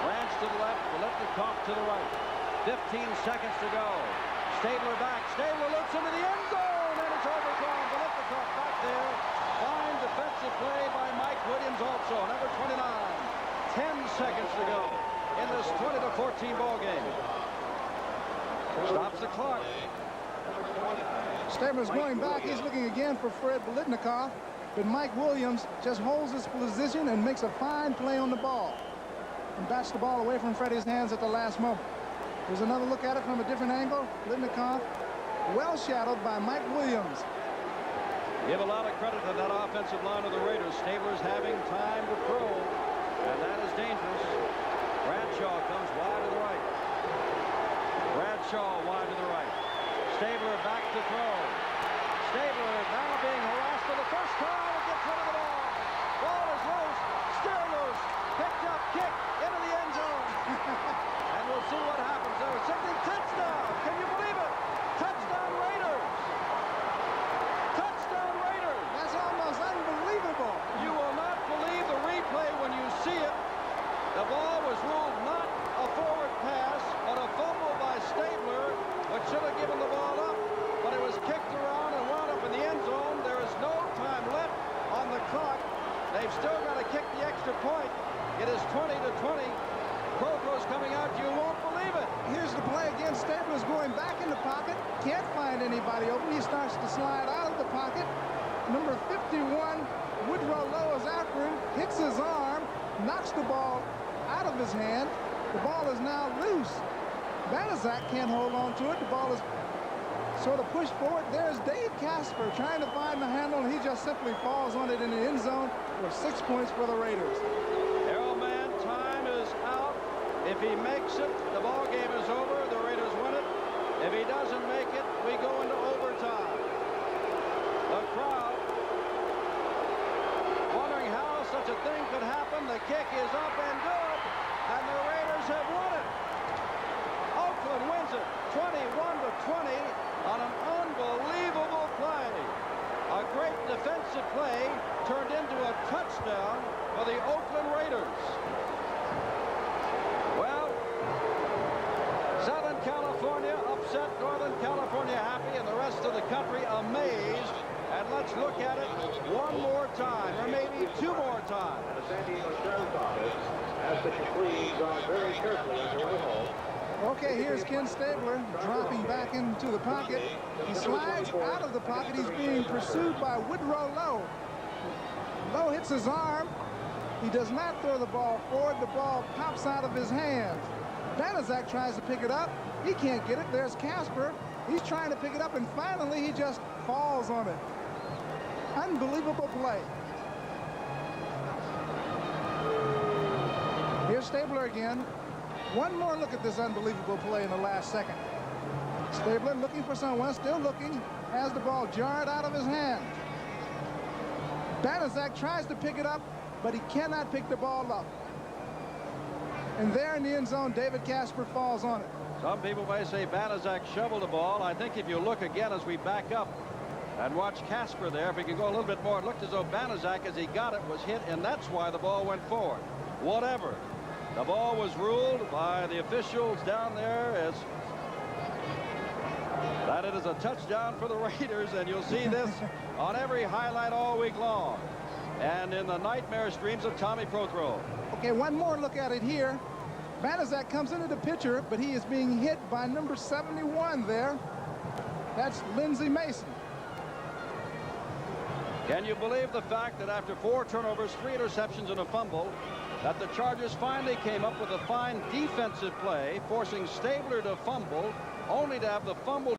Branch to the left, Biletnikoff to the right. 15 seconds to go. Stabler back. Stabler looks into the end zone, and it's overthrown. Biletnikoff back there. Fine defensive play by Mike Williams also, number 29. 10 seconds to go in this 20-14 ball game. Stops the clock. Stabler's going back. He's looking again for Fred Biletnikoff, but Mike Williams just holds his position and makes a fine play on the ball and bats the ball away from Freddie's hands at the last moment. Here's another look at it from a different angle. Biletnikoff, well shadowed by Mike Williams. Give a lot of credit to that offensive line of the Raiders. Stabler's having time to throw, and that is dangerous. Bradshaw comes wide to the right. Bradshaw wide to the right. Stabler back to throw. Stabler now being harassed for the first time and gets rid of the ball. Ball is loose, still loose. Picked up, kick into the end zone. And we'll see what happens there. Simply touchdown. Can you believe it? Touchdown Raiders. Touchdown Raiders. That's almost unbelievable. You will not believe the replay when you see it. The ball was ruled not a forward pass, but a fumble by Stabler, which should have given the ball up, but it was kicked around and wound up in the end zone. There is no time left on the clock. They've still got to kick the extra point. It is 20-20. Prokhor's coming out. You won't believe it. Here's the play again. Stabler's going back in the pocket. Can't find anybody open. He starts to slide out of the pocket. Number 51, Woodrow Lowe is after him. Hits his arm. Knocks the ball out of his hand. The ball is now loose. Banaszak can't hold on to it. The ball is sort of pushed forward. There's Dave Casper trying to find the handle, and he just simply falls on it in the end zone for 6 points for the Raiders. Arrowman, time is out. If he makes it, the ball game is over. The Raiders win it. If he doesn't make it, we go into overtime. The crowd wondering how such a thing could happen. The kick is up and good, and the Raiders have won it. Oakland wins it 21-20 on an unbelievable play. A great defensive play for the Oakland Raiders. Well, Southern California upset, Northern California happy, and the rest of the country amazed. And let's look at it one more time, or maybe two more times. The San Diego Sheriff's Office asked that you please drive very carefully on your way home. Okay, here's Ken Stabler dropping back into the pocket. He slides out of the pocket. He's being pursued by Woodrow Lowe. Lowe hits his arm. He does not throw the ball forward. The ball pops out of his hands. Banaszak tries to pick it up. He can't get it. There's Casper. He's trying to pick it up, and finally he just falls on it. Unbelievable play. Here's Stabler again. One more look at this unbelievable play in the last second. Stabler looking for someone, still looking, has the ball jarred out of his hand. Banaszak tries to pick it up, but he cannot pick the ball up. And there in the end zone, David Casper falls on it. Some people may say Banaszak shoveled the ball. I think if you look again as we back up and watch Casper there, if we can go a little bit more, it looked as though Banaszak, as he got it, was hit, and that's why the ball went forward. Whatever. The ball was ruled by the officials down there as that it is a touchdown for the Raiders, and you'll see this on every highlight all week long and in the nightmare streams of Tommy Prothro. Okay, one more look at it here. Banaszak comes into the picture, but he is being hit by number 71 there. That's Lindsey Mason. Can you believe the fact that after 4 turnovers, 3 interceptions, and a fumble, that the Chargers finally came up with a fine defensive play, forcing Stabler to fumble, only to have the fumble